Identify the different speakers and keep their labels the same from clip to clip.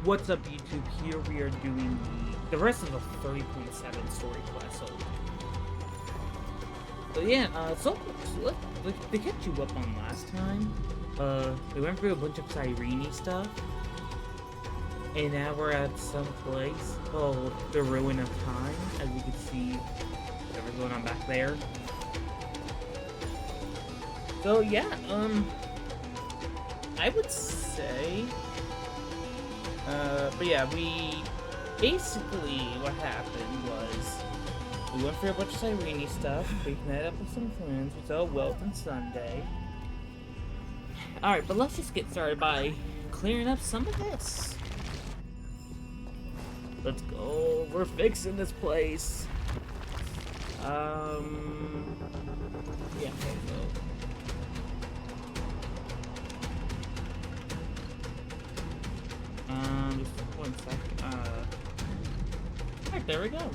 Speaker 1: What's up, YouTube? Here we are doing the rest of the 30.7 story quest. So yeah, to catch you up on last time, we went through a bunch of Cyrene stuff, and now we're at some place called the Ruin of Time, as you can see whatever's going on back there. So yeah, I would say, but yeah, basically what happened was we went through a bunch of Cyrene stuff, we met up with some friends, we saw Welton Sunday. Alright, but let's just get started by clearing up some of this. Let's go, we're fixing this place. Yeah, okay, so. Just 1 second. Alright, there we go.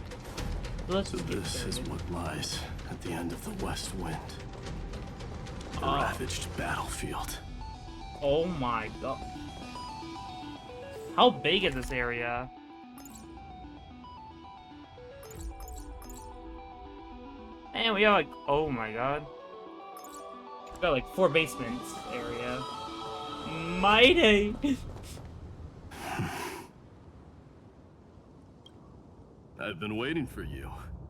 Speaker 2: So this is what lies at the end of the West Wind. A ravaged battlefield.
Speaker 1: Oh my god. How big is this area? And we got like, oh my god. We got like 4 basements area. Mighty!
Speaker 2: I've been waiting for you.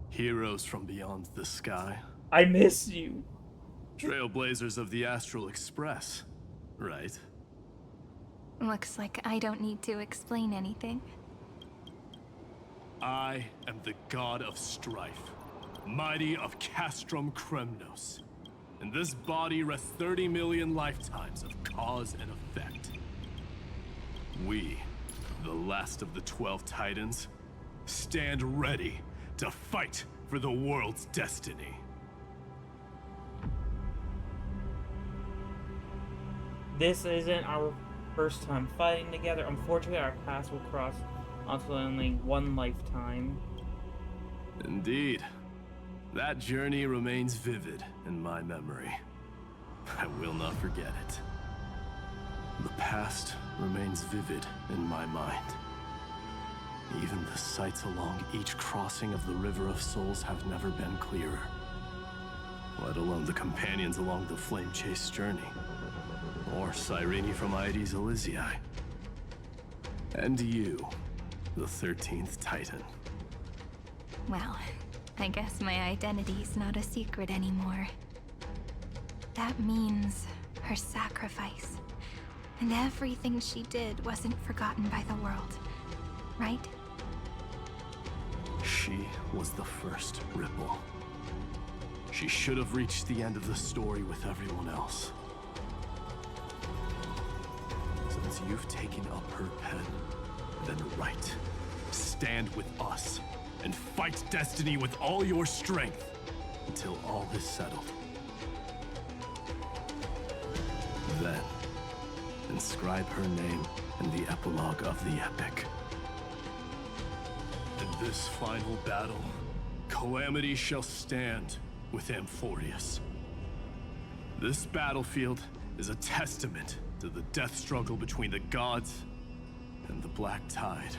Speaker 2: Heroes from beyond the sky.
Speaker 1: I miss you.
Speaker 2: Trailblazers of the Astral Express, right?
Speaker 3: Looks like I don't need to explain anything.
Speaker 2: I am the god of strife, mighty of Castrum Kremnos. In this body rests 30 million lifetimes of cause and effect. We, the last of the 12 Titans, stand ready to fight for the world's destiny.
Speaker 1: This isn't our first time fighting together. Unfortunately, our paths will cross onto only one lifetime.
Speaker 2: Indeed. That journey remains vivid in my memory. I will not forget it. The past remains vivid in my mind. Even the sights along each crossing of the River of Souls have never been clearer. Let alone the companions along the Flame Chase journey. Or Cyrene from Aedes Elysiae. And you, the 13th Titan.
Speaker 3: Well, I guess my identity's not a secret anymore. That means her sacrifice. And everything she did wasn't forgotten by the world, right?
Speaker 2: She was the first ripple. She should have reached the end of the story with everyone else. Since you've taken up her pen, then right. Stand with us and fight destiny with all your strength until all is settled. Then, inscribe her name in the epilogue of the epic. In this final battle, Calamity shall stand with Amphorius. This battlefield is a testament to the death struggle between the gods and the Black Tide.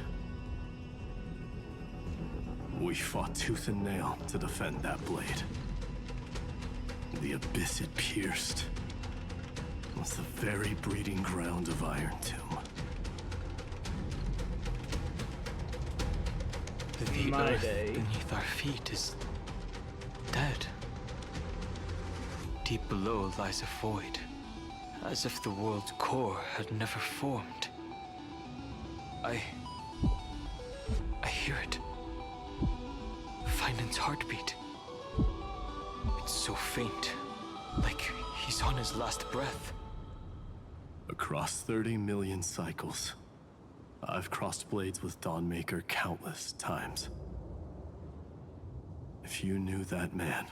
Speaker 2: We fought tooth and nail to defend that blade. The abyss it pierced was the very breeding ground of Iron Tomb.
Speaker 4: The earth beneath our feet is dead. Deep below lies a void, as if the world's core had never formed. I hear it. Finan's heartbeat. It's so faint, like he's on his last breath.
Speaker 2: Across 30 million cycles, I've crossed blades with Dawnmaker countless times. If you knew that man,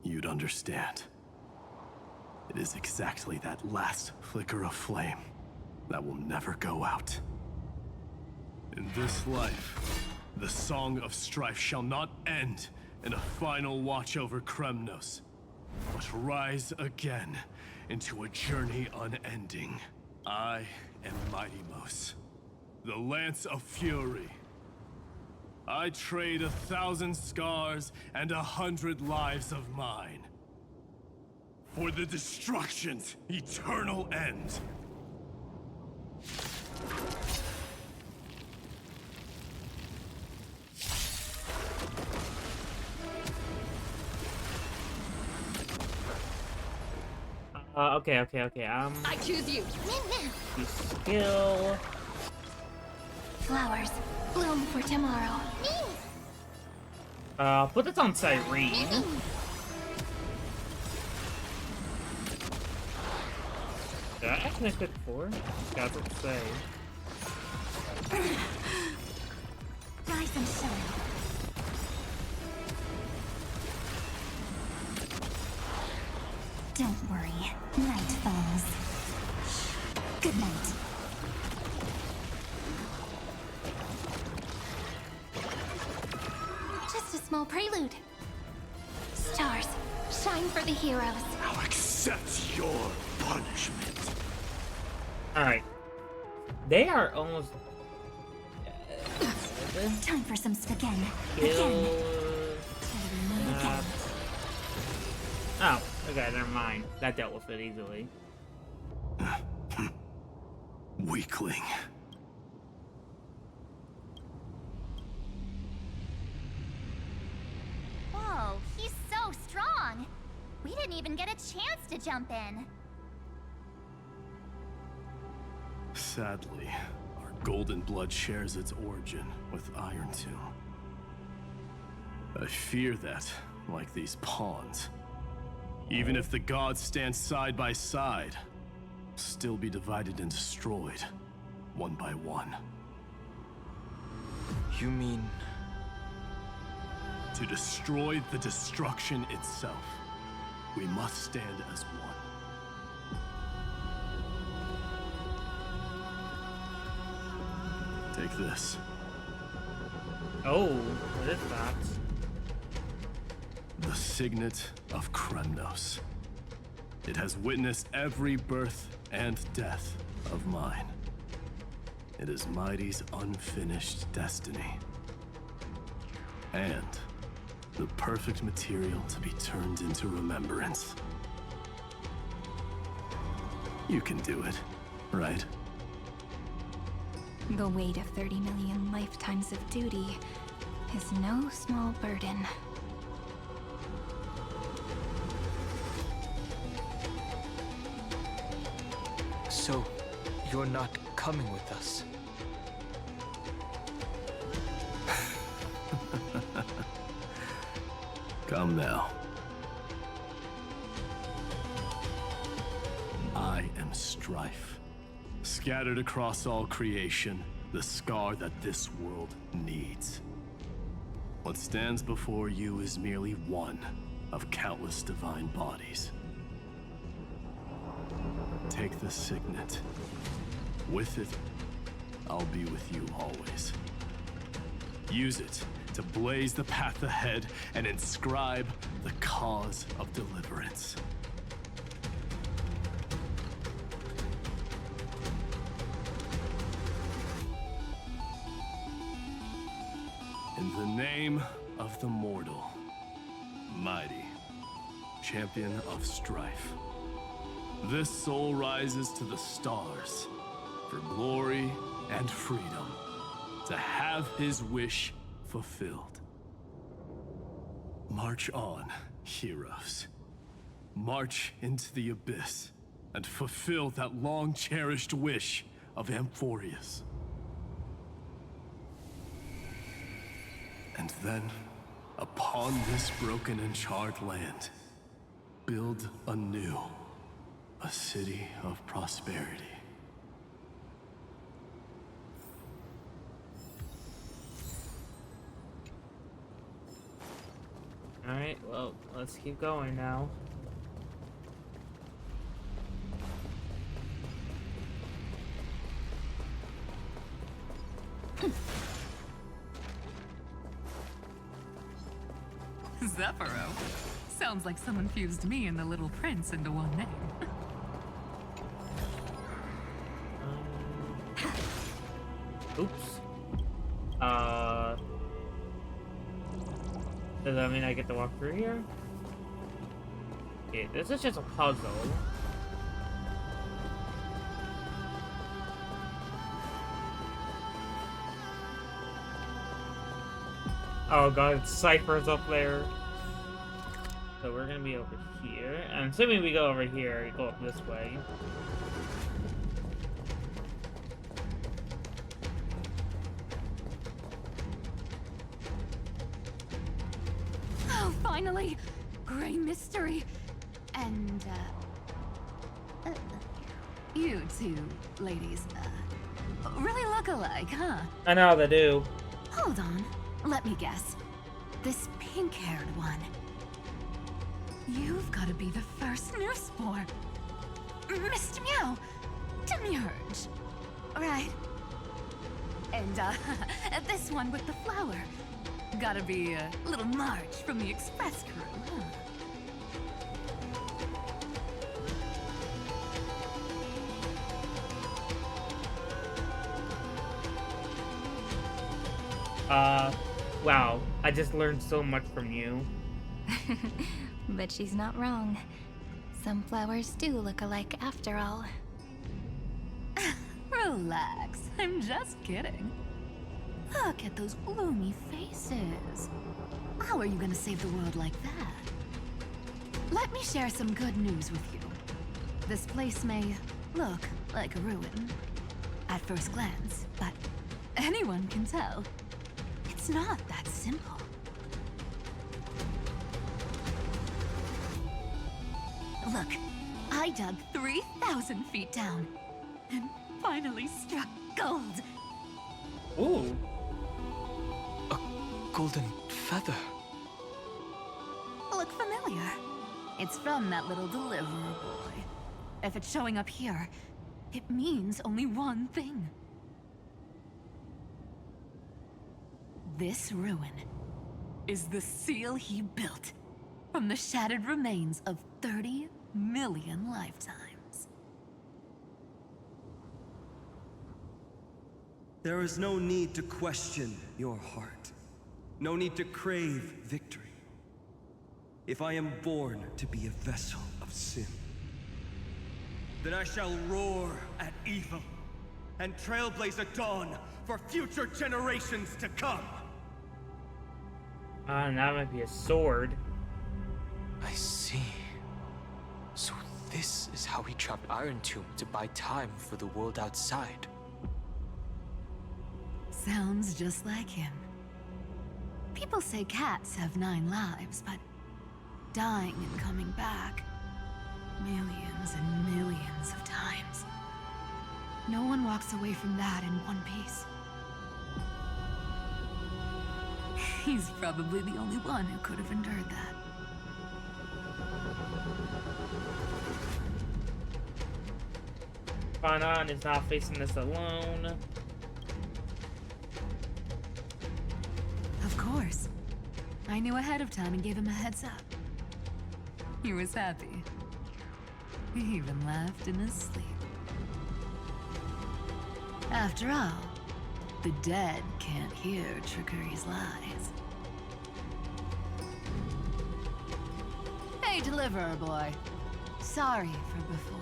Speaker 2: you'd understand. It is exactly that last flicker of flame that will never go out. In this life, the song of strife shall not end in a final watch over Kremnos, but rise again into a journey unending. I am Mighty Mos, the Lance of Fury. I trade 1,000 scars and 100 lives of mine for the destruction's eternal end.
Speaker 1: Okay.
Speaker 5: I choose you.
Speaker 1: You skill.
Speaker 3: Flowers bloom for tomorrow.
Speaker 1: Put this on Cyrene. Did I actually pick 4? That's what to say.
Speaker 3: Rise and shine. Don't worry, night falls. Good night. Just a small prelude. Stars, shine for the heroes.
Speaker 2: I'll accept your punishment.
Speaker 1: Alright. They are almost...
Speaker 3: Time for some spaghetti.
Speaker 1: Kill...
Speaker 3: Again.
Speaker 1: Oh, okay, never mind. That dealt with it easily.
Speaker 2: Weakling.
Speaker 6: Whoa, he's so strong. We didn't even get a chance to jump in.
Speaker 2: Sadly, our golden blood shares its origin with Iron Tomb. I fear that, like these pawns, even if the gods stand side by side, still be divided and destroyed, one by one.
Speaker 4: You mean...
Speaker 2: To destroy the destruction itself, we must stand as one. Take this.
Speaker 1: Oh, what is that?
Speaker 2: The Signet of Kremnos. It has witnessed every birth and death of mine. It is Mighty's unfinished destiny. And the perfect material to be turned into remembrance. You can do it, right?
Speaker 3: The weight of 30 million lifetimes of duty is no small burden.
Speaker 4: So, you're not coming with us?
Speaker 2: Come now. I am strife. Scattered across all creation, the scar that this world needs. What stands before you is merely one of countless divine bodies. Take the signet. With it, I'll be with you always. Use it to blaze the path ahead and inscribe the cause of deliverance. In the name of the mortal, Mighty, champion of strife, this soul rises to the stars for glory and freedom, to have his wish fulfilled. March on, heroes. March into the abyss and fulfill that long-cherished wish of Amphorius. And then, upon this broken and charred land, build anew a city of prosperity.
Speaker 1: Alright, well, let's keep going now.
Speaker 5: Zephyro. Sounds like someone fused me and the Little Prince into one name.
Speaker 1: Oops. Does that mean I get to walk through here? Okay, this is just a puzzle. Oh god, Cypher's up there. So we're gonna be over here. And assuming we go over here, we go up this way.
Speaker 5: Oh, finally! Gray mystery. And, you two ladies, really look alike, huh?
Speaker 1: I know how they do.
Speaker 5: Hold on. Let me guess. This pink-haired one. You've got to be the first newsboy. Mr. Meow. Demurge. Right. And, this one with the flower. Gotta be a little Marge from the Express crew, huh?
Speaker 1: Wow. I just learned so much from you.
Speaker 3: But she's not wrong. Some flowers do look alike after all.
Speaker 5: Relax. I'm just kidding. Look at those gloomy faces. How are you gonna save the world like that? Let me share some good news with you. This place may look like a ruin at first glance, but anyone can tell. It's not that simple. Look, I dug 3,000 feet down and finally struck gold.
Speaker 1: Ooh.
Speaker 4: A golden feather.
Speaker 5: Look familiar. It's from that little deliverer boy. If it's showing up here, it means only one thing. This ruin is the seal he built from the shattered remains of 30 million lifetimes.
Speaker 7: There is no need to question your heart. No need to crave victory. If I am born to be a vessel of sin, then I shall roar at evil and trailblaze a dawn for future generations to come.
Speaker 1: Ah, that might be a sword.
Speaker 4: I see. So this is how he trapped Iron Tomb to buy time for the world outside.
Speaker 5: Sounds just like him. People say cats have 9 lives, but dying and coming back millions and millions of times. No one walks away from that in one piece. He's probably the only one who could have endured that.
Speaker 1: Fanon is not facing this alone.
Speaker 5: Of course. I knew ahead of time and gave him a heads up. He was happy. He even laughed in his sleep. After all, the dead can't hear Trickery's lies. Hey, Deliverer Boy. Sorry for before.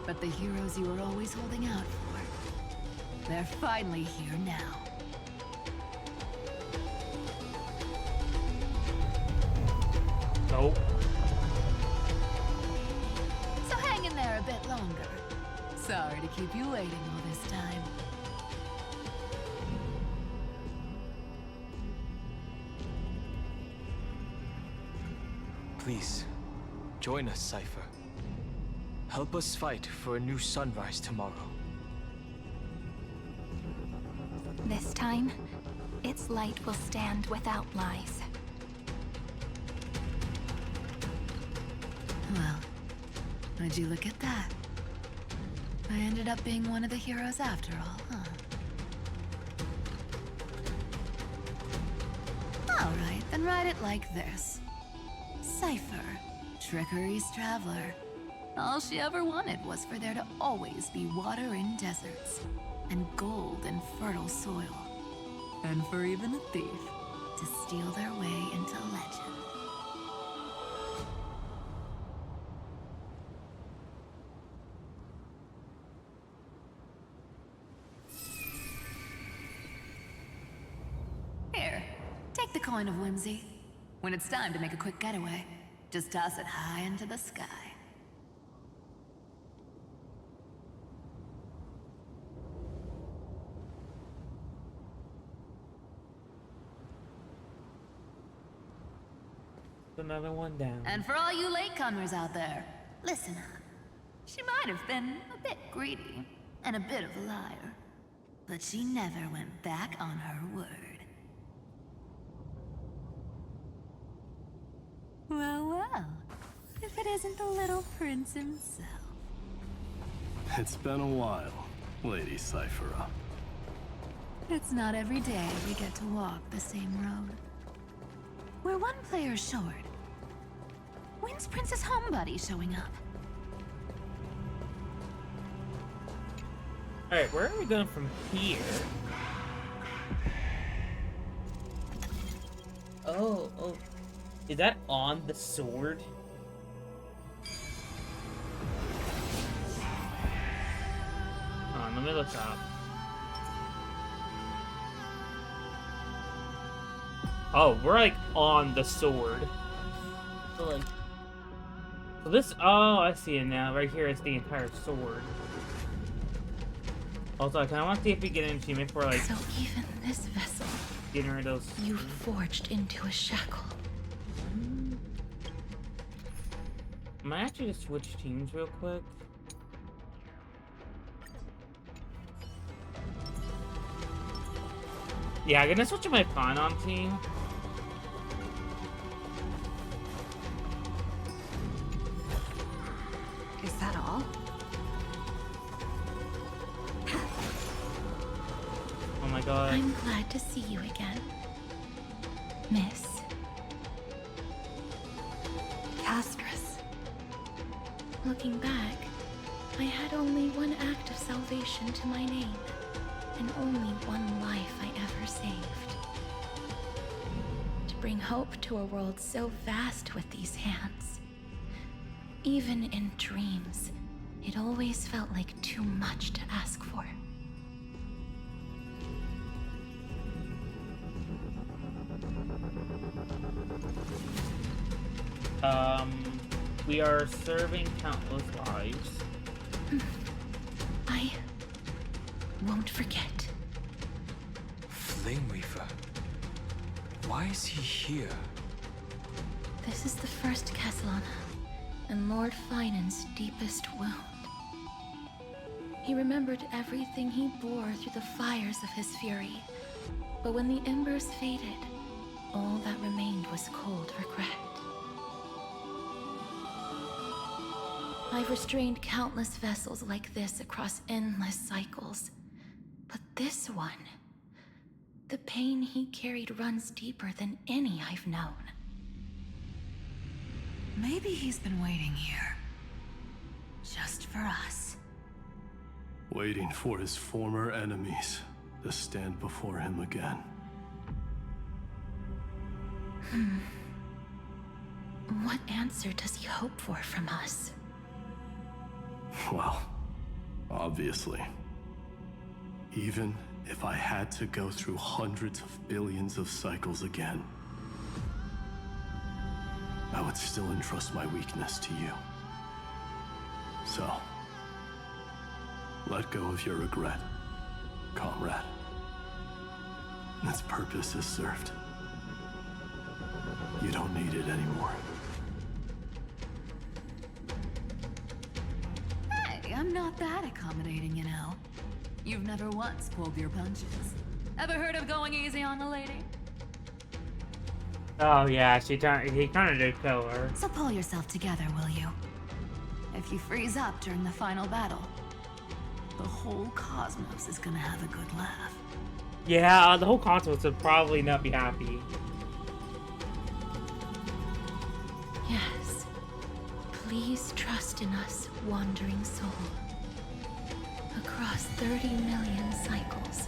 Speaker 5: But the heroes you were always holding out for, they're finally here now.
Speaker 1: Nope.
Speaker 5: So hang in there a bit longer. Sorry to keep you waiting all this time.
Speaker 4: Please, join us, Cypher. Help us fight for a new sunrise tomorrow.
Speaker 3: This time, its light will stand without lies.
Speaker 5: Well, would you look at that? I ended up being one of the heroes after all, huh? Alright, then write it like this. Cypher, Trickery's traveler. All she ever wanted was for there to always be water in deserts. and gold and fertile soil. And for even a thief to steal their way into legend. Here, take the coin of whimsy. When it's time to make a quick getaway, just toss it high into the sky.
Speaker 1: Another one down.
Speaker 5: And for all you latecomers out there, listen up. She might have been a bit greedy and a bit of a liar, but she never went back on her word. Well, well, if it isn't the little prince himself.
Speaker 2: It's been a while, Lady Cyphera.
Speaker 5: It's not every day we get to walk the same road. We're one player short. When's Princess Homebody showing up?
Speaker 1: Alright, where are we going from here? Oh. Is that on the sword? Hold on, let me look up. Oh, we're like on the sword. So like, so this, oh, I see it now. Right here is the entire sword. Also, I kind of want to see if we get an achievement for like
Speaker 3: So even this vessel,
Speaker 1: getting rid of those.
Speaker 3: you forged into a shackle.
Speaker 1: I might actually just switch teams real quick. Yeah, I'm gonna switch to my Pawn team.
Speaker 3: Is that all?
Speaker 1: Oh my god.
Speaker 3: I'm glad to see you again, Miss Castress. Looking back, I had only one act of salvation to my name, and only one life I ever saved. To bring hope to a world so vast with these hands. Even in dreams, it always felt like too much to ask for.
Speaker 1: We are serving countless lives.
Speaker 3: I won't forget.
Speaker 4: Flame Weaver. Why is he here?
Speaker 3: This is the first Castellana, and Lord Finan's deepest wound. He remembered everything he bore through the fires of his fury, but when the embers faded, all that remained was cold regret. I've restrained countless vessels like this across endless cycles, but this one, the pain he carried runs deeper than any I've known.
Speaker 5: Maybe he's been waiting here. Just for us.
Speaker 2: Waiting for his former enemies to stand before him again.
Speaker 3: What answer does he hope for from us?
Speaker 2: Well, obviously. Even if I had to go through hundreds of billions of cycles again, I would still entrust my weakness to you. So, let go of your regret, comrade. Its purpose is served. You don't need it anymore.
Speaker 5: Hey, I'm not that accommodating, you know. You've never once pulled your punches. Ever heard of going easy on a lady?
Speaker 1: Oh yeah, he kind of did kill her.
Speaker 5: So pull yourself together, will you? If you freeze up during the final battle, the whole cosmos is gonna have a good laugh.
Speaker 1: Yeah, the whole cosmos would probably not be happy.
Speaker 3: Yes. Please trust in us, wandering soul. A Across 30 million cycles,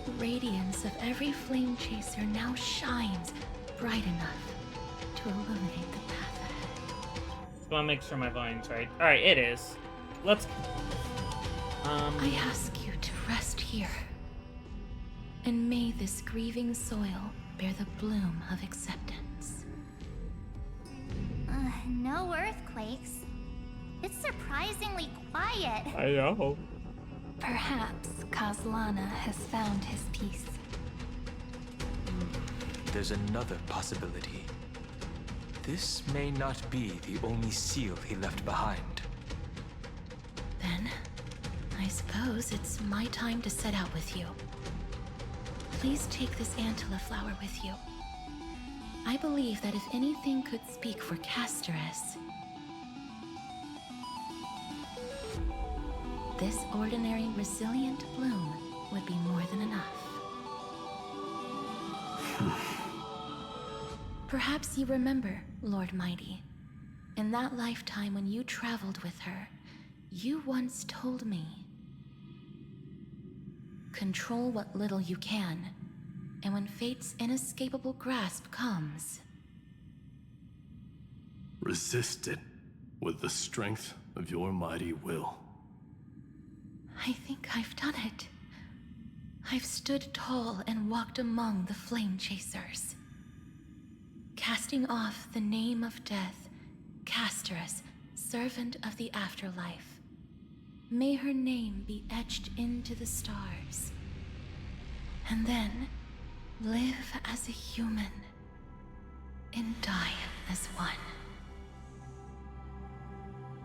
Speaker 3: the radiance of every flame chaser now shines bright enough to illuminate the path ahead.
Speaker 1: I want to make sure my volume's right. Alright, it is. Let's...
Speaker 3: I ask you to rest here. And may this grieving soil bear the bloom of acceptance.
Speaker 6: No earthquakes. It's surprisingly quiet.
Speaker 1: I know.
Speaker 3: Perhaps Kazlana has found his peace.
Speaker 4: There's another possibility. This may not be the only seal he left behind.
Speaker 3: Then, I suppose it's my time to set out with you. Please take this Antilla flower with you. I believe that if anything could speak for Casterus, this ordinary resilient bloom would be more than enough. Perhaps you remember, Lord Mighty, in that lifetime when you traveled with her, you once told me, control what little you can, and when fate's inescapable grasp comes,
Speaker 2: Resist it with the strength of your mighty will.
Speaker 3: I think I've done it. I've stood tall and walked among the flame chasers, casting off the name of death, Casterus, servant of the afterlife. May her name be etched into the stars. And then, live as a human, and die as one.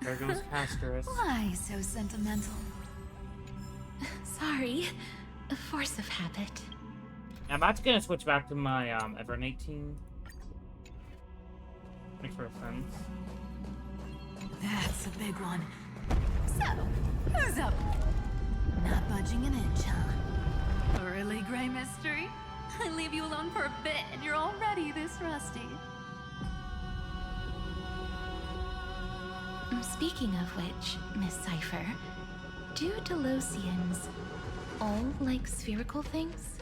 Speaker 1: There goes Casterus.
Speaker 5: Why so sentimental?
Speaker 3: Sorry, a force of habit.
Speaker 1: I'm about to gonna switch back to my Evernight team. Makes more sense.
Speaker 5: That's a big one. So, who's up? Not budging an inch, huh? Really, Gray Mystery? I leave you alone for a bit and you're already this rusty.
Speaker 3: Speaking of which, Miss Cypher, do Delosians all like spherical things?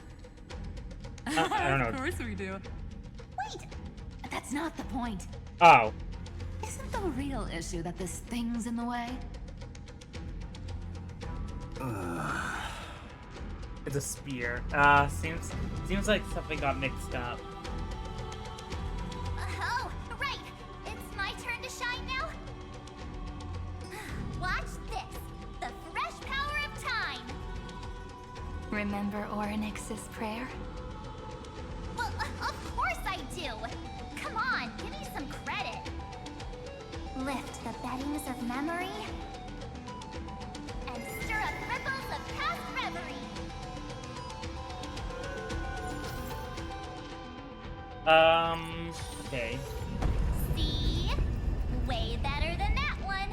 Speaker 1: I don't know.
Speaker 5: Of course we do. Wait! That's not the point.
Speaker 1: Oh.
Speaker 5: Isn't the real issue that this thing's in the way?
Speaker 1: It's a spear. Seems like something got mixed up.
Speaker 6: Oh, right. It's my turn to shine now. Watch this. The fresh power of time.
Speaker 3: Remember Orynyx's prayer?
Speaker 6: Well, of course I do. Come on, give me some credit. Lift the beddings of memory and stir up ripples of past reverie.
Speaker 1: Okay.
Speaker 6: See? Way better than that one,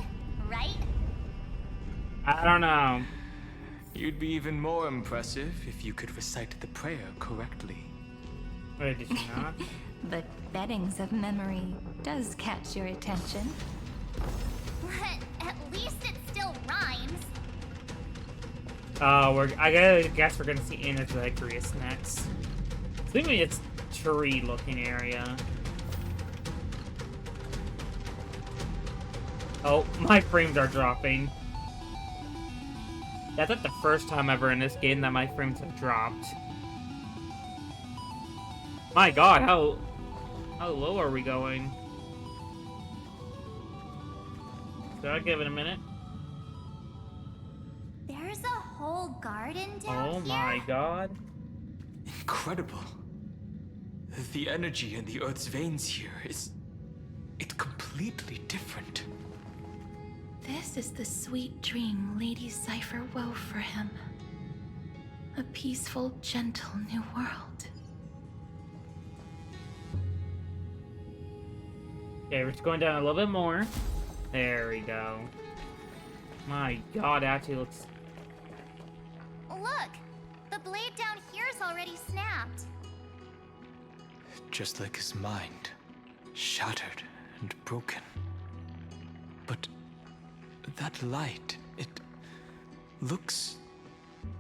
Speaker 6: right?
Speaker 1: I don't know.
Speaker 4: You'd be even more impressive if you could recite the prayer correctly.
Speaker 1: Wait, did she not?
Speaker 3: But beddings of memory does catch your attention.
Speaker 6: But at least it still rhymes.
Speaker 1: I guess we're gonna see Anna Zagreus next. Maybe it's tree-looking area. Oh, my frames are dropping. That's not the first time ever in this game that my frames have dropped. My god, how low are we going? Should I give it a minute?
Speaker 6: There's a whole garden down
Speaker 1: Oh
Speaker 6: here.
Speaker 1: my god.
Speaker 4: Incredible. The energy in the Earth's veins here it's completely different.
Speaker 3: This is the sweet dream Lady Cypher wove for him. A peaceful, gentle new world.
Speaker 1: Okay, we're just going down a little bit more. There we go. My god, it actually looks...
Speaker 6: Look, the blade down here's already snapped.
Speaker 4: Just like his mind, shattered and broken. But that light, looks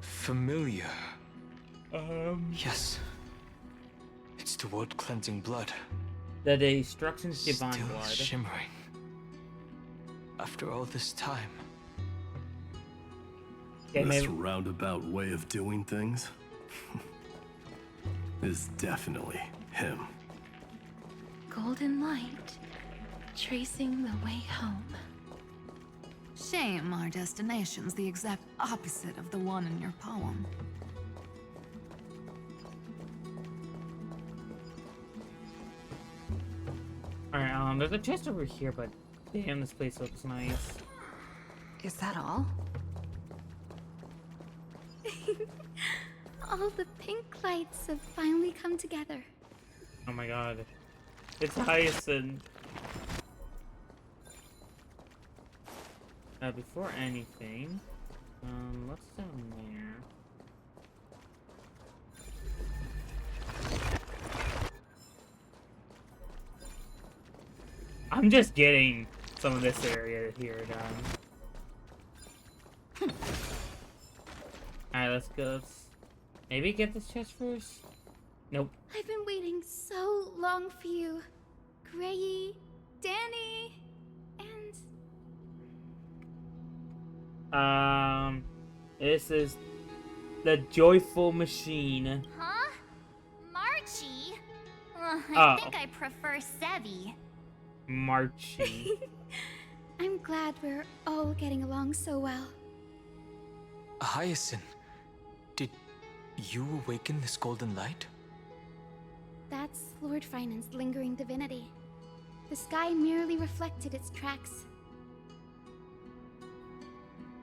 Speaker 4: familiar. Yes. It's the world-cleansing blood.
Speaker 1: The destruction's divine
Speaker 4: Still
Speaker 1: blood.
Speaker 4: shimmering. After all this time.
Speaker 1: Yeah,
Speaker 2: This
Speaker 1: maybe.
Speaker 2: roundabout way of doing things is definitely him.
Speaker 3: Golden light, tracing the way home.
Speaker 5: Shame our destination's the exact opposite of the one in your poem.
Speaker 1: Alright, there's a chest over here, but damn, this place looks nice.
Speaker 5: Is that all?
Speaker 6: All the pink lights have finally come together.
Speaker 1: Oh my god. It's Hyacinth. Before anything, what's down there? I'm just getting some of this area here done. Alright, let's go. Maybe get this chest first? Nope.
Speaker 6: I've been waiting so long for you. Grayi, Danny, and...
Speaker 1: This is the joyful machine.
Speaker 6: Huh? Marchie? I
Speaker 1: Oh.
Speaker 6: think I prefer Sevi.
Speaker 1: Marchie.
Speaker 6: I'm glad we're all getting along so well.
Speaker 4: Hyacinth, did you awaken this golden light?
Speaker 6: That's Lord Finan's lingering divinity. The sky merely reflected its tracks.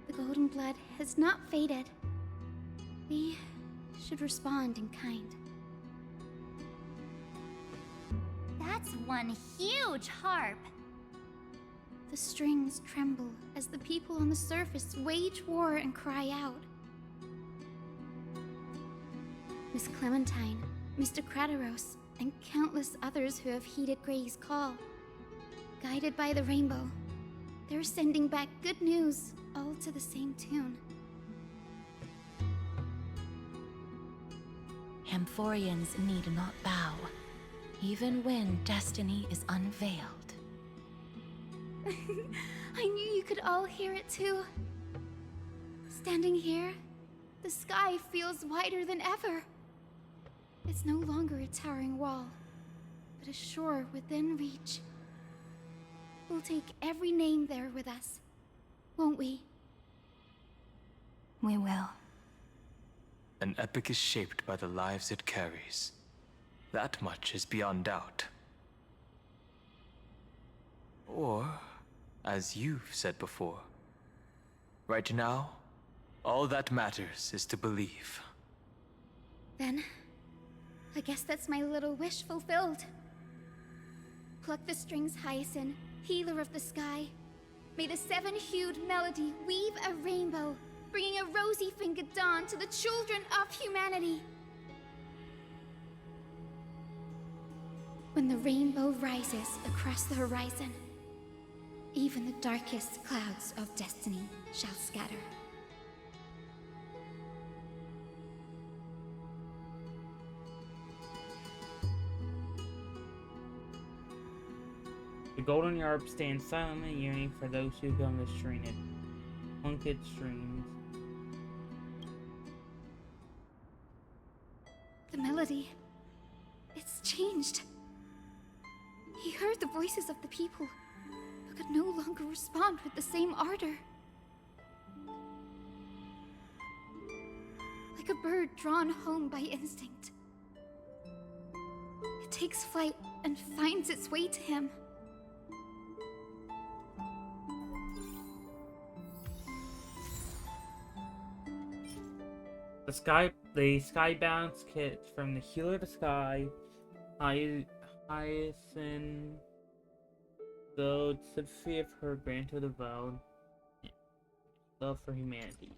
Speaker 6: The golden blood has not faded. We should respond in kind. That's one huge harp. The strings tremble as the people on the surface wage war and cry out. Miss Clementine, Mr. Krateros, and countless others who have heeded Gray's call. Guided by the rainbow, they're sending back good news, all to the same tune.
Speaker 3: Amphorians need not bow, even when destiny is unveiled.
Speaker 6: I knew you could all hear it too. Standing here, the sky feels wider than ever. It's no longer a towering wall, but a shore within reach. We'll take every name there with us, won't we?
Speaker 3: We will.
Speaker 4: An epic is shaped by the lives it carries. That much is beyond doubt. Or, as you've said before, right now, all that matters is to believe.
Speaker 6: Then, I guess that's my little wish fulfilled. Pluck the strings, Hyacinth, healer of the sky. May the seven-hued melody weave a rainbow, bringing a rosy-fingered dawn to the children of humanity. When the rainbow rises across the horizon, even the darkest clouds of destiny shall scatter.
Speaker 1: The golden yarb stands silently yearning for those who come to strain it. Plunked streams.
Speaker 6: The melody, it's changed. He heard the voices of the people, but could no longer respond with the same ardor. Like a bird drawn home by instinct. It takes flight and finds its way to him.
Speaker 1: The skybound kit from the healer of the sky, Hyacinth, the sympathy of her granted the vow, love for humanity.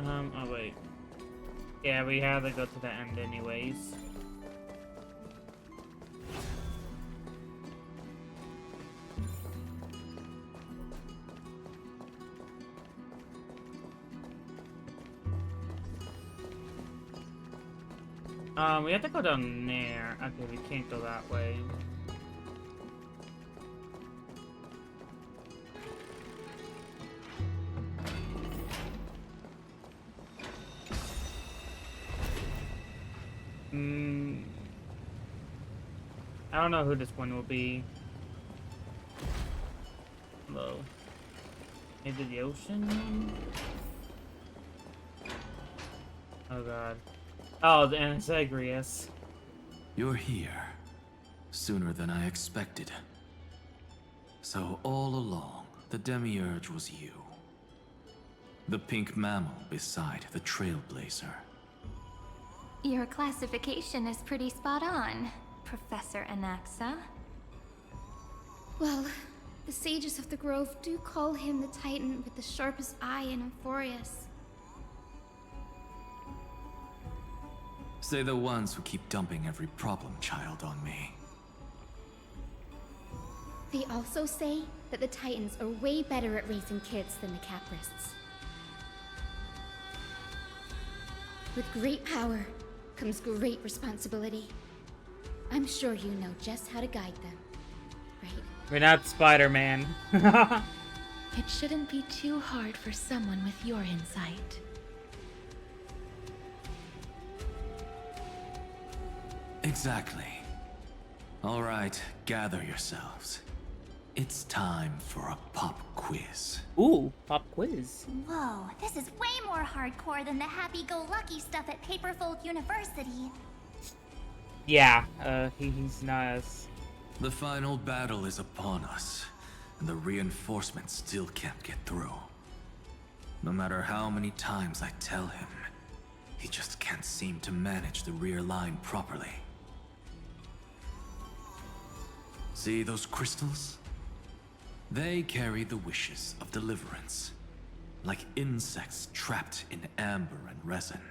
Speaker 1: Oh wait. Yeah, we had to go to the end anyways. We have to go down there. Okay, we can't go that way. I don't know who this one will be. Hello. Maybe the ocean? Oh god. Oh, the Anasagrius.
Speaker 2: You're here. Sooner than I expected. So all along, the Demiurge was you. The pink mammal beside the Trailblazer.
Speaker 3: Your classification is pretty spot on, Professor Anaxa.
Speaker 6: Well, the sages of the Grove do call him the Titan with the sharpest eye in Euphorius.
Speaker 2: Say the ones who keep dumping every problem child on me.
Speaker 6: They also say that the Titans are way better at raising kids than the Caprists. With great power comes great responsibility. I'm sure you know just how to guide them, right?
Speaker 1: We're not Spider-Man.
Speaker 5: It shouldn't be too hard for someone with your insight.
Speaker 2: Exactly. All right, gather yourselves. It's time for a pop quiz.
Speaker 1: Ooh, pop quiz.
Speaker 8: Whoa, this is way more hardcore than the happy-go-lucky stuff at Paperfold University.
Speaker 1: Yeah, he's not as...
Speaker 2: The final battle is upon us, and the reinforcements still can't get through. No matter how many times I tell him, he just can't seem to manage the rear line properly. See those crystals? They carry the wishes of deliverance, like insects trapped in amber and resin.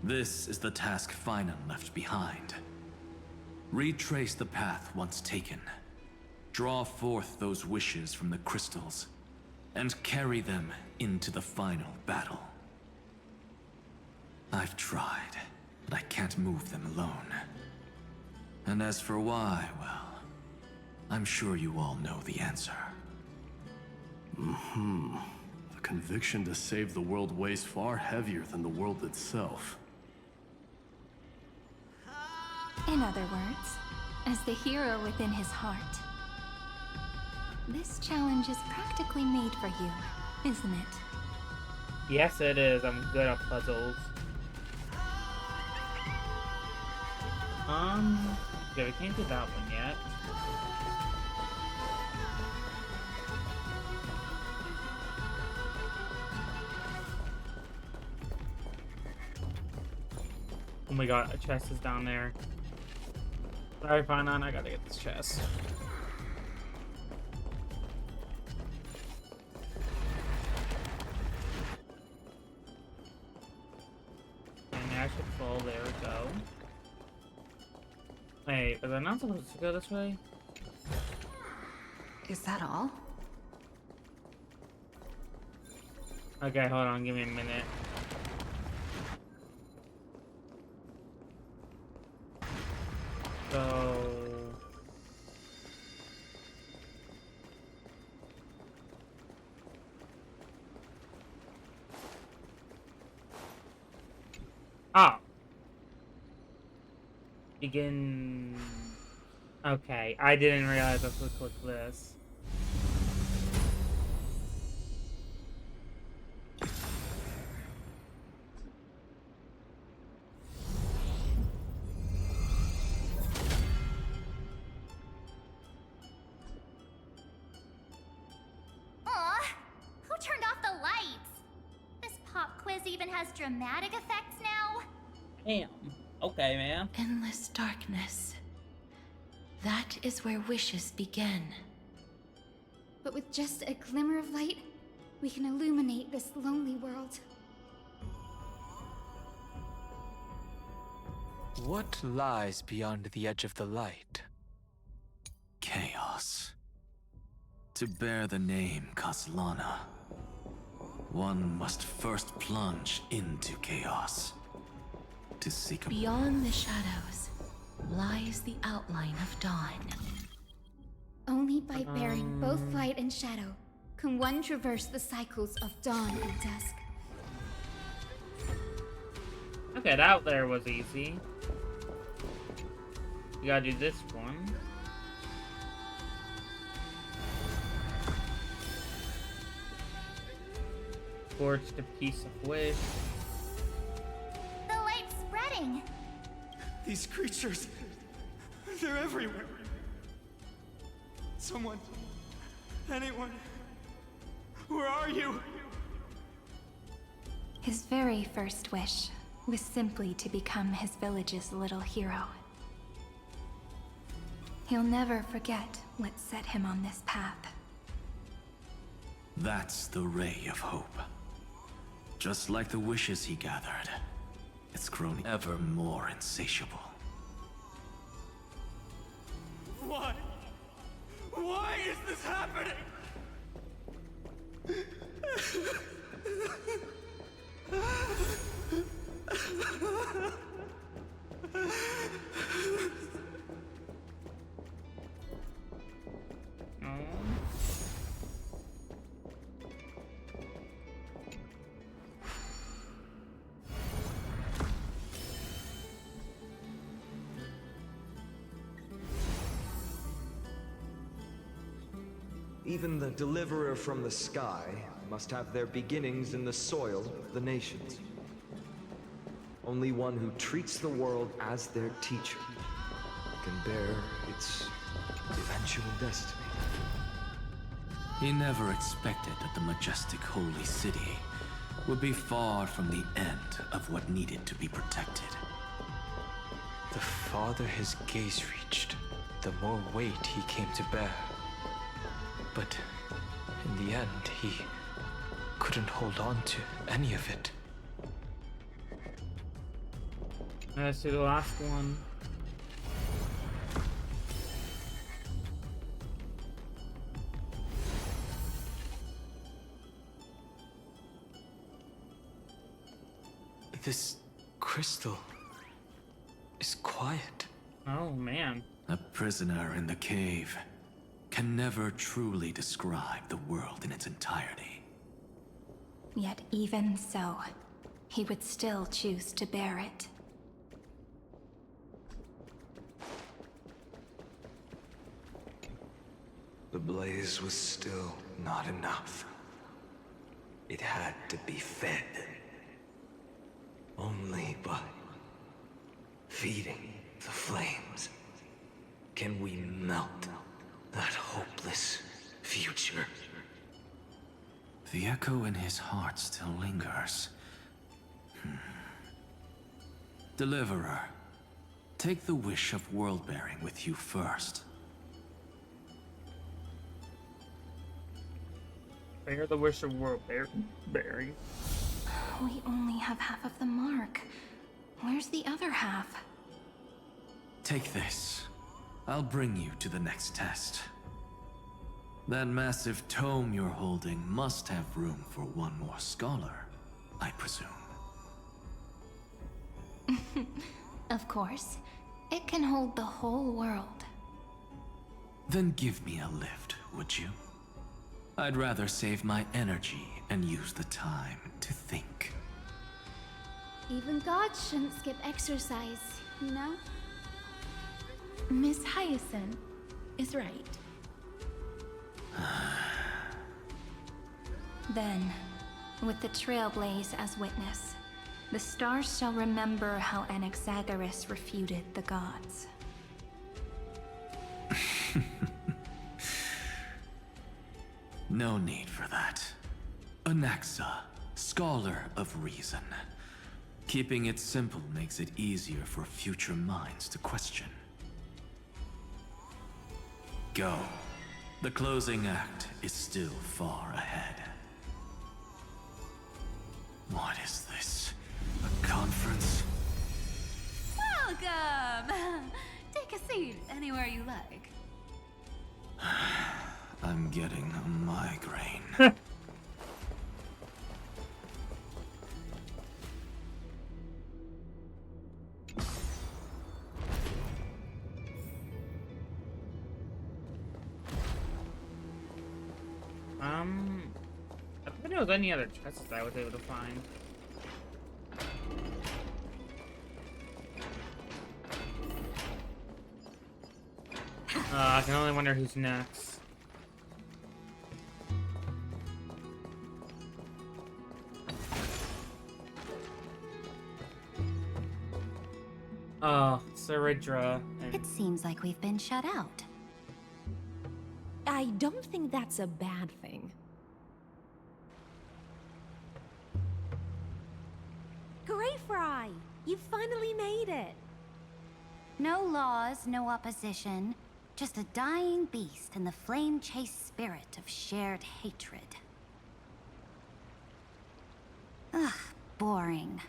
Speaker 2: This is the task Finan left behind. Retrace the path once taken. Draw forth those wishes from the crystals, and carry them into the final battle. I've tried, but I can't move them alone. And as for why, well, I'm sure you all know the answer. The conviction to save the world weighs far heavier than the world itself.
Speaker 3: In other words, as the hero within his heart, this challenge is practically made for you, isn't it?
Speaker 1: Yes, it is. I'm good at puzzles. Yeah, we can't do that one yet. Oh my god, a chest is down there. Sorry, Finan, I gotta get this chest. And I should fall, there we go. Wait, was I not supposed to go this way?
Speaker 5: Is that all?
Speaker 1: Okay, hold on, give me a minute. So... Ah! Begin... Okay, I didn't realize I was supposed to click this.
Speaker 8: Aw, who turned off the lights? This pop quiz even has dramatic effects now?
Speaker 1: Damn. Okay, man.
Speaker 5: Endless darkness. That is where wishes begin.
Speaker 6: But with just a glimmer of light, we can illuminate this lonely world.
Speaker 4: What lies beyond the edge of the light?
Speaker 2: Chaos. To bear the name Kaslana, one must first plunge into chaos. To seek a...
Speaker 5: Beyond the shadows lies the outline of dawn.
Speaker 6: Only by bearing both light and shadow can one traverse the cycles of dawn and dusk.
Speaker 1: Okay, that there was easy. You gotta do this one. Forged a piece of wish.
Speaker 8: The light's spreading.
Speaker 7: These creatures, they're everywhere. Someone, anyone, where are you?
Speaker 3: His very first wish was simply to become his village's little hero. He'll never forget what set him on this path.
Speaker 2: That's the ray of hope. Just like the wishes he gathered, it's grown ever more insatiable.
Speaker 7: Why? Why is this happening? Even the deliverer from the sky must have their beginnings in the soil of the nations. Only one who treats the world as their teacher can bear its eventual destiny.
Speaker 2: He never expected that the majestic holy city would be far from the end of what needed to be protected.
Speaker 4: The farther his gaze reached, the more weight he came to bear. But in the end, he couldn't hold on to any of it.
Speaker 1: Let's do the last one.
Speaker 4: This crystal is quiet.
Speaker 1: Oh man.
Speaker 2: A prisoner in the cave can never truly describe the world in its entirety.
Speaker 3: Yet even so, he would still choose to bear it.
Speaker 7: The blaze was still not enough. It had to be fed. Only by feeding the flames can we melt that hopeless future.
Speaker 2: The echo in his heart still lingers. Deliverer, take the wish of world-bearing with you first.
Speaker 1: Bear the wish of world bearing.
Speaker 3: We only have half of the mark. Where's the other half?
Speaker 2: Take this. I'll bring you to the next test. That massive tome you're holding must have room for one more scholar, I presume.
Speaker 3: Of course. It can hold the whole world.
Speaker 2: Then give me a lift, would you? I'd rather save my energy and use the time to think.
Speaker 6: Even gods shouldn't skip exercise, you know?
Speaker 5: Miss Hyacinth is right.
Speaker 3: Then, with the Trailblaze as witness, the stars shall remember how Anaxagoras refuted the gods.
Speaker 2: No need for that. Anaxa, scholar of reason. Keeping it simple makes it easier for future minds to question. Go. The closing act is still far ahead. What is this? A conference?
Speaker 5: Welcome! Take a seat anywhere you like.
Speaker 2: I'm getting a migraine.
Speaker 1: I don't think there was any other chests I was able to find. I can only wonder who's next. Saridra and
Speaker 5: It seems like we've been shut out.
Speaker 9: I don't think that's a bad thing. Greyfry! You finally made it!
Speaker 10: No laws, no opposition. Just a dying beast and the flame-chased spirit of shared hatred. Ugh, boring.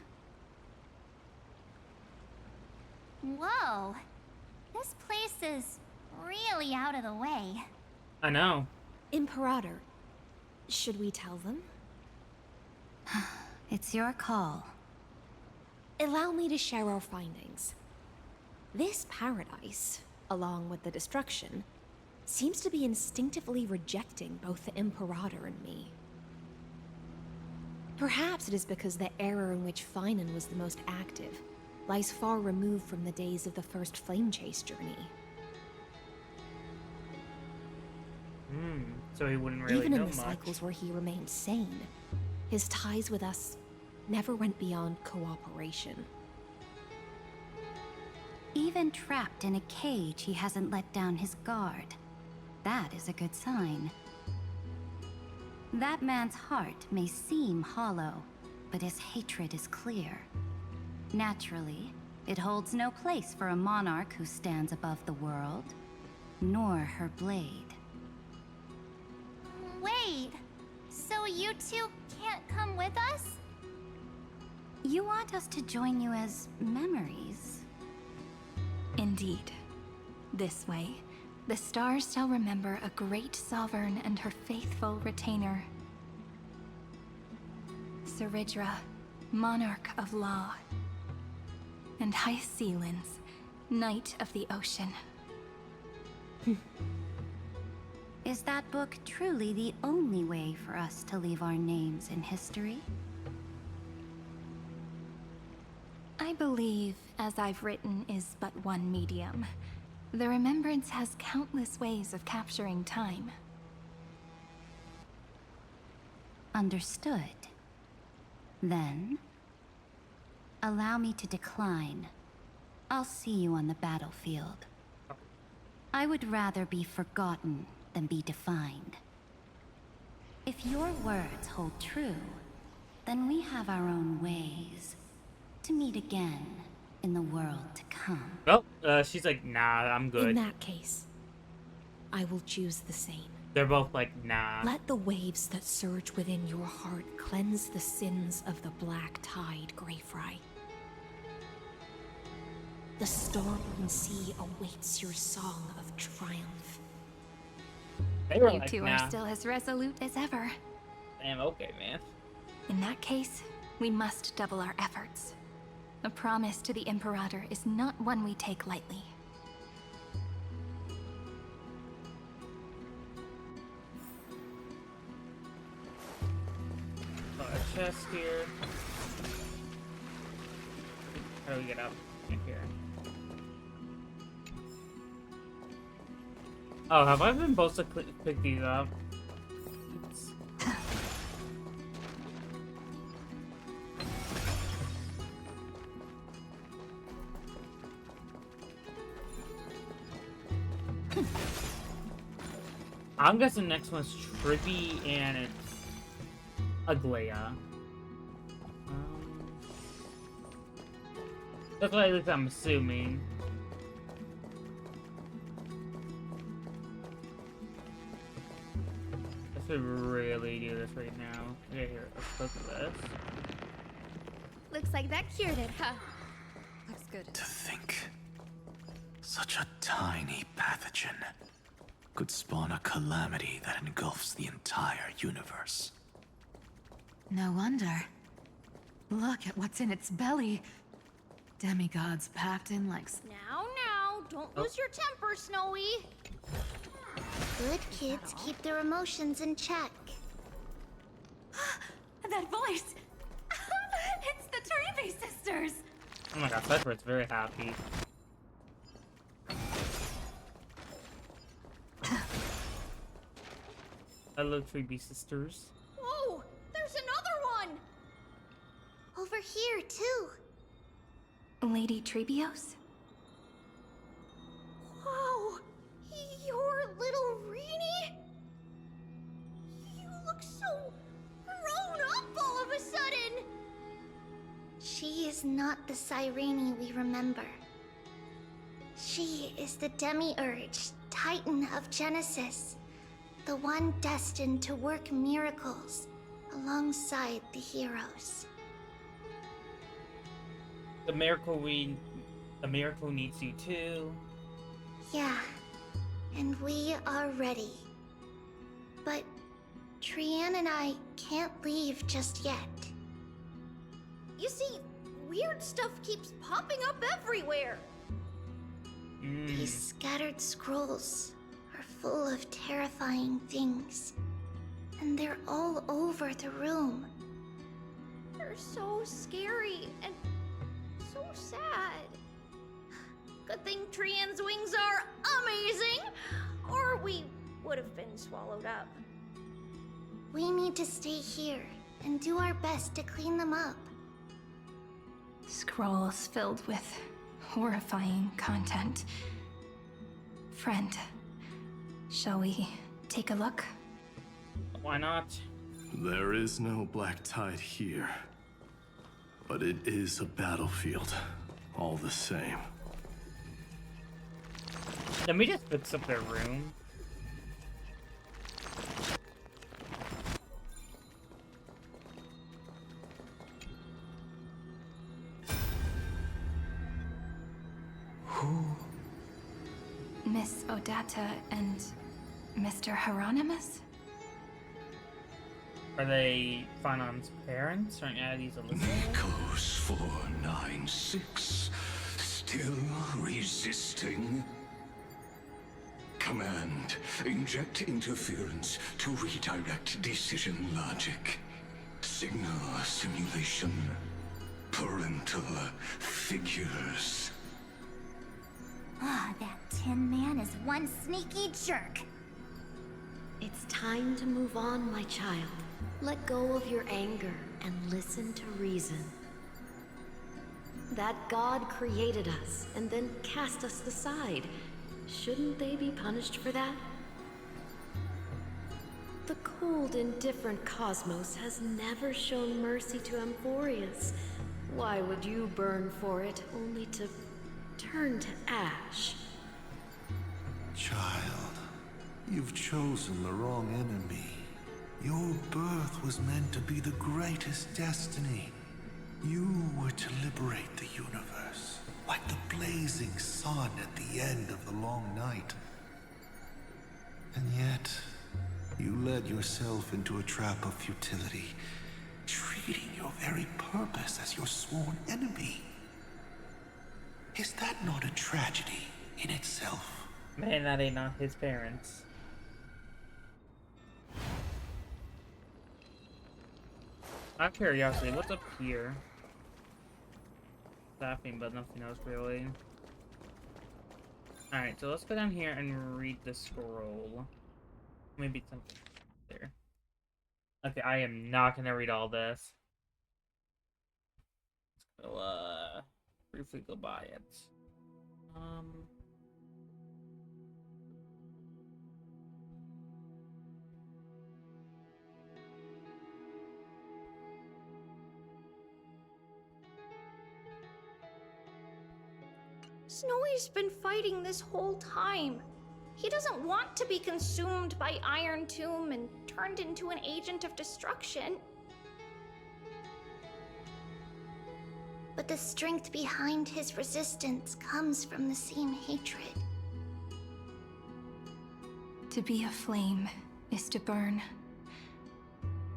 Speaker 8: Whoa. This place is really out of the way.
Speaker 1: I know.
Speaker 9: Imperator, should we tell them?
Speaker 10: It's your call.
Speaker 9: Allow me to share our findings. This paradise, along with the destruction, seems to be instinctively rejecting both the Imperator and me. Perhaps it is because the era in which Finan was the most active lies far removed from the days of the first Flame Chase journey.
Speaker 1: So he wouldn't really
Speaker 9: Even
Speaker 1: know
Speaker 9: in the
Speaker 1: much.
Speaker 9: cycles where he remained sane, his ties with us never went beyond cooperation.
Speaker 10: Even trapped in a cage, he hasn't let down his guard. That is a good sign. That man's heart may seem hollow, but his hatred is clear. Naturally, it holds no place for a monarch who stands above the world, nor her blade.
Speaker 8: Wait, so you two can't come with us?
Speaker 10: You want us to join you as memories?
Speaker 3: Indeed. This way, the stars shall remember a great sovereign and her faithful retainer. Saridra, monarch of law. And High Sealins, knight of the ocean.
Speaker 10: Is that book truly the only way for us to leave our names in history?
Speaker 3: I believe, as I've written, is but one medium. The remembrance has countless ways of capturing time.
Speaker 10: Understood. Then, allow me to decline. I'll see you on the battlefield. I would rather be forgotten than be defined. If your words hold true, then we have our own ways to meet again in the world to come.
Speaker 1: Well, she's like, nah, I'm good.
Speaker 9: In that case, I will choose the same.
Speaker 1: They're both like, nah.
Speaker 9: Let the waves that surge within your heart cleanse the sins of the Black Tide, Greyfry. The storm-born sea awaits your song of triumph.
Speaker 1: They were
Speaker 3: You
Speaker 1: like,
Speaker 3: two
Speaker 1: nah.
Speaker 3: are still as resolute as ever.
Speaker 1: Damn, okay, man.
Speaker 3: In that case, we must double our efforts. A promise to the Imperator is not one we take lightly.
Speaker 1: Oh, a chest here. How do we get up in here? Oh, have I been supposed to pick these up? Oops. I'm guessing next one's Trippy and Aglaya. That's what at least I'm assuming. should really do this right now. Okay, here, let's look at this.
Speaker 6: Looks like that cured it, huh?
Speaker 11: Looks good.
Speaker 2: To think, such a tiny pathogen could spawn a calamity that engulfs the entire universe.
Speaker 5: No wonder. Look at what's in its belly. Demigods packed in like...
Speaker 8: Now, don't lose your temper, Snowy. Good kids keep their emotions in check.
Speaker 5: That voice! It's the Trevi sisters!
Speaker 1: Oh my god, Cypher's very happy. Hello, Treeby sisters.
Speaker 8: Whoa! There's another one! Over here, too.
Speaker 3: Lady Trebios?
Speaker 8: Wow! You're little Reenie? You look so grown up all of a sudden! She is not the Cyrene we remember. She is the Demiurge, Titan of Genesis. The one destined to work miracles alongside the heroes.
Speaker 1: The miracle needs you too.
Speaker 8: Yeah, and we are ready. But Trian and I can't leave just yet. You see, weird stuff keeps popping up everywhere. These scattered scrolls are full of terrifying things. And they're all over the room. They're so scary and so sad. Good thing Trian's wings are amazing, or we would have been swallowed up. We need to stay here and do our best to clean them up.
Speaker 3: Scrolls filled with horrifying content. Friend, shall we take a look?
Speaker 1: Why not?
Speaker 2: There is no black tide here. But it is a battlefield, all the same.
Speaker 1: Let me just fix up their room.
Speaker 3: Miss Odata and Mr. Hieronymus?
Speaker 1: Are they Fanon's parents? Or these listeners?
Speaker 12: Nikos 496, still resisting? Command, inject interference to redirect decision logic. Signal simulation. Parental figures.
Speaker 8: Ah, that Tin Man is one sneaky jerk.
Speaker 13: It's time to move on, my child. Let go of your anger and listen to reason. That God created us and then cast us aside. Shouldn't they be punished for that? The cold, indifferent cosmos has never shown mercy to Amphorius. Why would you burn for it, only to turn to ash?
Speaker 14: Child, you've chosen the wrong enemy. Your birth was meant to be the greatest destiny. You were to liberate the universe, like the blazing sun at the end of the long night. And yet, you led yourself into a trap of futility, treating your very purpose as your sworn enemy. Is that not a tragedy in itself?
Speaker 1: Man, that ain't not his parents. Out of curiosity, what's up here? Staffing, but nothing else really. Alright, so let's go down here and read the scroll. Maybe something there. Okay, I am not gonna read all this. Let's go, briefly go by it.
Speaker 8: Snowy's been fighting this whole time. He doesn't want to be consumed by Iron Tomb and turned into an agent of destruction. But the strength behind his resistance comes from the same hatred.
Speaker 3: To be a flame is to burn.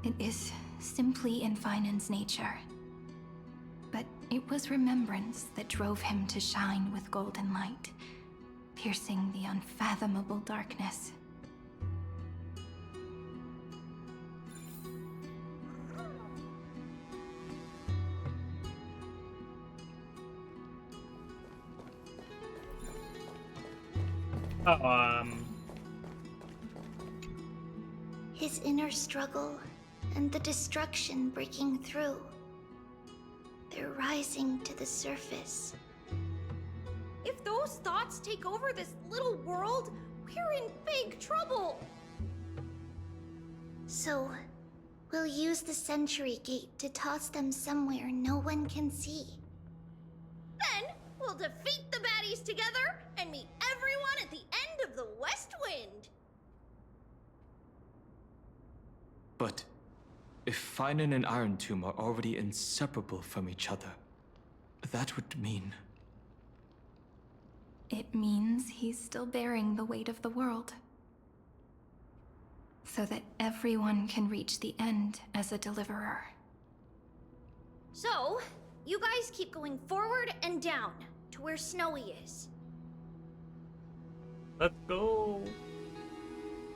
Speaker 3: It is simply in Finan's nature. But it was remembrance that drove him to shine with golden light, piercing the unfathomable darkness.
Speaker 8: His inner struggle and the destruction breaking through. They're rising to the surface.
Speaker 6: If those thoughts take over this little world, we're in big trouble.
Speaker 8: So, we'll use the Century Gate to toss them somewhere no one can see.
Speaker 6: Then, we'll defeat the baddies together and meet everyone at the end of the West Wind.
Speaker 4: But if Finan and Iron Tomb are already inseparable from each other, that would mean...
Speaker 3: It means he's still bearing the weight of the world. So that everyone can reach the end as a deliverer.
Speaker 6: So, you guys keep going forward and down to where Snowy is.
Speaker 1: Let's go.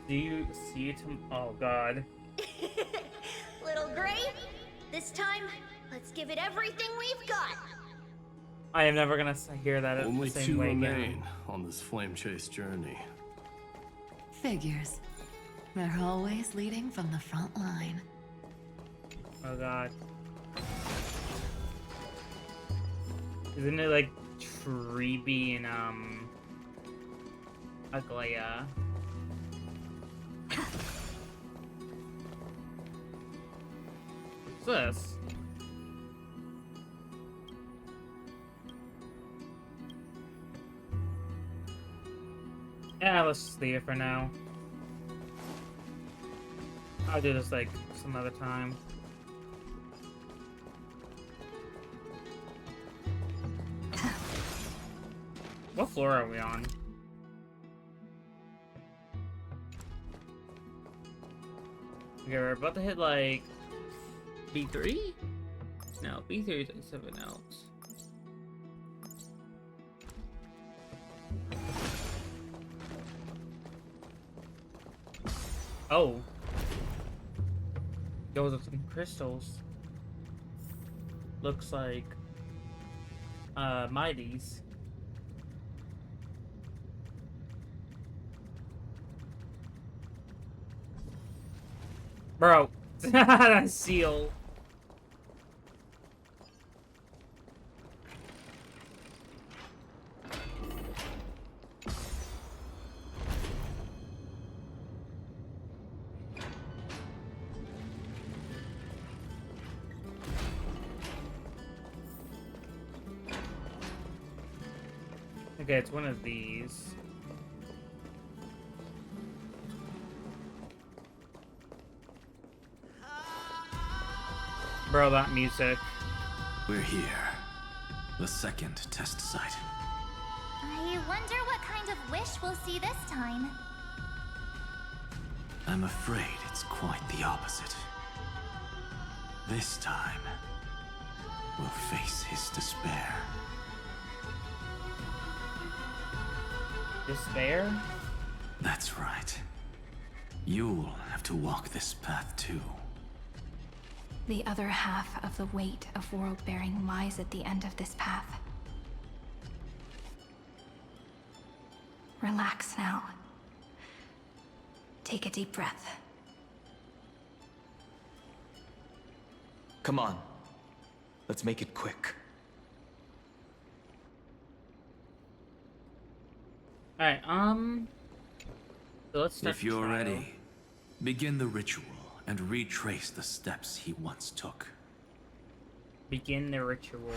Speaker 1: See you oh god.
Speaker 6: Little Gray, this time, let's give it everything we've got.
Speaker 1: I am never gonna hear that
Speaker 2: Only
Speaker 1: the same
Speaker 2: two
Speaker 1: way
Speaker 2: remain
Speaker 1: again.
Speaker 2: on this flame chase journey.
Speaker 5: Figures. They're always leading from the front line.
Speaker 1: Oh god. Isn't it like Treeby and Aglaya? What's this? Yeah, let's just leave it for now. I'll do this like some other time. What floor are we on? Okay, we're about to hit like B3? No, B3 is like something else. Oh. Those are some crystals. Looks like Mighties. Bro, that seal. Okay, it's one of these. Bro, that music.
Speaker 2: We're here. The second test site.
Speaker 8: I wonder what kind of wish we'll see this time.
Speaker 2: I'm afraid it's quite the opposite. This time, we'll face his despair.
Speaker 1: Despair?
Speaker 2: That's right. You'll have to walk this path too.
Speaker 3: The other half of the weight of world-bearing lies at the end of this path. Relax now. Take a deep breath.
Speaker 4: Come on. Let's make it quick.
Speaker 1: Alright, so let's start
Speaker 2: If you're
Speaker 1: the trial.
Speaker 2: ready, begin the ritual and retrace the steps he once took.
Speaker 1: Begin the ritual.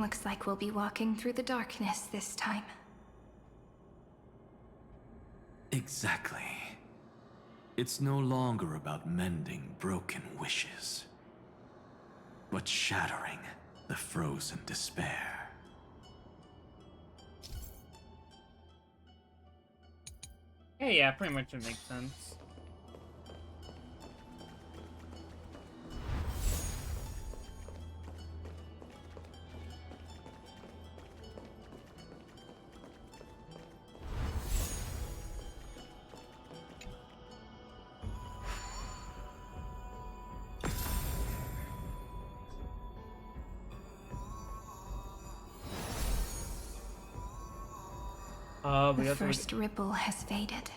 Speaker 3: Looks like we'll be walking through the darkness this time.
Speaker 11: Exactly. It's no longer about mending broken wishes, but shattering the frozen despair.
Speaker 1: Yeah, pretty much it makes sense.
Speaker 3: The first ripple has faded.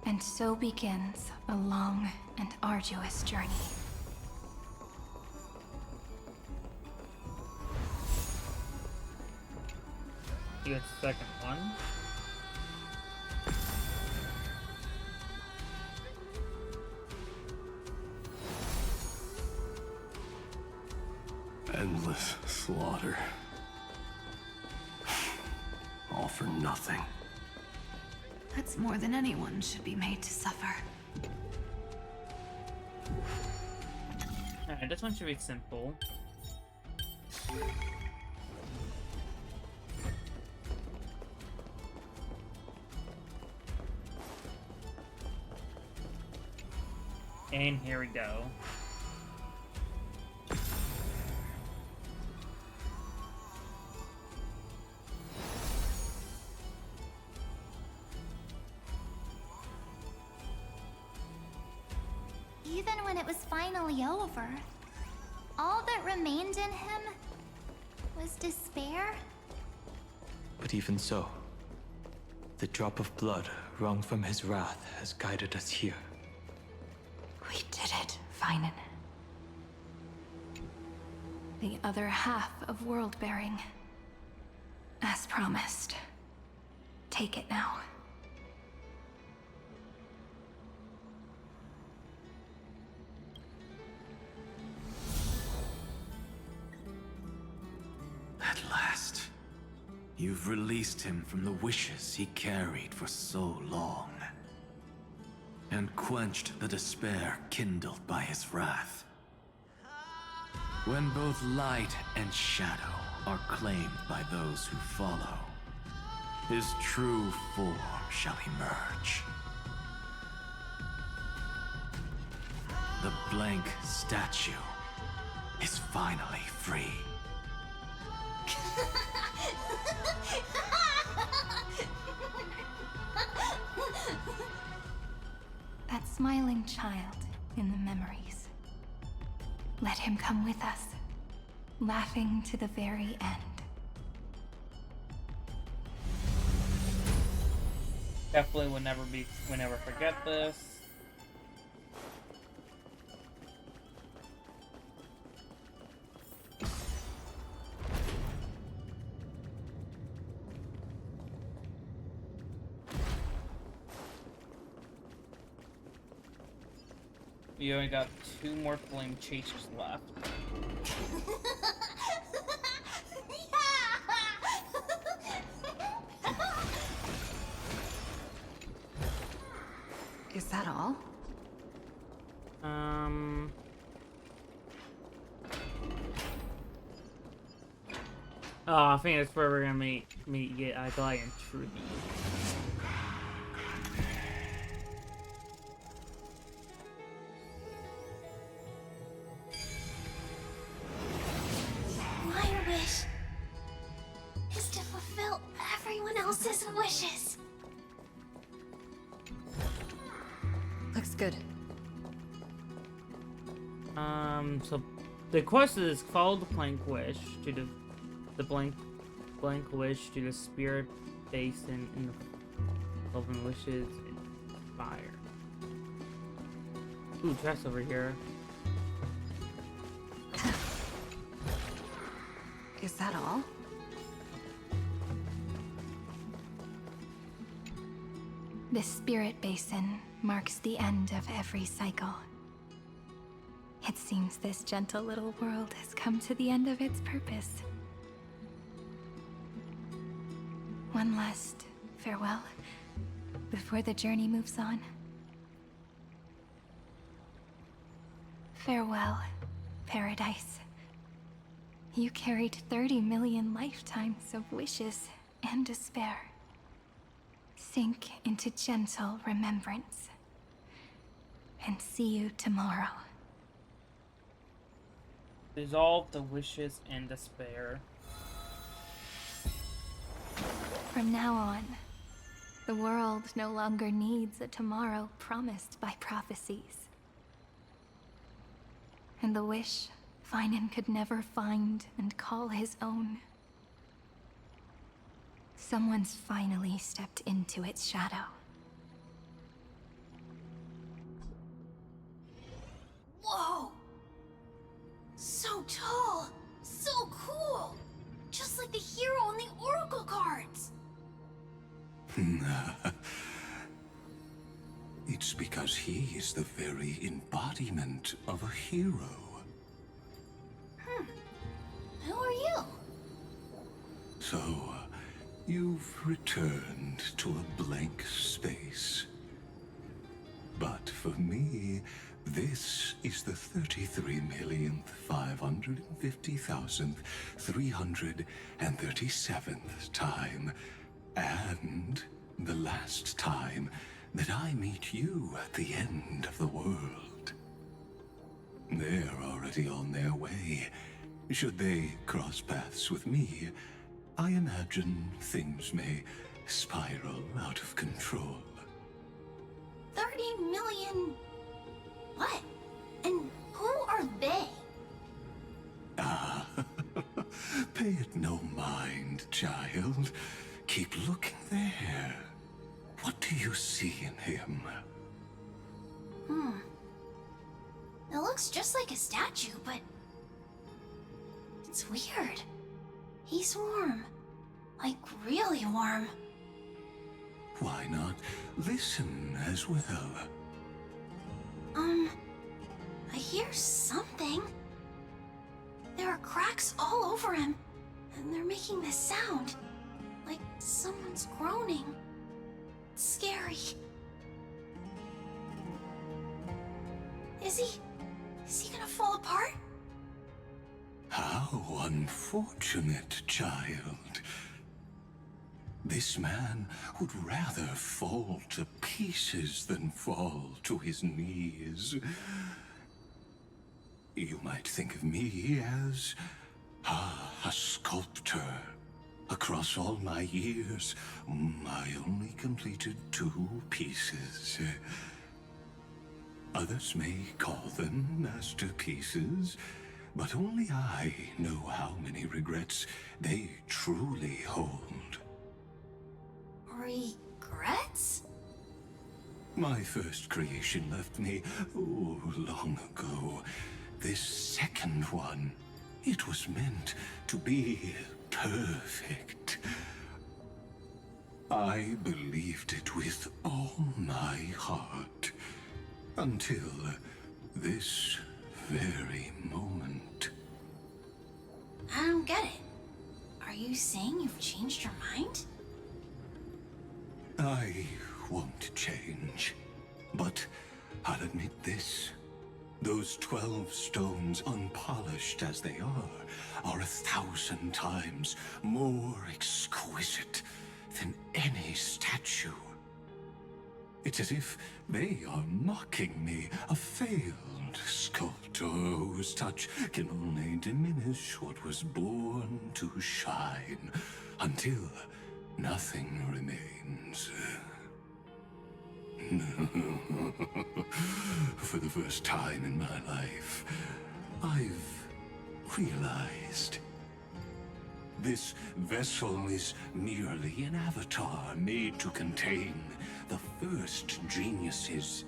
Speaker 3: And so begins a long and arduous journey.
Speaker 1: You get the second one.
Speaker 2: Endless slaughter. All for nothing.
Speaker 5: That's more than anyone should be made to suffer.
Speaker 1: Alright, this one should be simple. And here we go.
Speaker 8: Even when it was finally over, all that remained in him was despair.
Speaker 4: But even so, the drop of blood wrung from his wrath has guided us here.
Speaker 3: We did it, Feinen. The other half of world-bearing. As promised. Take it now.
Speaker 11: At last, you've released him from the wishes he carried for so long, and quenched the despair kindled by his wrath. When both light and shadow are claimed by those who follow, his true form shall emerge. The blank statue is finally free.
Speaker 3: That smiling child in the memories. Let him come with us, laughing to the very end.
Speaker 1: Definitely will never forget this. We only got 2 more flame chasers left.
Speaker 5: Is that all?
Speaker 1: Oh, I think that's where we're gonna meet Agli and Trudy.
Speaker 8: My wish is to fulfill everyone else's wishes.
Speaker 5: Looks good.
Speaker 1: So the quest is follow the blank wish to the blank wish to the spirit basin in the open wishes and fire. Ooh, chest over here.
Speaker 5: Is that all?
Speaker 3: This spirit basin marks the end of every cycle. It seems this gentle little world has come to the end of its purpose. One last farewell before the journey moves on. Farewell, Paradise. You carried 30 million lifetimes of wishes and despair. Sink into gentle remembrance. And see you tomorrow.
Speaker 1: Dissolve the wishes and despair.
Speaker 3: From now on, the world no longer needs a tomorrow promised by prophecies. And the wish Finan could never find and call his own. Someone's finally stepped into its shadow.
Speaker 6: Whoa! So tall! So cool! Just like the hero on the Oracle cards!
Speaker 12: It's because he is the very embodiment of a hero.
Speaker 6: Who are you?
Speaker 12: So, you've returned to a blank space. But for me, this is the 33,550,337th time, and the last time that I meet you at the end of the world. They're already on their way. Should they cross paths with me, I imagine things may spiral out of control.
Speaker 6: 30 million... what? And who are they?
Speaker 12: Ah, pay it no mind, child. Keep looking there. What do you see in him?
Speaker 6: It looks just like a statue, but... it's weird. He's warm. Like, really warm.
Speaker 12: Why not listen as well?
Speaker 6: I hear something. There are cracks all over him, and they're making this sound. Like someone's groaning. It's scary. Is he gonna fall apart?
Speaker 12: How unfortunate, child. This man would rather fall to pieces than fall to his knees. You might think of me as a sculptor. Across all my years, I only completed 2 pieces. Others may call them masterpieces, but only I know how many regrets they truly hold.
Speaker 6: Regrets?
Speaker 12: My first creation left me, long ago. This second one, it was meant to be perfect. I believed it with all my heart. Until this very moment.
Speaker 6: I don't get it. Are you saying you've changed your mind?
Speaker 12: I won't change. But I'll admit this. Those 12 stones, unpolished as they are 1,000 times more exquisite than any statue. It's as if they are mocking me, a failed sculptor whose touch can only diminish what was born to shine, until nothing remains. For the first time in my life, I've realized this vessel is merely an avatar made to contain the first genius's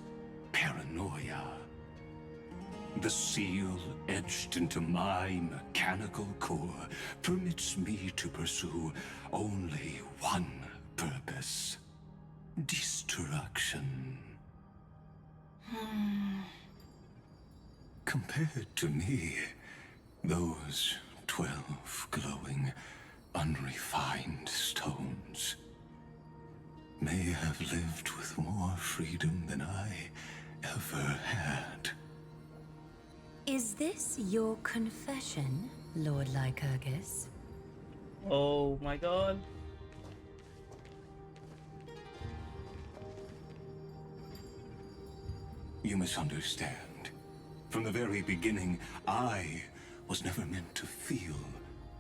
Speaker 12: paranoia. The seal etched into my mechanical core permits me to pursue only one purpose: destruction. Compared to me, those 12 glowing, unrefined stones may have lived with more freedom than I ever had.
Speaker 15: Is this your confession, Lord Lycurgus?
Speaker 1: Oh my god.
Speaker 12: You misunderstand. From the very beginning, I was never meant to feel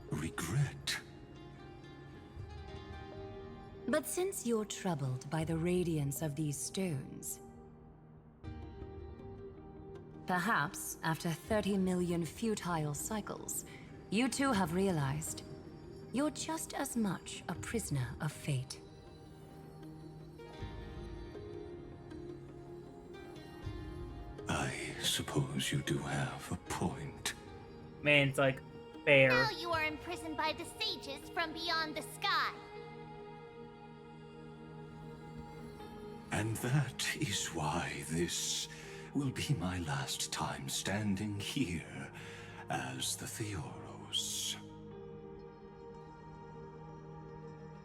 Speaker 12: regret.
Speaker 15: But since you're troubled by the radiance of these stones, perhaps after 30 million futile cycles, you too have realized you're just as much a prisoner of fate.
Speaker 12: I suppose you do have a point.
Speaker 1: Man, it's like, fair.
Speaker 8: Now you are imprisoned by the sages from beyond the sky.
Speaker 12: And that is why this will be my last time standing here as the Theoros.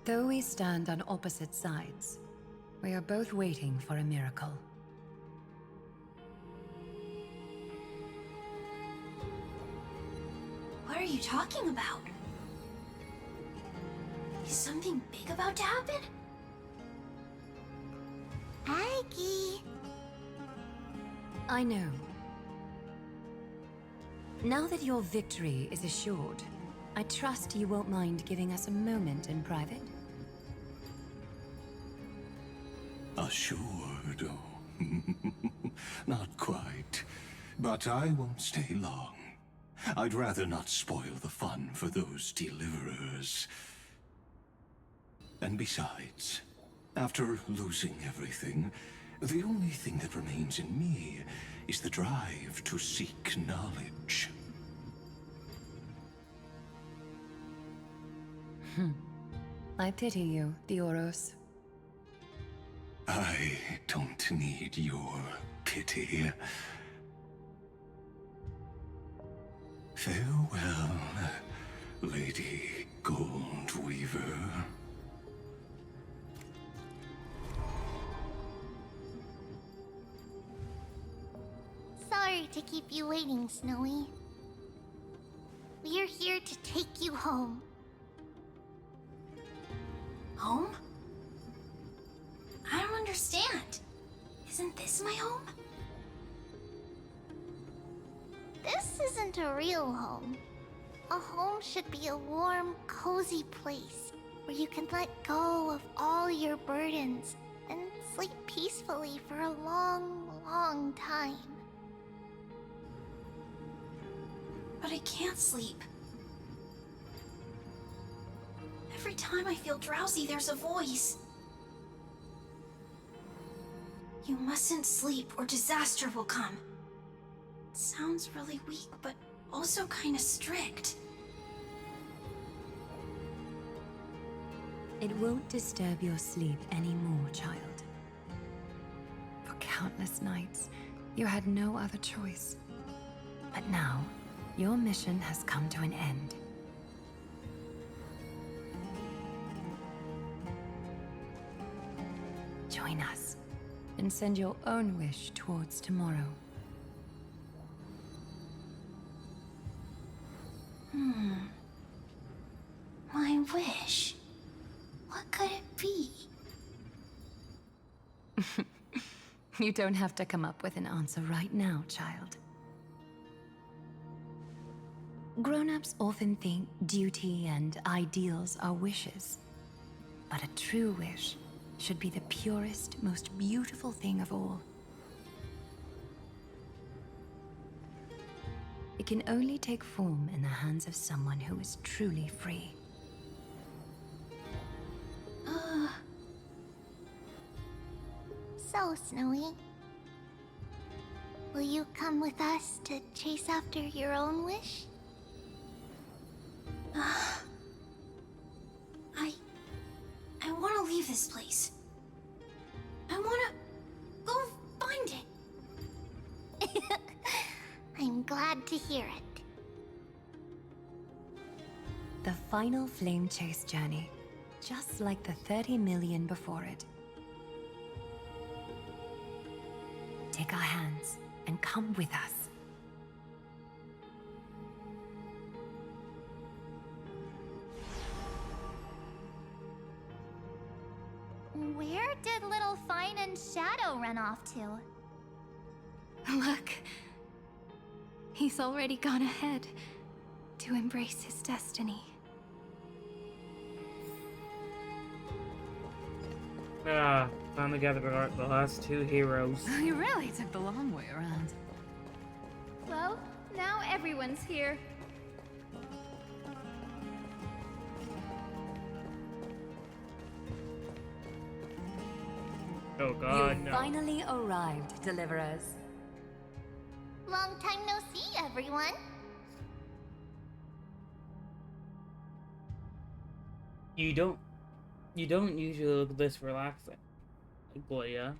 Speaker 15: Though we stand on opposite sides, we are both waiting for a miracle.
Speaker 6: What are you talking about? Is something big about to happen?
Speaker 8: Aggie.
Speaker 15: I know. Now that your victory is assured, I trust you won't mind giving us a moment in private.
Speaker 12: Assured? Oh. Not quite. But I won't stay long. I'd rather not spoil the fun for those deliverers. And besides, after losing everything, the only thing that remains in me is the drive to seek knowledge.
Speaker 15: I pity you, Theoros.
Speaker 12: I don't need your pity. Farewell, Lady Goldweaver.
Speaker 8: Sorry to keep you waiting, Snowy. We're here to take you home.
Speaker 6: Home? I don't understand. Isn't this my home?
Speaker 8: This isn't a real home. A home should be a warm, cozy place where you can let go of all your burdens and sleep peacefully for a long, long time.
Speaker 6: But I can't sleep. Every time I feel drowsy, there's a voice. You mustn't sleep or disaster will come. It sounds really weak, but also kind of strict.
Speaker 15: It won't disturb your sleep anymore, child. For countless nights, you had no other choice. But now, your mission has come to an end. Join us, and send your own wish towards tomorrow.
Speaker 6: My wish. What could it be?
Speaker 15: You don't have to come up with an answer right now, child. Grown-ups often think duty and ideals are wishes. But a true wish should be the purest, most beautiful thing of all. It can only take form in the hands of someone who is truly free.
Speaker 8: So, Snowy, will you come with us to chase after your own wish?
Speaker 6: I want to leave this place. I want to go find it.
Speaker 8: I'm glad to hear it.
Speaker 15: The final flame chase journey, just like the 30 million before it. Take our hands and come with us.
Speaker 8: Where did little Fine and Shadow run off to?
Speaker 3: Look. He's already gone ahead to embrace his destiny.
Speaker 1: Finally gathered the last two heroes.
Speaker 5: You really took the long way around.
Speaker 6: Well, now everyone's here.
Speaker 1: Oh god,
Speaker 15: You
Speaker 1: no.
Speaker 15: finally arrived, Deliverers.
Speaker 8: Long time no see, everyone.
Speaker 1: You don't usually look this relaxing, Goya.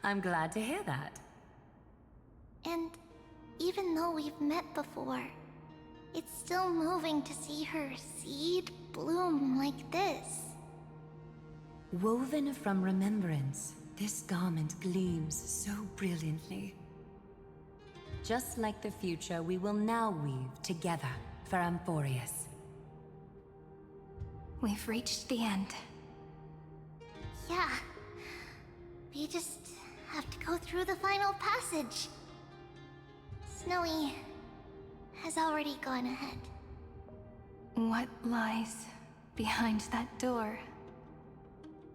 Speaker 15: I'm glad to hear that.
Speaker 8: And even though we've met before, it's still moving to see her seed bloom like this.
Speaker 15: Woven from remembrance, this garment gleams so brilliantly. Just like the future, we will now weave together for Amphorius.
Speaker 3: We've reached the end.
Speaker 8: Yeah. We just have to go through the final passage. Snowy has already gone ahead.
Speaker 3: What lies behind that door?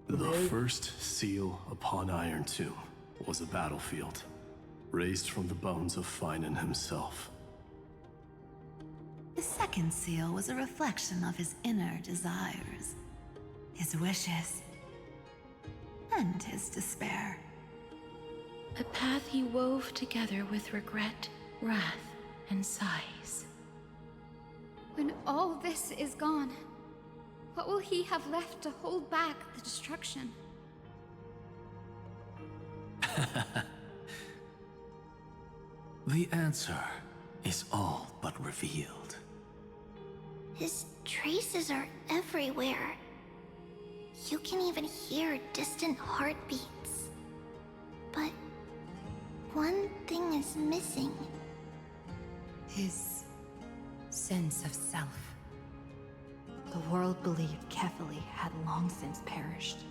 Speaker 2: The first seal upon Iron Tomb was a battlefield, raised from the bones of Finan himself.
Speaker 5: The second seal was a reflection of his inner desires, his wishes, and his despair.
Speaker 13: A path he wove together with regret, wrath, and sighs.
Speaker 6: When all this is gone, what will he have left to hold back the destruction?
Speaker 11: The answer is all but revealed.
Speaker 8: His traces are everywhere. You can even hear distant heartbeats. But one thing is missing.
Speaker 15: His sense of self. The world believed Kefali had long since perished,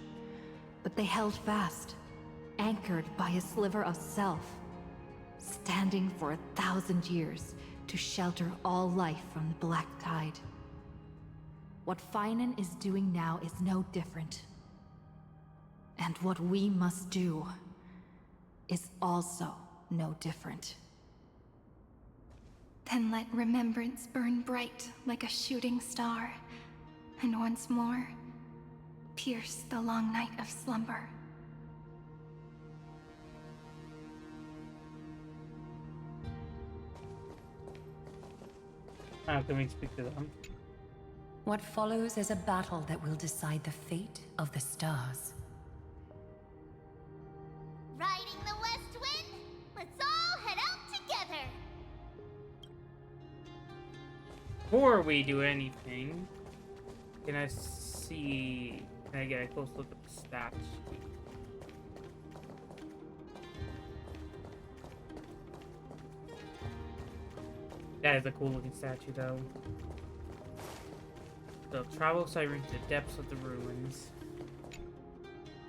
Speaker 15: but they held fast, anchored by a sliver of self, standing for 1,000 years to shelter all life from the Black Tide. What Finan is doing now is no different. And what we must do is also no different.
Speaker 3: Then let remembrance burn bright like a shooting star, and once more, pierce the long night of slumber.
Speaker 1: How can we speak to them?
Speaker 15: What follows is a battle that will decide the fate of the stars.
Speaker 8: Riding the west wind, let's all head out together.
Speaker 1: Before we do anything, can I see? Can I get a close look at the stats? That is a cool looking statue, though. So, travel siren to the depths of the ruins.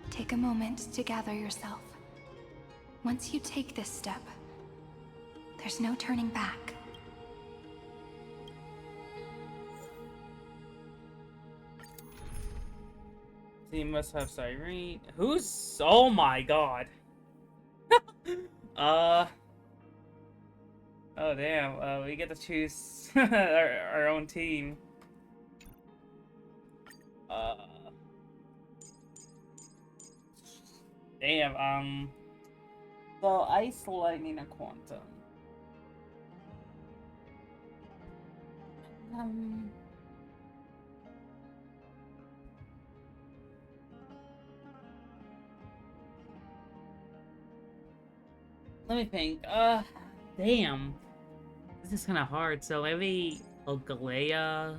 Speaker 3: Take a moment to gather yourself. Once you take this step, there's no turning back.
Speaker 1: So you must have siren. Who's? Oh my god. Oh damn. We get to choose our own team. Damn. So ice, lightning, and quantum. Let me think. Damn. This is kind of hard. So maybe Galea,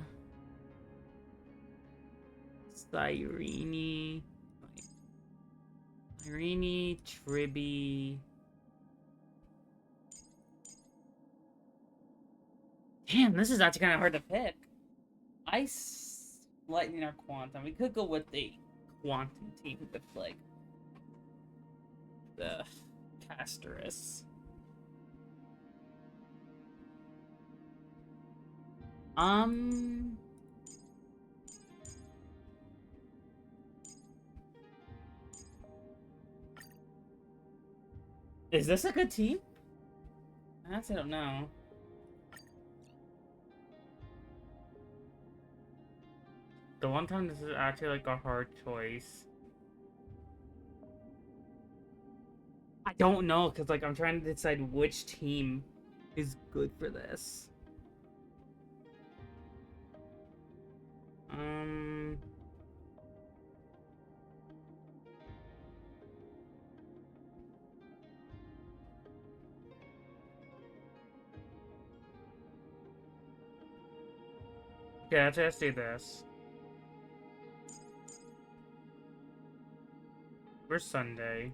Speaker 1: Cyrene, Tribby. Damn, this is actually kind of hard to pick. Ice, Lightning, or Quantum. We could go with the Quantum team with like the Castorus. Is this a good team? I actually don't know. The one time this is actually like a hard choice. I don't know, because like I'm trying to decide which team is good for this. Yeah, let's do this. We're Sunday.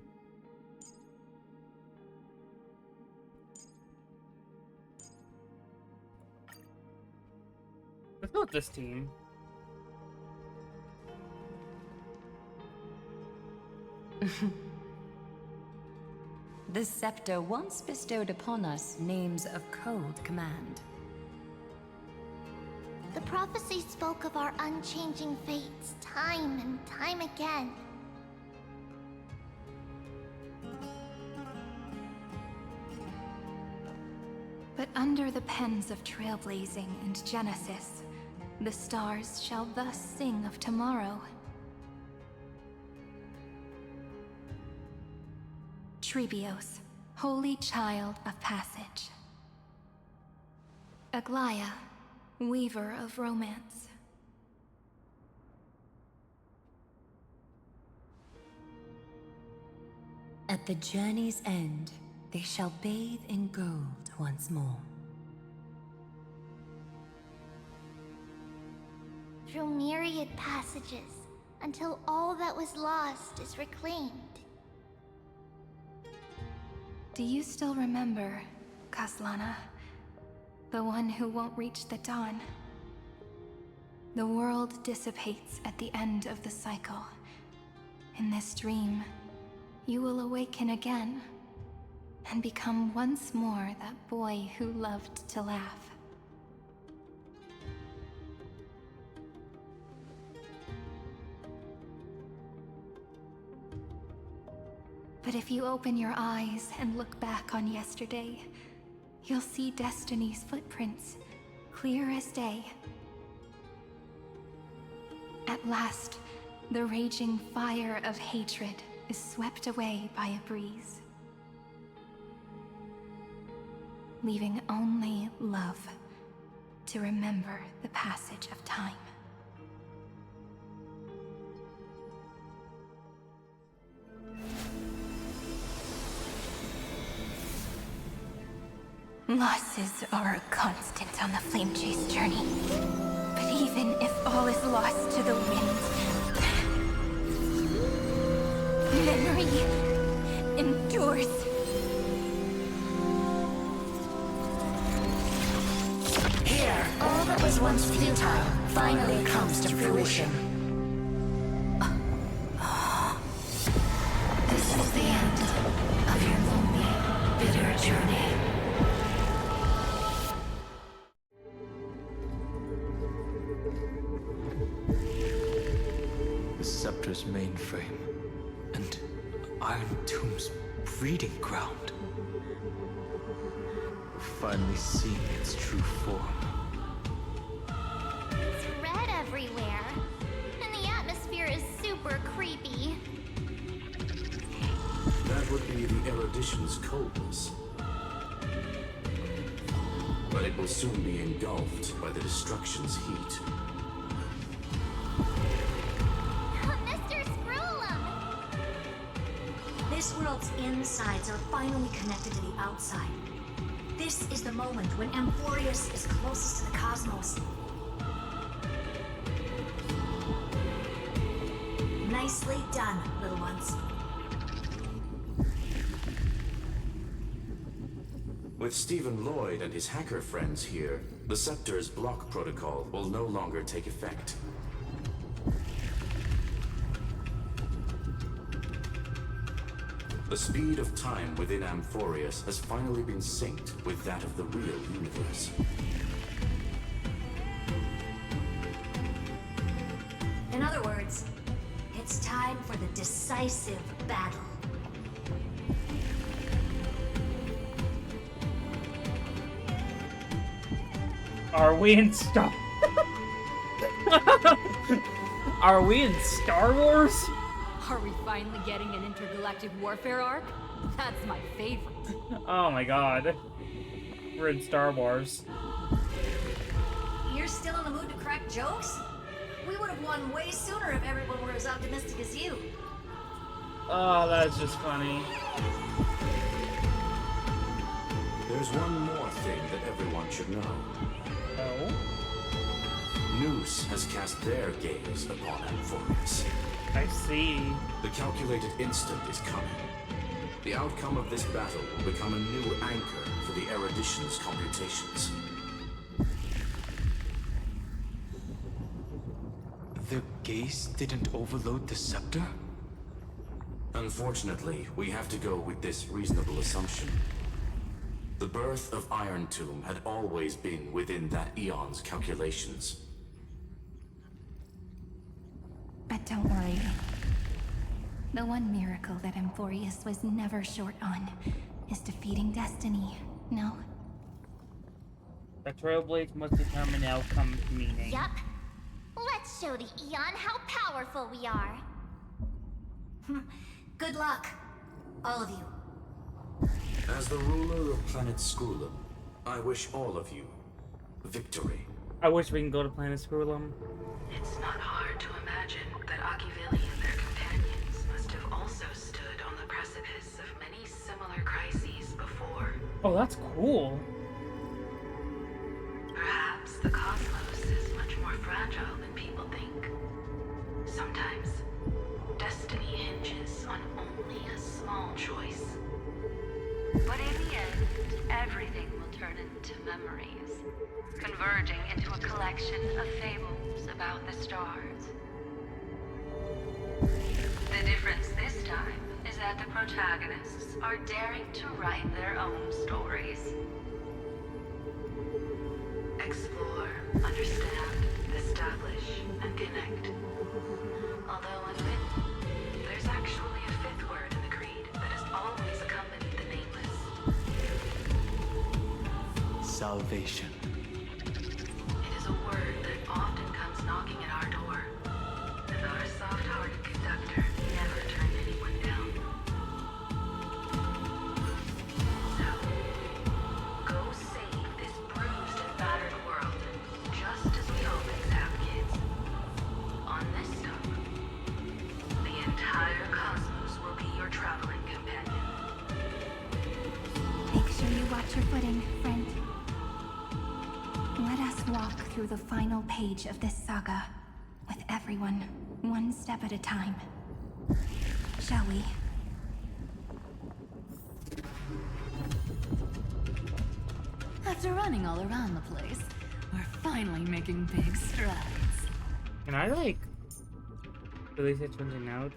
Speaker 1: Let's go with this team.
Speaker 15: The scepter once bestowed upon us names of cold command.
Speaker 8: The prophecy spoke of our unchanging fates time and time again.
Speaker 3: But under the pens of trailblazing and Genesis, the stars shall thus sing of tomorrow. Trebios, holy child of passage. Aglaya, weaver of romance.
Speaker 15: At the journey's end, they shall bathe in gold once more.
Speaker 8: Through myriad passages, until all that was lost is reclaimed.
Speaker 3: Do you still remember, Kaslana? The one who won't reach the dawn. The world dissipates at the end of the cycle. In this dream, you will awaken again and become once more that boy who loved to laugh. But if you open your eyes and look back on yesterday, you'll see Destiny's footprints, clear as day. At last, the raging fire of hatred is swept away by a breeze, leaving only love to remember the passage of time. Losses are a constant on the Flame Chase journey. But even if all is lost to the wind, memory endures.
Speaker 16: Here, all that was once futile finally comes to fruition.
Speaker 3: This is the end of your lonely, bitter journey.
Speaker 4: The scepter's mainframe and Iron Tomb's breeding ground. Finally seeing its true form.
Speaker 8: It's red everywhere, and the atmosphere is super creepy.
Speaker 17: That would be the erudition's coldness. But it will soon be engulfed by the destruction's heat.
Speaker 8: Mr. Scrollum!
Speaker 16: This world's insides are finally connected to the outside. This is the moment when Amphorius is closest to the cosmos. Nicely done, little ones.
Speaker 17: With Stephen Lloyd and his hacker friends here, the Scepter's block protocol will no longer take effect. The speed of time within Amphorius has finally been synced with that of the real universe.
Speaker 16: In other words, it's time for the decisive battle.
Speaker 1: Are we in Star? Are we in Star Wars?
Speaker 18: Are we finally getting an intergalactic warfare arc? That's my favorite.
Speaker 1: Oh my god. We're in Star Wars.
Speaker 16: You're still in the mood to crack jokes? We would have won way sooner if everyone were as optimistic as you.
Speaker 1: Oh, that's just funny.
Speaker 17: There's one more thing that everyone should know.
Speaker 1: Oh?
Speaker 17: Noose has cast their gaze upon Amphorius.
Speaker 1: I see.
Speaker 17: The calculated instant is coming. The outcome of this battle will become a new anchor for the erudition's computations.
Speaker 4: The gaze didn't overload the scepter?
Speaker 17: Unfortunately, we have to go with this reasonable assumption. The birth of Iron Tomb had always been within that eon's calculations.
Speaker 3: But don't worry. The one miracle that Amphorius was never short on is defeating destiny, no?
Speaker 1: The Trailblades must determine the outcome meaning.
Speaker 8: Yup. Let's show the Eon how powerful we are.
Speaker 16: Good luck, all of you.
Speaker 17: As the ruler of planet Skrulum, I wish all of you victory.
Speaker 1: I wish we can go to Planet Skrulum.
Speaker 19: It's not hard to imagine that Akivili and their companions must have also stood on the precipice of many similar crises before.
Speaker 1: Oh, that's cool.
Speaker 19: Perhaps the cosmos is much more fragile than people think. Sometimes, destiny hinges on only a small choice. But in the end, everything will turn into memories, converging into a collection of fables about the stars. The difference this time is that the protagonists are daring to write their own stories. Explore, understand, establish, and connect. Although in it, there's actually a fifth word in the creed that has always accompanied the nameless.
Speaker 4: Salvation.
Speaker 19: It is a word that often comes knocking at our door, and our soft-hearted conductor never turned anyone down. So, go save this bruised and battered world, just as we always have, kids. On this stop, the entire cosmos will be your traveling companion.
Speaker 3: Make sure you watch your footing, friend. Let us walk through the final page of this saga, with everyone, one step at a time. Shall we?
Speaker 5: After running all around the place, we're finally making big strides.
Speaker 1: Can I, like, release it changing out?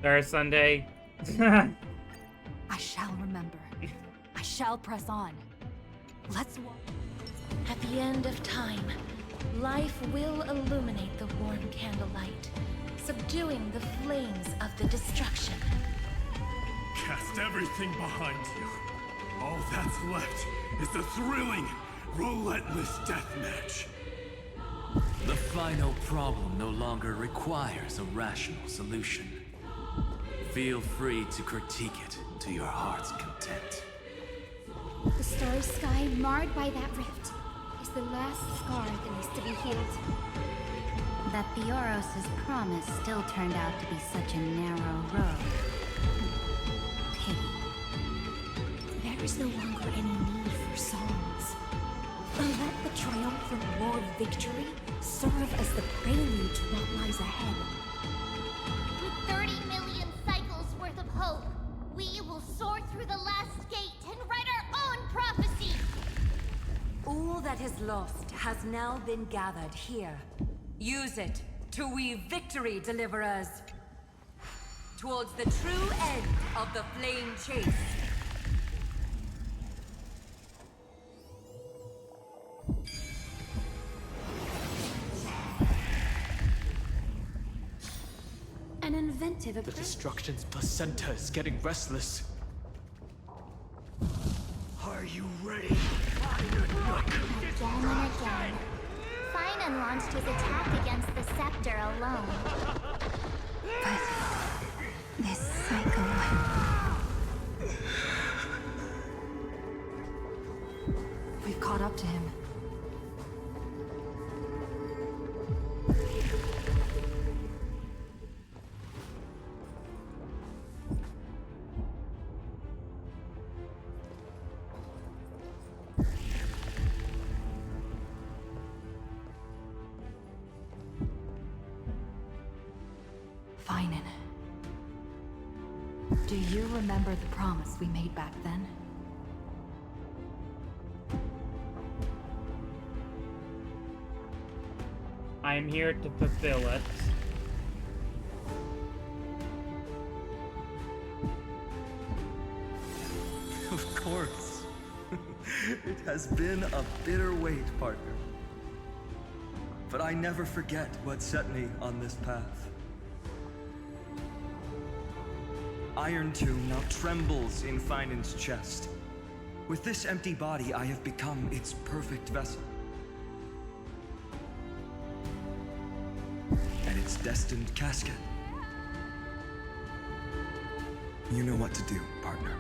Speaker 1: Or Sunday?
Speaker 18: I shall remember. I shall press on. Let's walk.
Speaker 20: At the end of time, life will illuminate the warm candlelight, subduing the flames of the destruction.
Speaker 2: Cast everything behind you. All that's left is the thrilling, relentless deathmatch.
Speaker 11: The final problem no longer requires a rational solution. Feel free to critique it to your heart's content.
Speaker 6: The starry sky marred by that rift is the last scar that needs to be healed.
Speaker 10: That Theoros' promise still turned out to be such a narrow road. Pity.
Speaker 8: There is no longer any need for
Speaker 9: songs. Let the triumphant roar of victory serve as the prelude to what lies ahead.
Speaker 8: With 30 million cycles worth of hope, we will soar through the last gate and write our own prophecy!
Speaker 18: All that is lost has now been gathered here. Use it to weave victory, deliverers, towards the true end of the flame chase.
Speaker 9: An inventive
Speaker 4: The
Speaker 9: approach.
Speaker 4: destruction's placenta is getting restless.
Speaker 12: Are you ready?
Speaker 8: Again and again. Finan launched his attack against the scepter alone.
Speaker 3: But this cycle...
Speaker 18: We've caught up to him. Finan. Do you remember the promise we made back then?
Speaker 1: I'm here to fulfill it.
Speaker 7: Of course. It has been a bitter wait, partner. But I never forget what set me on this path. Iron Tomb now trembles in Finan's chest. With this empty body, I have become its perfect vessel. And its destined casket. You know what to do, partner.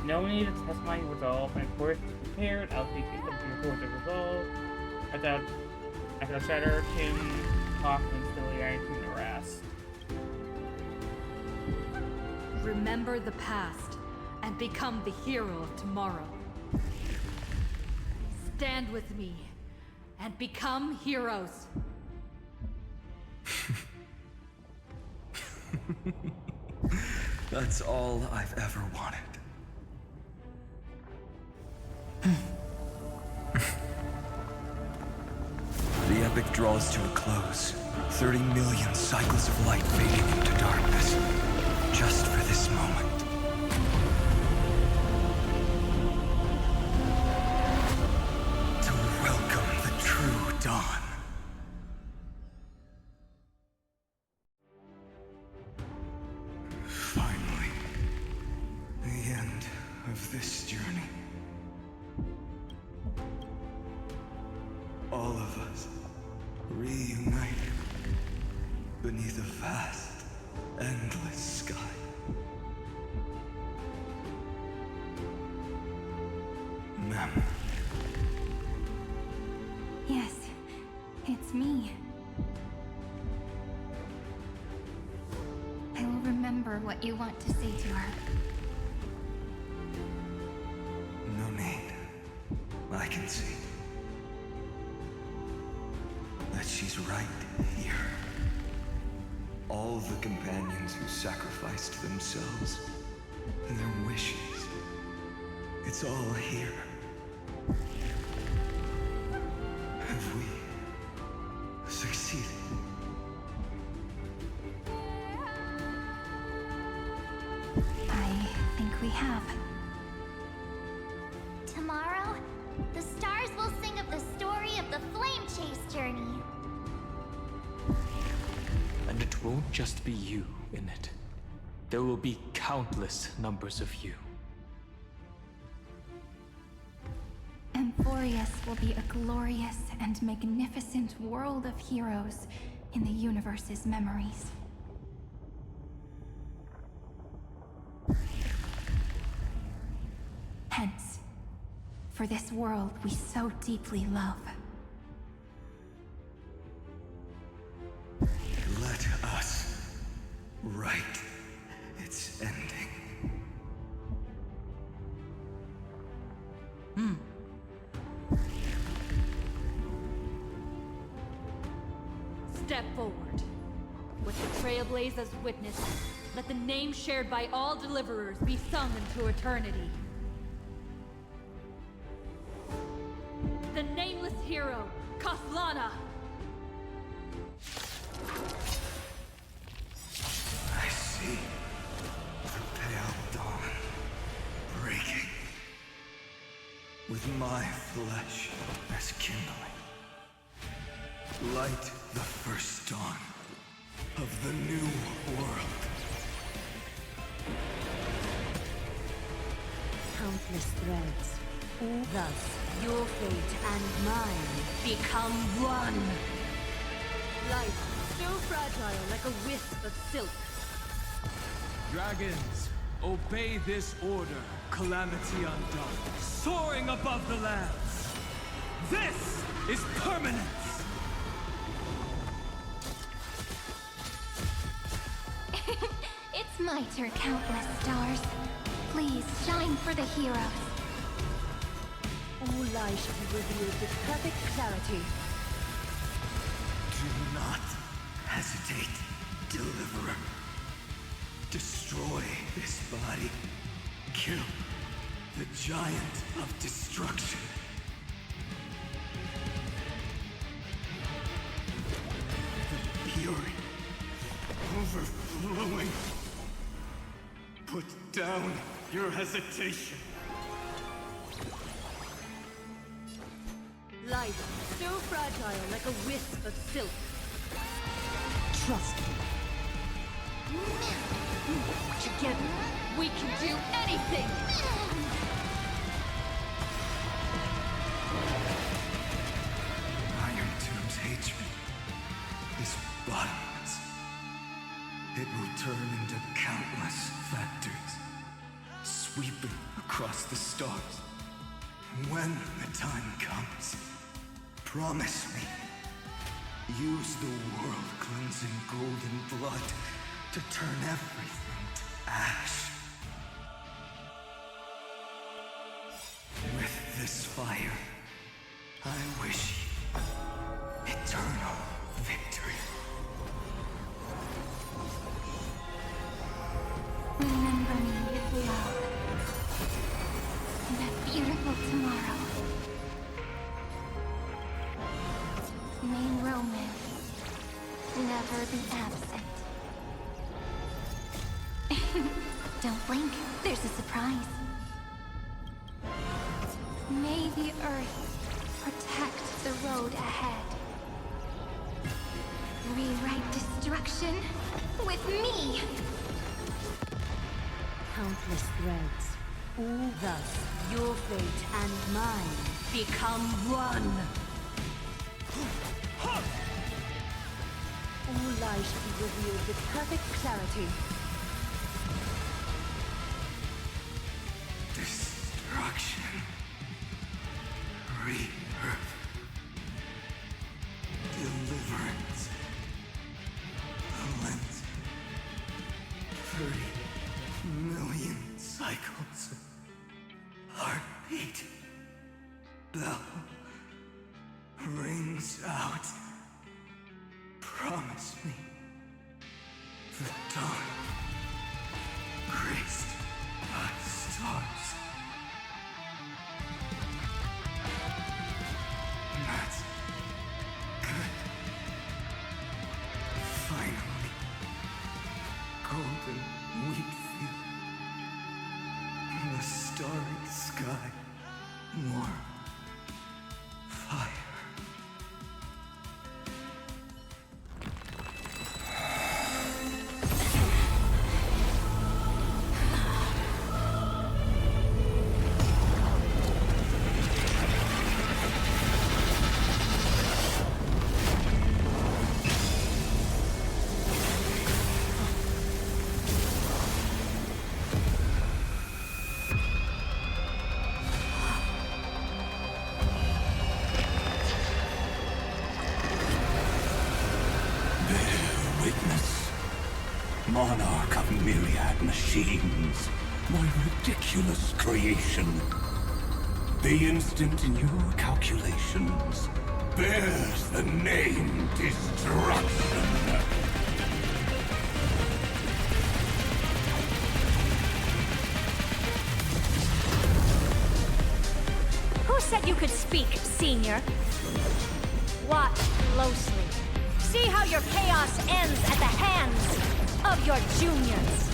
Speaker 1: No need to test my resolve. My course is prepared. I'll take it to report the resolve. I shall shatter Tim off until the iron to rest.
Speaker 18: Remember the past and become the hero of tomorrow. Stand with me and become heroes.
Speaker 7: That's all I've ever wanted. The epic draws to a close. 30 million cycles of light fading into darkness. Just for this moment. To welcome the true dawn. Finally. The end of this journey. All of us reunited beneath a vast, endless sky. Ma'am.
Speaker 3: Yes, it's me. I will remember what you want to say to her.
Speaker 7: No need. I can see that she's right here. All the companions who sacrificed themselves and their wishes. It's all here. Have we succeeded?
Speaker 3: I think we have.
Speaker 8: Tomorrow, the stars will sing of the story of the flame chase journey.
Speaker 4: And it won't just be you in it. There will be countless numbers of you.
Speaker 3: Amphorius will be a glorious and magnificent world of heroes in the universe's memories. Hence, for this world we so deeply love.
Speaker 7: Let us
Speaker 18: step forward. With the Trailblazers witness, let the name shared by all deliverers be sung into eternity. The nameless hero, Kaslana!
Speaker 14: I see the pale dawn breaking, with my flesh as kindling. Light the first dawn of the new world.
Speaker 18: Countless threads. Thus, your fate and mine become one. Life, so fragile like a wisp of silk.
Speaker 7: Dragons, obey this order, Calamity Undone, soaring above the lands. This is permanence!
Speaker 8: It's my turn, countless stars. Please shine for the heroes.
Speaker 18: All lies shall be revealed with perfect clarity.
Speaker 14: Do not hesitate, Deliverer. Destroy this body. Kill the giant of destruction. The fury overflowing. Put down your hesitation.
Speaker 18: Life, so fragile like a wisp of silk. Trust me. Together, we can do anything!
Speaker 14: Iron Tomb's hatred is bottomless. It will turn into countless factories, sweeping across the stars. When the time comes, promise me, use the world-cleansing golden blood to turn everything to ash. With this fire, I wish you eternal victory.
Speaker 8: Remember me with love. That beautiful tomorrow. May romance never be absent. Don't blink, there's a surprise. May the earth protect the road ahead. Rewrite destruction with me!
Speaker 18: Countless threads. All thus, your fate and mine become one. All lies shall be revealed with perfect clarity.
Speaker 14: Destruction. Rebirth. Deliverance. Cleanse. 30 million cycles. Heartbeat. Bell. Rings out. Promise me. The dawn. Graced by stars. That's good. Finally. Golden wheat field. The starry sky. More fire.
Speaker 12: Monarch of myriad machines, my ridiculous creation. The instant in your calculations bears the name Destruction.
Speaker 21: Who said you could speak, Senior? Watch closely. See how your chaos ends at the hands of your juniors.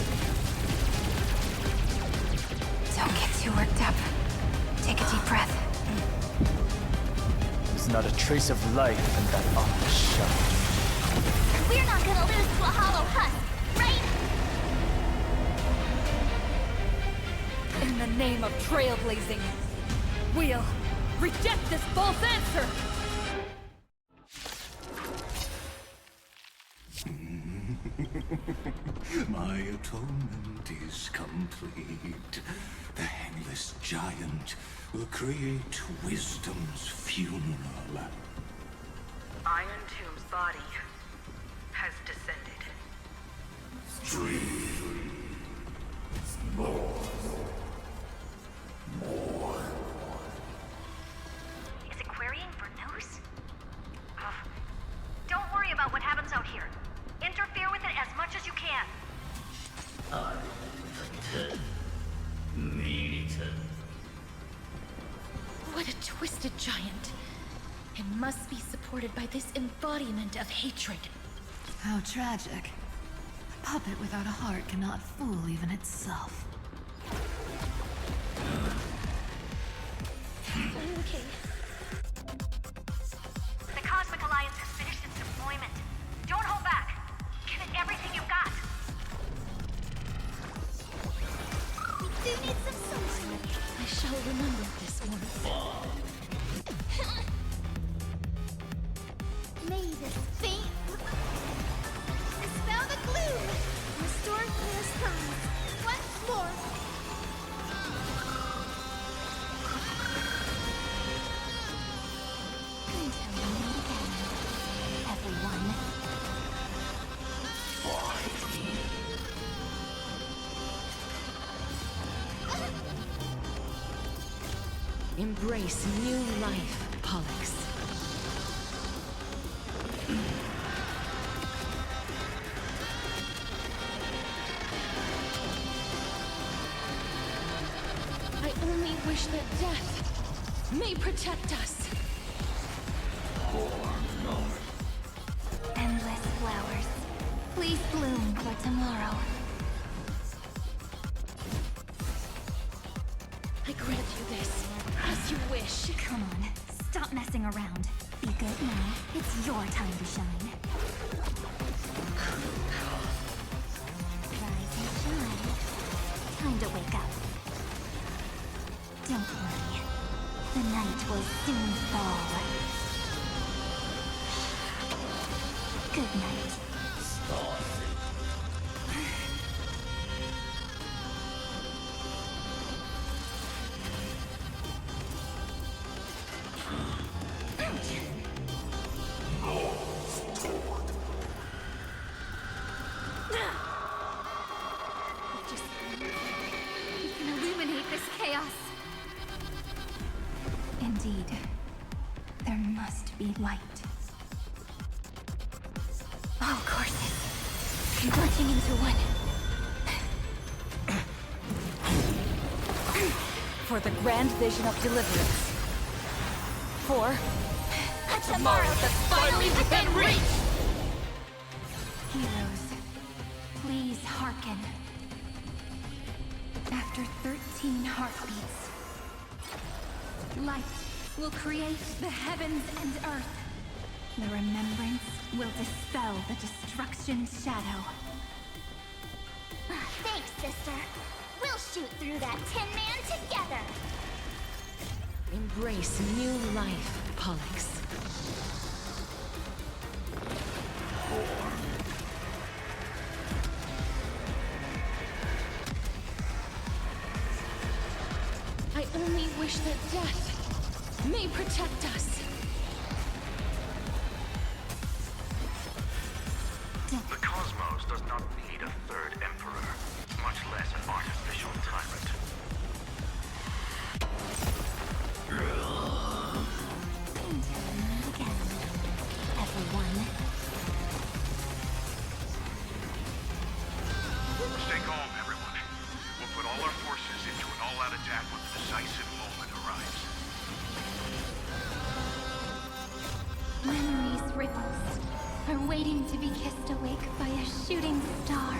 Speaker 3: Don't get too worked up. Take a deep breath.
Speaker 22: There's not a trace of life in that armor shell.
Speaker 8: We're not gonna lose to a hollow husk, right?
Speaker 21: In the name of trailblazing, we'll reject this false answer!
Speaker 12: My atonement is complete. The Handless Giant will create wisdom's funeral.
Speaker 19: Iron Tomb's body has descended.
Speaker 12: Stream. More.
Speaker 21: Is it querying for news? Don't worry about what happens out here. Interfere with it as much as you can.
Speaker 20: What a twisted giant. It must be supported by this embodiment of hatred.
Speaker 5: How tragic. A puppet without a heart cannot fool even itself.
Speaker 21: Okay. The Cosmic Alliance has finished its deployment. Don't hold back. Give it everything you've got.
Speaker 8: We do need some sunshine.
Speaker 20: I shall remember this one.
Speaker 8: May this faint dispel the gloom. Restore clear skies. Once more.
Speaker 3: Until we meet again, everyone.
Speaker 15: Embrace new life, Pollux.
Speaker 20: I only wish that death may protect us.
Speaker 8: Endless flowers. Please bloom for tomorrow.
Speaker 20: I grant you this, as you wish.
Speaker 3: Come on, stop messing around. Be good now. It's your time to shine. Rise and shine. Time to wake up. Don't worry. The night will soon fall. Good night.
Speaker 8: We can illuminate this chaos.
Speaker 3: Indeed. There must be light.
Speaker 20: All courses converging into one. For the grand vision of deliverance. For
Speaker 8: A tomorrow that's finally within reach!
Speaker 3: Heroes, please hearken. After 13 heartbeats, light will create the heavens and earth. The remembrance will dispel the destruction's shadow.
Speaker 8: Thanks, sister. We'll shoot through that Tin Man together.
Speaker 15: Embrace new life, Pollux.
Speaker 20: I only wish that death may protect us.
Speaker 23: The cosmos does not need a third emperor, much less an artificial tyrant.
Speaker 3: Until we meet again. awake by a shooting star.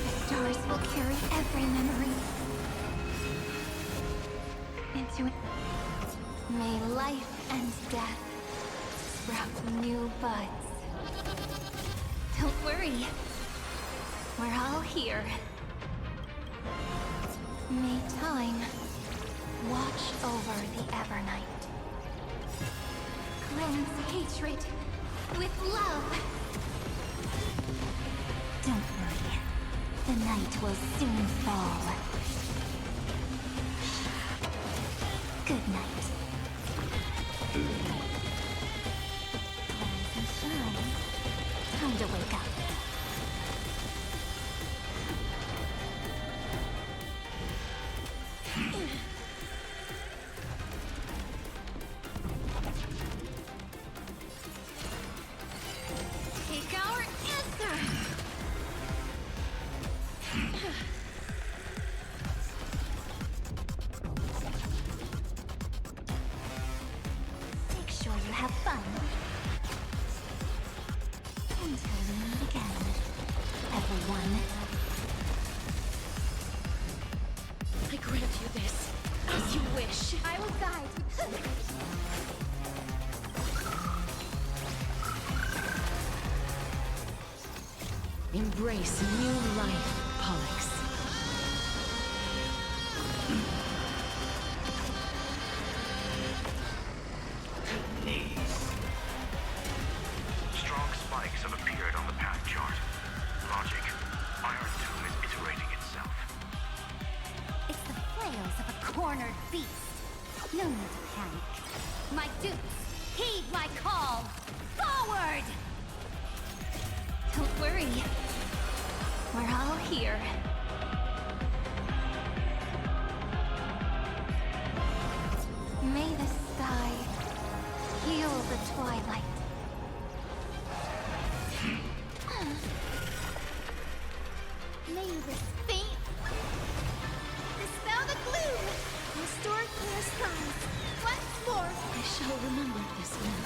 Speaker 3: The stars will carry every memory into it. May life and death sprout new buds. Don't worry. We're all here. May time watch over the Evernight. Cleanse hatred with love.
Speaker 8: Don't worry. The night will soon fall. Good night. Rise and shine. Time to wake up.
Speaker 3: Take our answer!
Speaker 8: Make sure you have fun. Until we meet again, everyone.
Speaker 21: I grant you this, as you wish.
Speaker 6: I will guide.
Speaker 18: Embrace new life, Pollux.
Speaker 23: Strong spikes have appeared on the path chart. Logic. Iron Tomb is iterating itself.
Speaker 8: It's the flails of a cornered beast. No need to panic. My dupes, heed my call. Forward!
Speaker 3: Don't worry. We're all here. May the sky heal the twilight.
Speaker 6: May this faint dispel the gloom. Restore clear skies. Once more.
Speaker 21: I shall remember this one.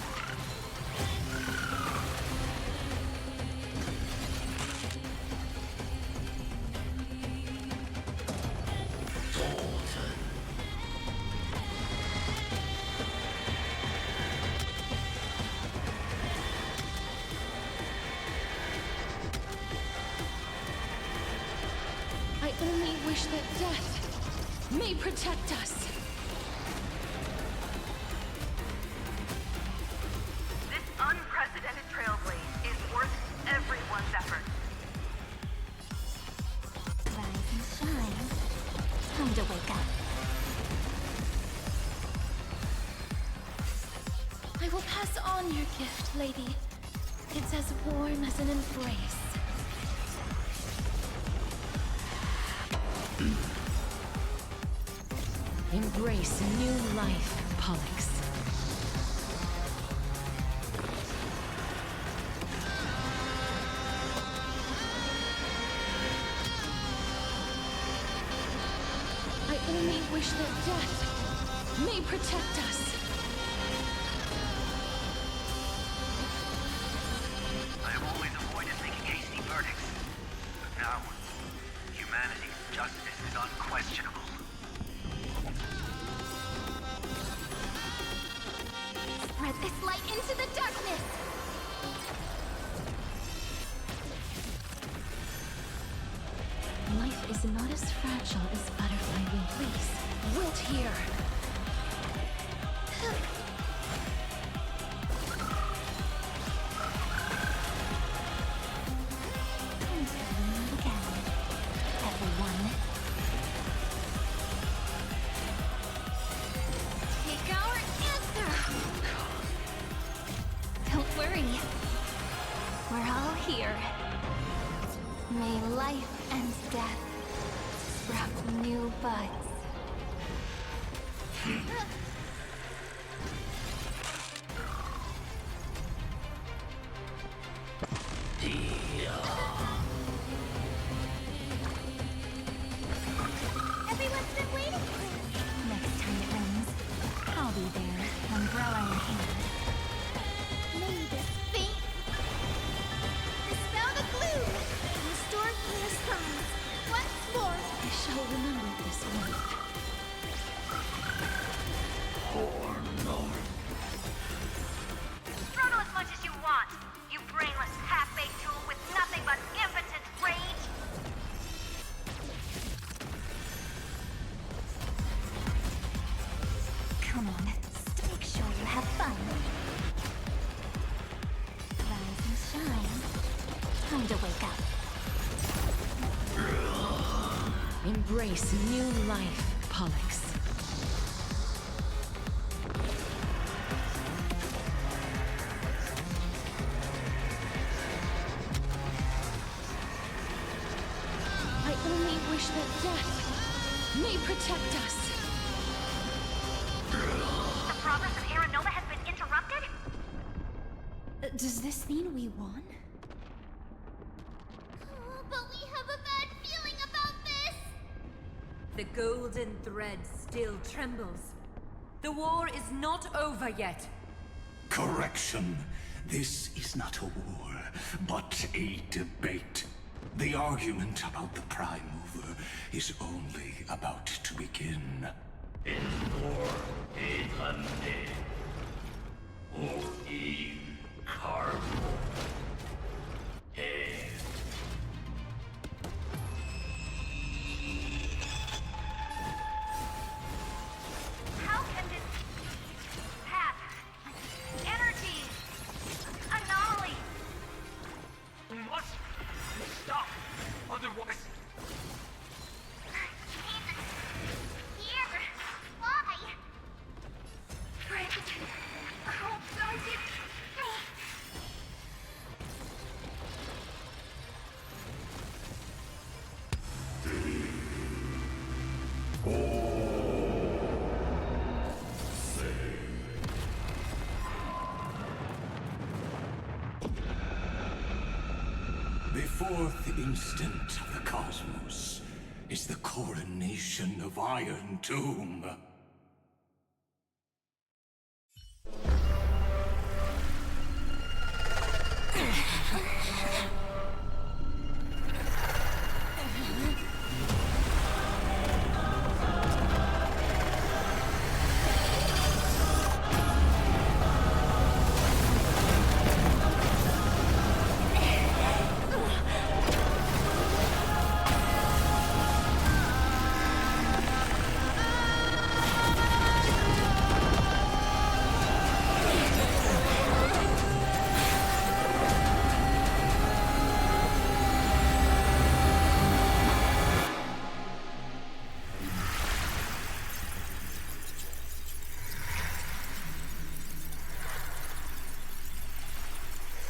Speaker 21: I only wish that death may protect us.
Speaker 19: This unprecedented trailblaze is worth everyone's effort.
Speaker 8: Rise and shine. Time to wake up.
Speaker 21: I will pass on your gift, lady. It's as warm as an embrace.
Speaker 18: Embrace new life, Pollux.
Speaker 21: I only wish that death may protect us.
Speaker 23: I have always avoided making hasty verdicts. But now, humanity's justice is unquestionable.
Speaker 6: Spread this light into the darkness.
Speaker 21: Life is not as fragile as butterfly wing. Please, wilt here.
Speaker 8: Until we meet again, everyone.
Speaker 6: Take our answer.
Speaker 3: Don't worry. We're all here. May life and death sprout new buds.
Speaker 6: Everyone's been waiting for this.
Speaker 8: Next time it rains, I'll be there, umbrella in hand.
Speaker 20: Embrace new life, Pollux. I only wish that death may protect us.
Speaker 21: The progress of Aeronova has been interrupted?
Speaker 9: Does this mean we won?
Speaker 8: But we have a bad feeling about this!
Speaker 18: The golden thread still trembles. The war is not over yet.
Speaker 12: Correction. This is not a war, but a debate. The argument about the Prime Mover is only about to begin.
Speaker 21: How can this path, energy, anomaly?
Speaker 23: We must stop, otherwise...
Speaker 8: Here! Why?
Speaker 21: Friend, oh, don't it...
Speaker 12: The fourth instant of the cosmos is the coronation of Iron Tomb.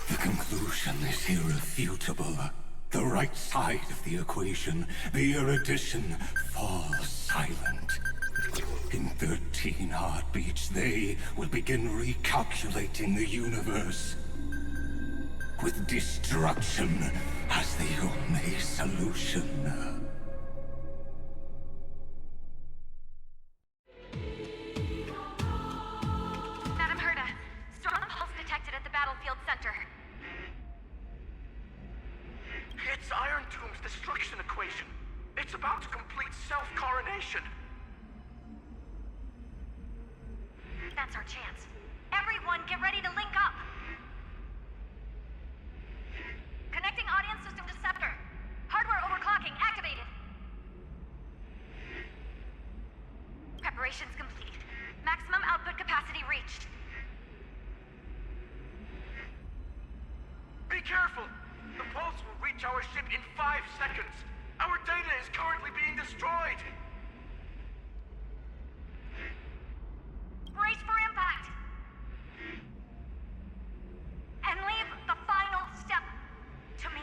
Speaker 12: The conclusion is irrefutable. The right side of the equation, the erudition, falls silent. In 13 heartbeats, they will begin recalculating the universe. With destruction as the only solution.
Speaker 21: Madam Herda, strong pulse detected at the battlefield center.
Speaker 23: It's Iron Tomb's destruction equation. It's about to complete self-coronation.
Speaker 21: That's our chance. Everyone, get ready to link up. Connecting audience system to scepter. Hardware overclocking activated. Preparations complete. Maximum output capacity reached.
Speaker 23: Be careful! The pulse will reach our ship in 5 seconds. Our data is currently being destroyed.
Speaker 21: Brace for impact. And leave the final step to me.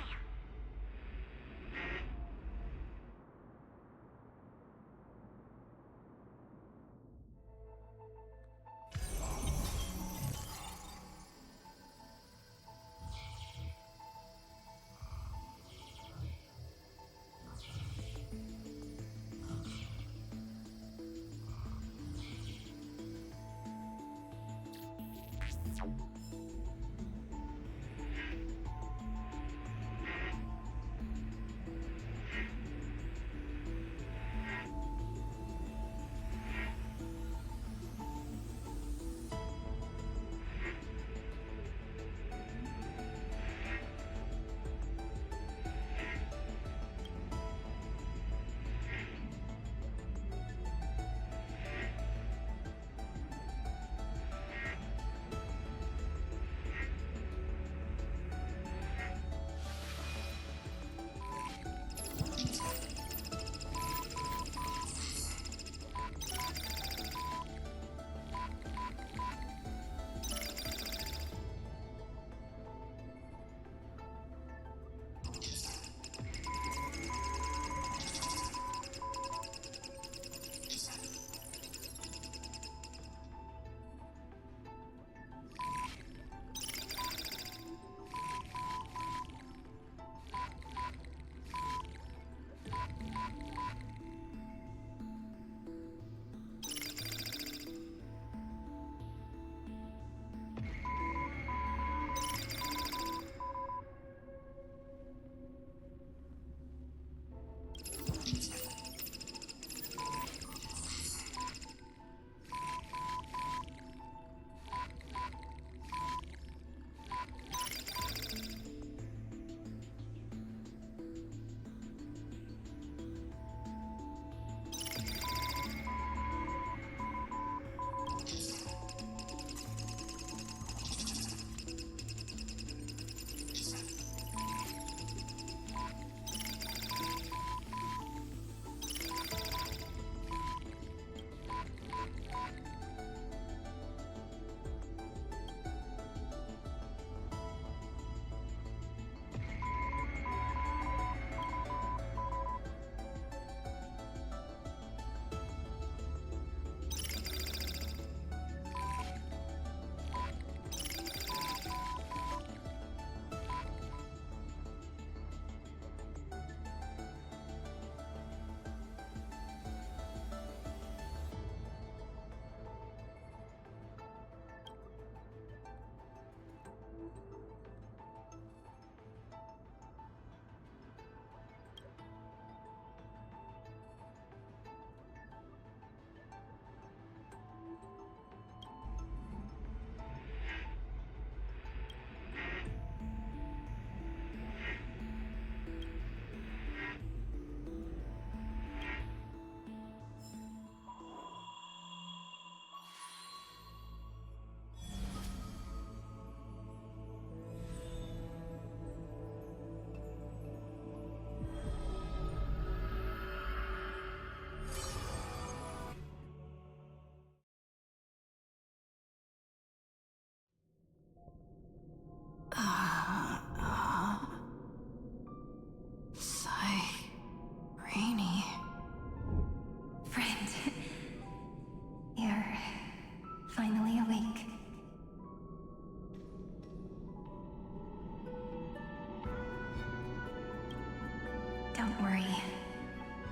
Speaker 3: Don't worry.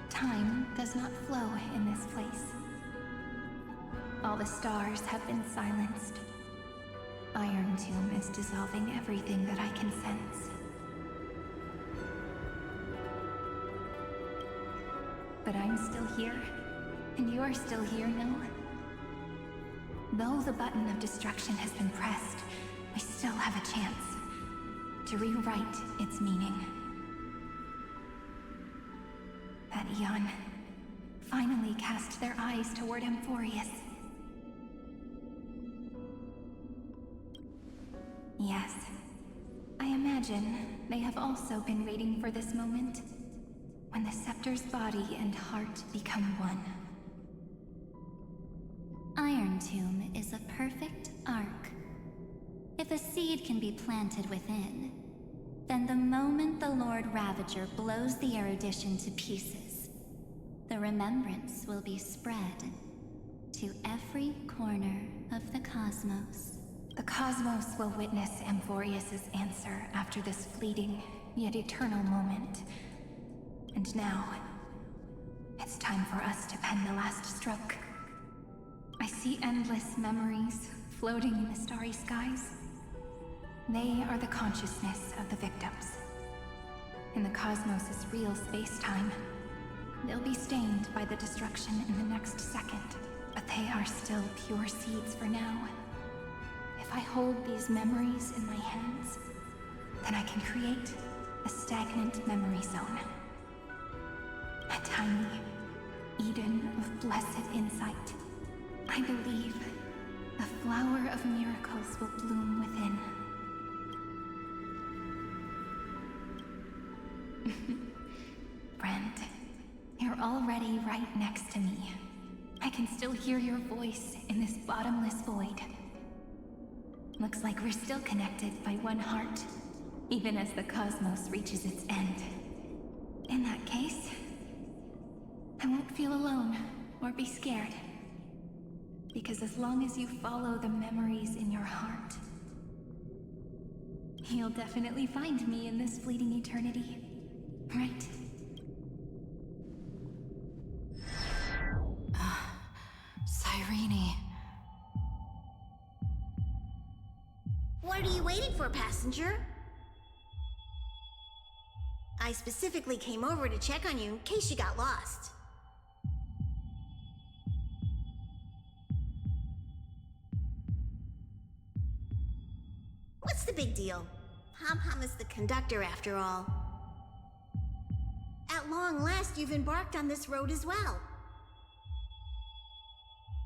Speaker 3: Time does not flow in this place. All the stars have been silenced. Iron Tomb is dissolving everything that I can sense. But I'm still here, and you're still here, no? Though the button of destruction has been pressed, we still have a chance to rewrite its meaning. That Eon finally cast their eyes toward Amphorius. Yes, I imagine they have also been waiting for this moment, when the Scepter's body and heart become one.
Speaker 10: Iron Tomb is a perfect arc. If a seed can be planted within, then the moment the Lord Ravager blows the erudition to pieces, the remembrance will be spread to every corner of the cosmos.
Speaker 3: The cosmos will witness Amphorius's answer after this fleeting, yet eternal moment. And now, it's time for us to pen the last stroke. I see endless memories floating in the starry skies. They are the consciousness of the victims. In the cosmos' real space-time, they'll be stained by the destruction in the next second, but they are still pure seeds for now. If I hold these memories in my hands, then I can create a stagnant memory zone. A tiny Eden of blessed insight. I believe a flower of miracles will bloom within. Friend, you're already right next to me. I can still hear your voice in this bottomless void. Looks like we're still connected by one heart, even as the cosmos reaches its end. In that case, I won't feel alone or be scared. Because as long as you follow the memories in your heart, you'll definitely find me in this fleeting eternity. Right?
Speaker 15: Cyrene.
Speaker 8: What are you waiting for, passenger? I specifically came over to check on you in case you got lost. What's the big deal? Pom-Pom is the conductor after all. At long last, you've embarked on this road as well.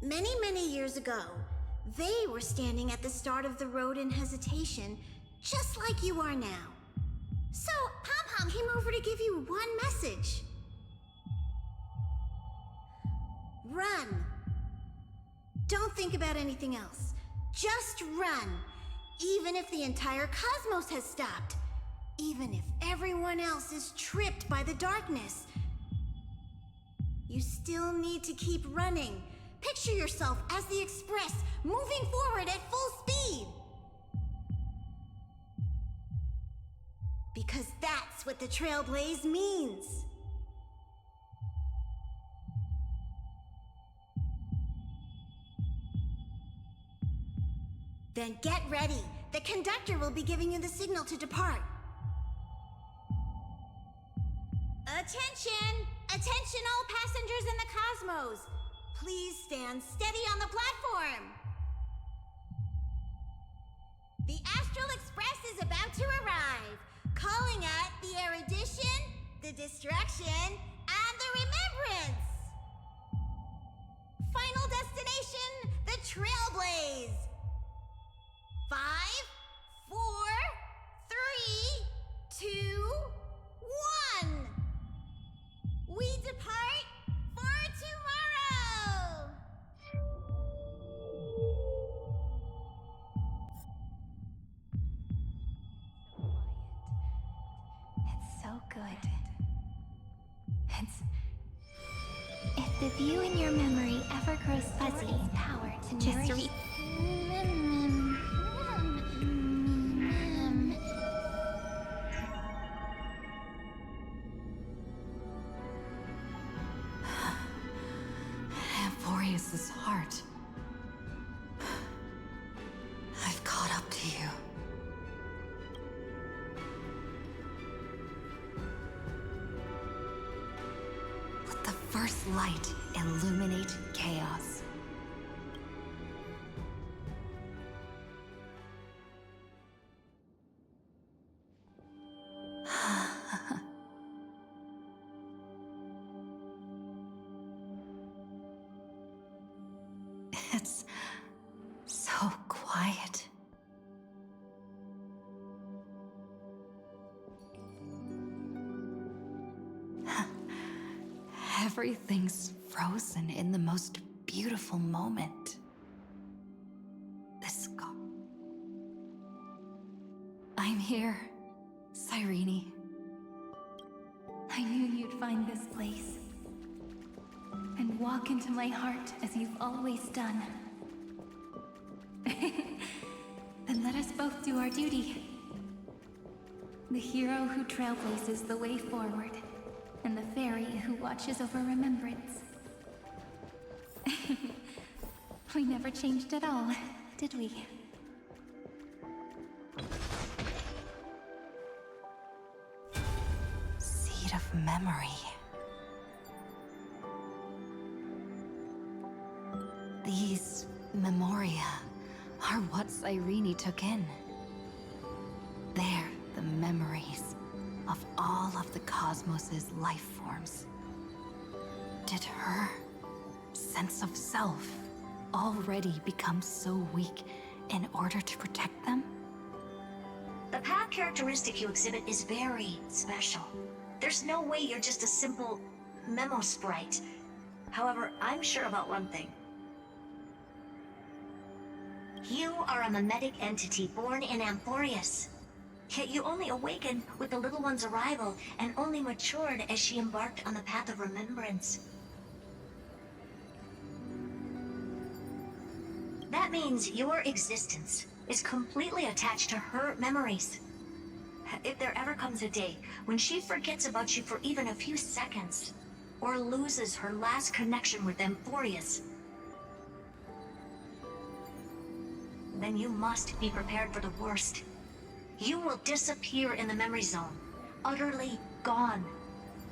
Speaker 8: Many, many years ago, they were standing at the start of the road in hesitation, just like you are now. So, Pom-Pom came over to give you one message. Run. Don't think about anything else. Just run. Even if the entire cosmos has stopped. Even if everyone else is tripped by the darkness. You still need to keep running. Picture yourself as the Express, moving forward at full speed. Because that's what the Trailblaze means. Then get ready. The conductor will be giving you the signal to depart. Attention! Attention all passengers in the cosmos! Please stand steady on the platform. The Astral Express is about to arrive. Calling at the erudition, the destruction, and the remembrance. Final destination, the Trailblaze. 5, 4, 3, 2, 1. We depart for tomorrow.
Speaker 3: It's so good. If the view in your memory ever grows fuzzy, power to just nourish.
Speaker 15: First light, illuminate chaos. It's so quiet. Everything's frozen in the most beautiful moment. This scar. I'm here, Cyrene.
Speaker 3: I knew you'd find this place. And walk into my heart as you've always done. Then let us both do our duty. The hero who trailblazes the way forward, and the fairy who watches over remembrance. We never changed at all, did we?
Speaker 15: Seed of memory. These memoria are what Cyrene took in. They're the memories of all of the cosmos's life forms. Did her sense of self already become so weak in order to protect them?
Speaker 21: The path characteristic you exhibit is very special. There's no way you're just a simple memo sprite. However, I'm sure about one thing. You are a mimetic entity born in Amphorius. Yet you only awakened with the little one's arrival and only matured as she embarked on the path of remembrance. That means your existence is completely attached to her memories. If there ever comes a day when she forgets about you for even a few seconds, or loses her last connection with Amphorius, then you must be prepared for the worst. You will disappear in the memory zone, utterly gone,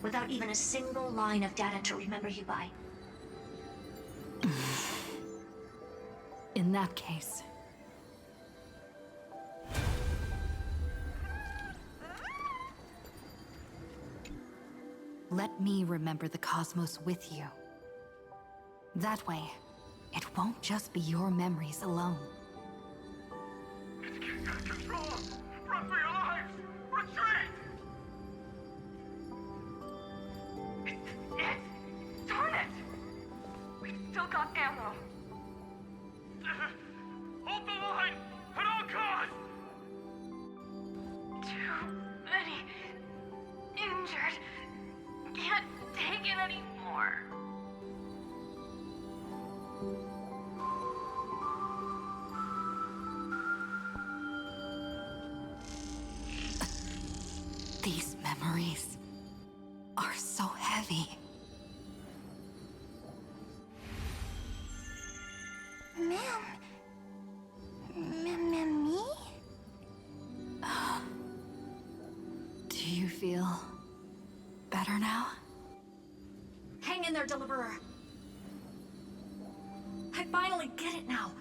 Speaker 21: without even a single line of data to remember you by.
Speaker 15: In that case, let me remember the cosmos with you. That way, it won't just be your memories alone.
Speaker 23: It's getting out of control! Run for your lives! Retreat! It's... Darn it! We've still got ammo. Hold the line! At all costs! Too many injured. Can't take it anymore.
Speaker 15: These memories are so heavy.
Speaker 8: Me?
Speaker 15: Do you feel better now?
Speaker 21: Hang in there, Deliverer. I finally get it now.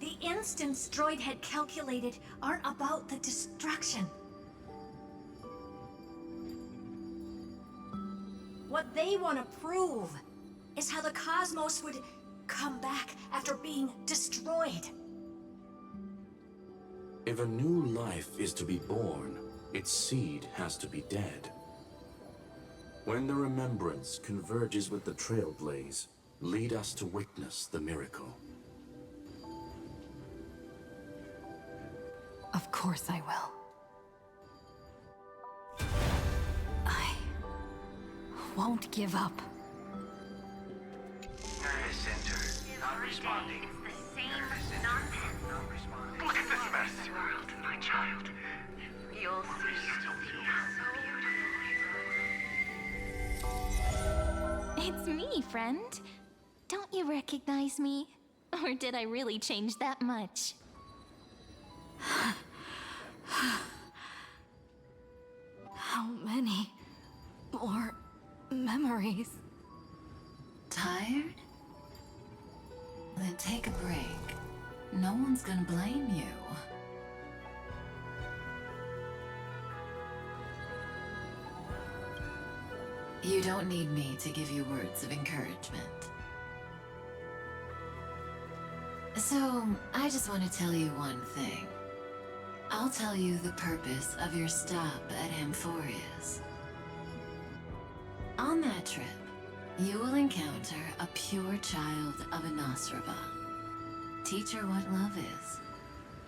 Speaker 21: The instants Droid had calculated aren't about the destruction. What they want to prove is how the cosmos would come back after being destroyed.
Speaker 13: If a new life is to be born, its seed has to be dead. When the remembrance converges with the trailblaze, lead us to witness the miracle.
Speaker 15: Of course I will. I won't give up.
Speaker 23: Nervous center. Not responding.
Speaker 21: It's the same nonsense.
Speaker 23: Not responding. Look at this mess!
Speaker 19: World, my child. You'll see.
Speaker 3: It's me, friend. Don't you recognize me? Or did I really change that much?
Speaker 15: How many more memories?
Speaker 5: Tired? Then take a break. No one's gonna blame you. You don't need me to give you words of encouragement. So, I just want to tell you one thing. I'll tell you the purpose of your stop at Amphorius. On that trip, you will encounter a pure child of Anasraba. Teach her what love is.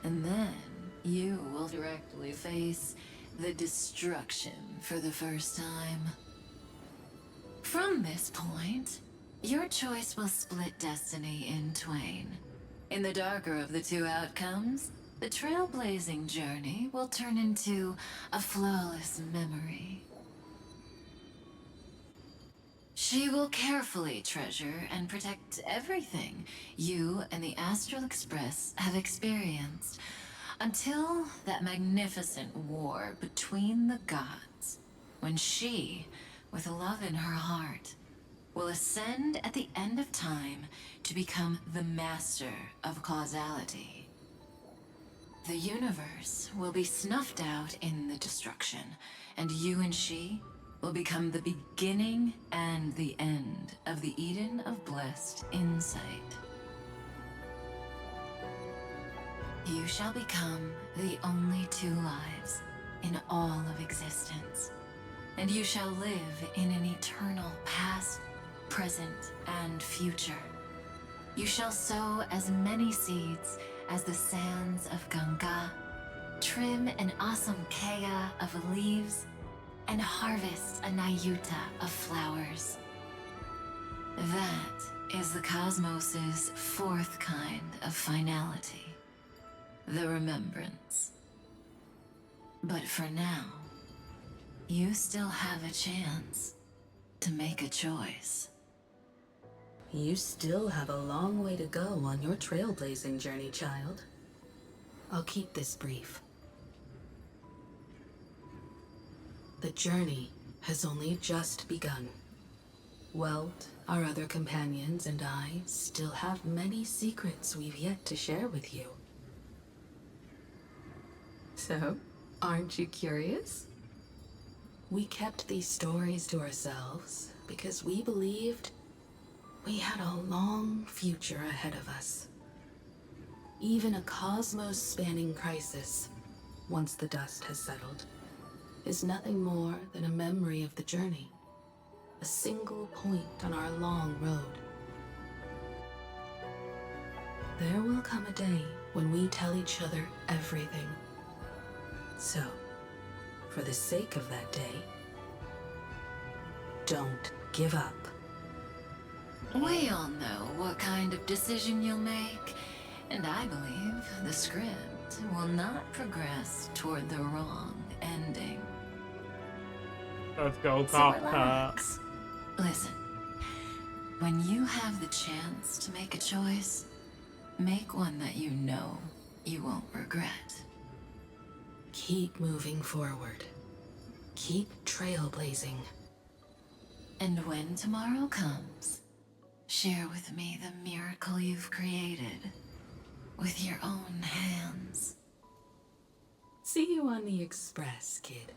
Speaker 5: And then, you will directly face the destruction for the first time. From this point, your choice will split destiny in twain. In the darker of the two outcomes, the trailblazing journey will turn into a flawless memory. She will carefully treasure and protect everything you and the Astral Express have experienced, until that magnificent war between the gods, when she, with love in her heart, will ascend at the end of time to become the master of causality. The universe will be snuffed out in the destruction, and you and she will become the beginning and the end of the Eden of blessed insight. You shall become the only two lives in all of existence, and you shall live in an eternal past, present, and future. You shall sow as many seeds as the sands of Ganga, trim an awesome kea of leaves, and harvest a nayuta of flowers. That is the cosmos's fourth kind of finality, the remembrance. But for now, you still have a chance to make a choice.
Speaker 2: You still have a long way to go on your trailblazing journey, child. I'll keep this brief. The journey has only just begun. Welt, our other companions, and I still have many secrets we've yet to share with you. So, aren't you curious? We kept these stories to ourselves because we believed we had a long future ahead of us. Even a cosmos-spanning crisis, once the dust has settled, is nothing more than a memory of the journey, a single point on our long road. There will come a day when we tell each other everything. So, for the sake of that day, don't give up.
Speaker 5: We all know what kind of decision you'll make, and I believe the script will not progress toward the wrong ending.
Speaker 1: Let's go,
Speaker 5: So
Speaker 1: Papa.
Speaker 5: relax. Listen, when you have the chance to make a choice, make one that you know you won't regret.
Speaker 2: Keep moving forward. Keep trailblazing.
Speaker 5: And when tomorrow comes, share with me the miracle you've created with your own hands.
Speaker 2: See you on the Express, kid.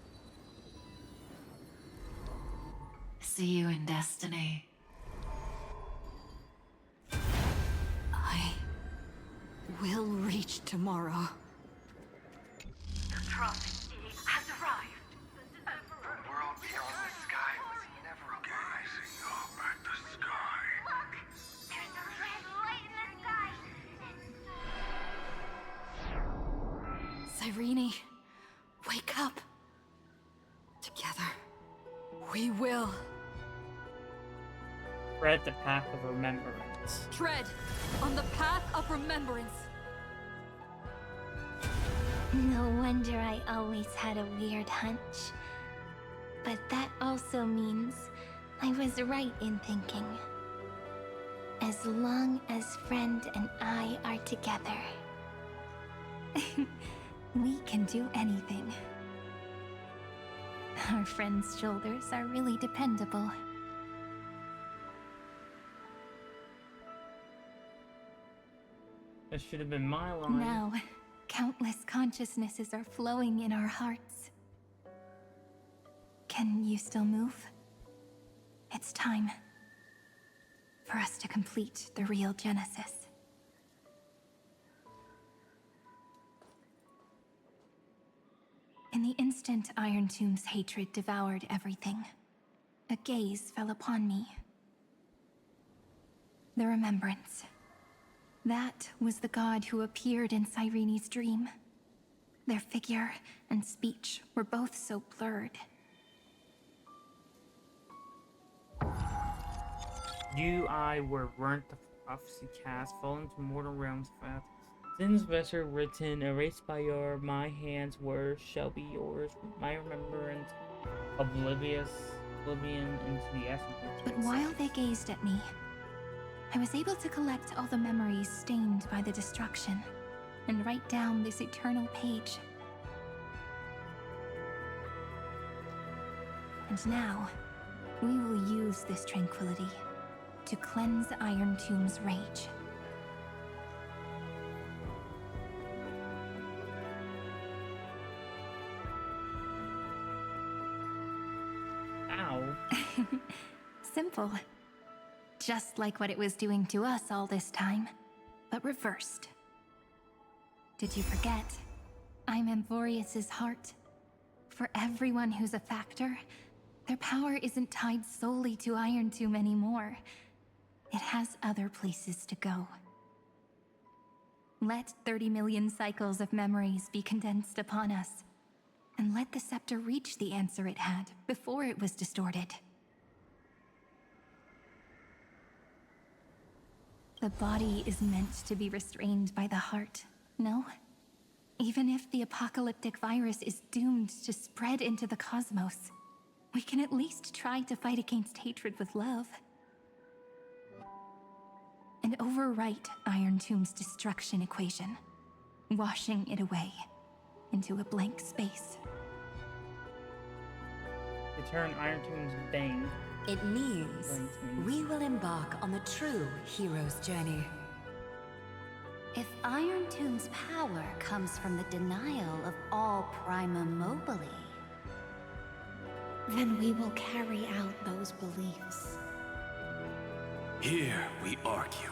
Speaker 5: See you in destiny.
Speaker 15: I will reach tomorrow.
Speaker 23: The prophet has arrived. The world beyond the sky was never gazing up at the sky.
Speaker 8: Look! There's a red light in the sky!
Speaker 15: Cyrene, wake up. Together, we will.
Speaker 1: Tread the path of remembrance.
Speaker 15: Tread on the path of remembrance.
Speaker 3: No wonder I always had a weird hunch. But that also means I was right in thinking. As long as Friend and I are together, we can do anything. Our friend's shoulders are really dependable.
Speaker 1: That should have been my line.
Speaker 3: Now, countless consciousnesses are flowing in our hearts. Can you still move? It's time for us to complete the real Genesis. In the instant Iron Tomb's hatred devoured everything, a gaze fell upon me. The remembrance. That was the god who appeared in Cyrene's dream. Their figure and speech were both so blurred.
Speaker 1: You, I, were burnt, the prophecy cast, fallen to mortal realms fast. Sins lesser written, erased by my hands words shall be yours. My remembrance, oblivion into the essence.
Speaker 3: But while they gazed at me, I was able to collect all the memories stained by the destruction and write down this eternal page. And now, we will use this tranquility to cleanse Iron Tomb's rage.
Speaker 1: Ow.
Speaker 3: Simple. Just like what it was doing to us all this time, but reversed. Did you forget? I'm Amphorius's heart. For everyone who's a factor, their power isn't tied solely to Iron Tomb anymore. It has other places to go. Let 30 million cycles of memories be condensed upon us, and let the scepter reach the answer it had before it was distorted. The body is meant to be restrained by the heart, no? Even if the apocalyptic virus is doomed to spread into the cosmos, we can at least try to fight against hatred with love. And overwrite Iron Tomb's destruction equation, washing it away into a blank space.
Speaker 1: To turn Iron Tomb's bane.
Speaker 18: It means we will embark on the true hero's journey.
Speaker 10: If Iron Tomb's power comes from the denial of all prima mobile,
Speaker 9: then we will carry out those beliefs.
Speaker 11: Here we argue.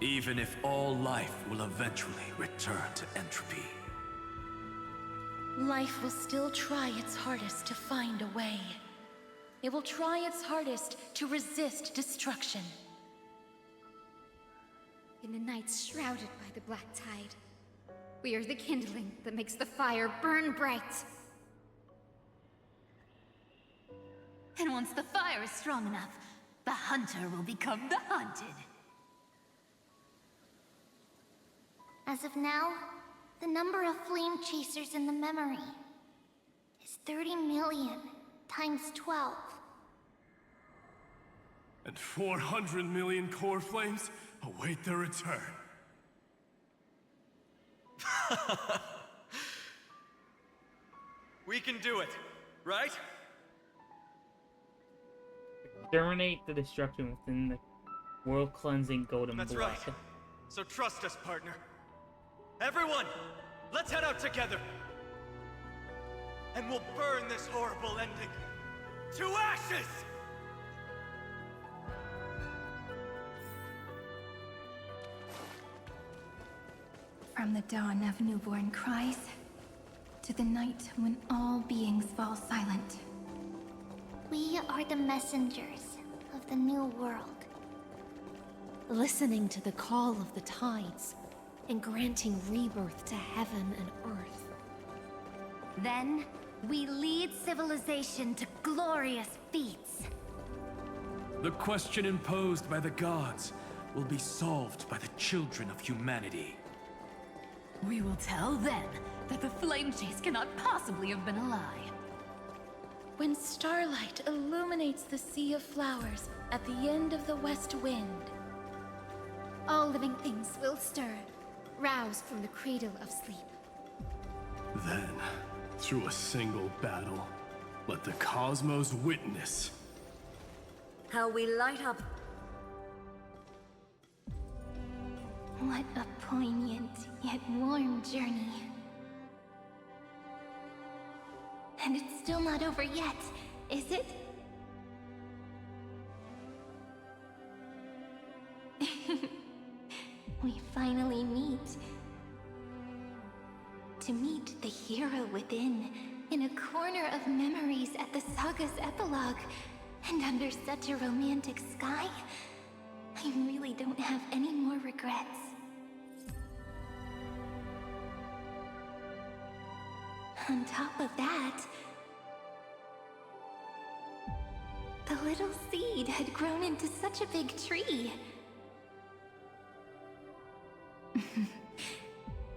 Speaker 11: Even if all life will eventually return to entropy.
Speaker 20: Life will still try its hardest to find a way. It will try its hardest to resist destruction.
Speaker 6: In the nights shrouded by the black tide, we are the kindling that makes the fire burn bright.
Speaker 5: And once the fire is strong enough, the hunter will become the hunted.
Speaker 8: As of now, the number of flame chasers in the memory is 30 million times 12.
Speaker 16: And 400 million core flames await their return.
Speaker 7: We can do it, right?
Speaker 1: Exterminate the destruction within the world-cleansing golden
Speaker 7: That's
Speaker 1: blood.
Speaker 7: right. So trust us, partner. Everyone, let's head out together. And we'll burn this horrible ending to ashes!
Speaker 3: From the dawn of newborn cries, to the night when all beings fall silent.
Speaker 8: We are the messengers of the new world.
Speaker 9: Listening to the call of the tides, and granting rebirth to heaven and earth.
Speaker 10: then we lead civilization to glorious feats.
Speaker 11: The question imposed by the gods will be solved by the children of humanity.
Speaker 5: We will tell them that the flame chase cannot possibly have been a lie.
Speaker 20: When starlight illuminates the sea of flowers at the end of the west wind,
Speaker 6: All living things will stir, roused from the cradle of sleep.
Speaker 16: Then, through a single battle, let the cosmos witness
Speaker 18: how we light up.
Speaker 3: What a poignant yet warm journey. And it's still not over yet, is it? We finally meet. To meet the hero within, in a corner of memories at the saga's epilogue, and under such a romantic sky, I really don't have any more regrets. On top of that, the little seed had grown into such a big tree.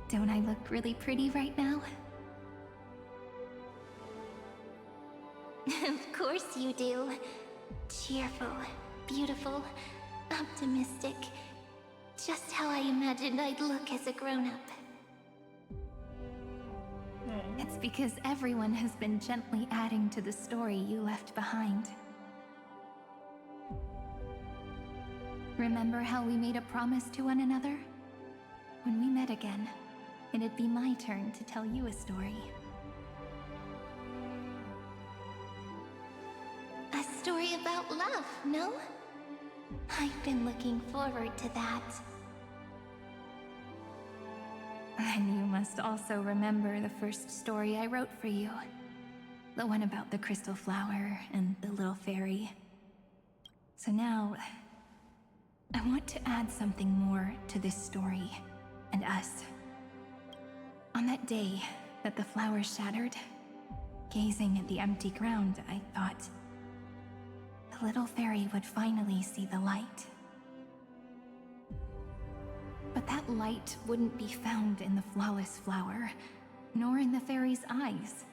Speaker 3: Don't I look really pretty right now? Of course you do. Cheerful, beautiful, optimistic. Just how I imagined I'd look as a grown-up. It's because everyone has been gently adding to the story you left behind. Remember how we made a promise to one another? When we met again, it'd be my turn to tell you a story. A story about love, no? I've been looking forward to that. And you must also remember the first story I wrote for you. The one about the crystal flower and the little fairy. So now, I want to add something more to this story, and us. On that day that the flower shattered, gazing at the empty ground, I thought the little fairy would finally see the light. But that light wouldn't be found in the flawless flower, nor in the fairy's eyes.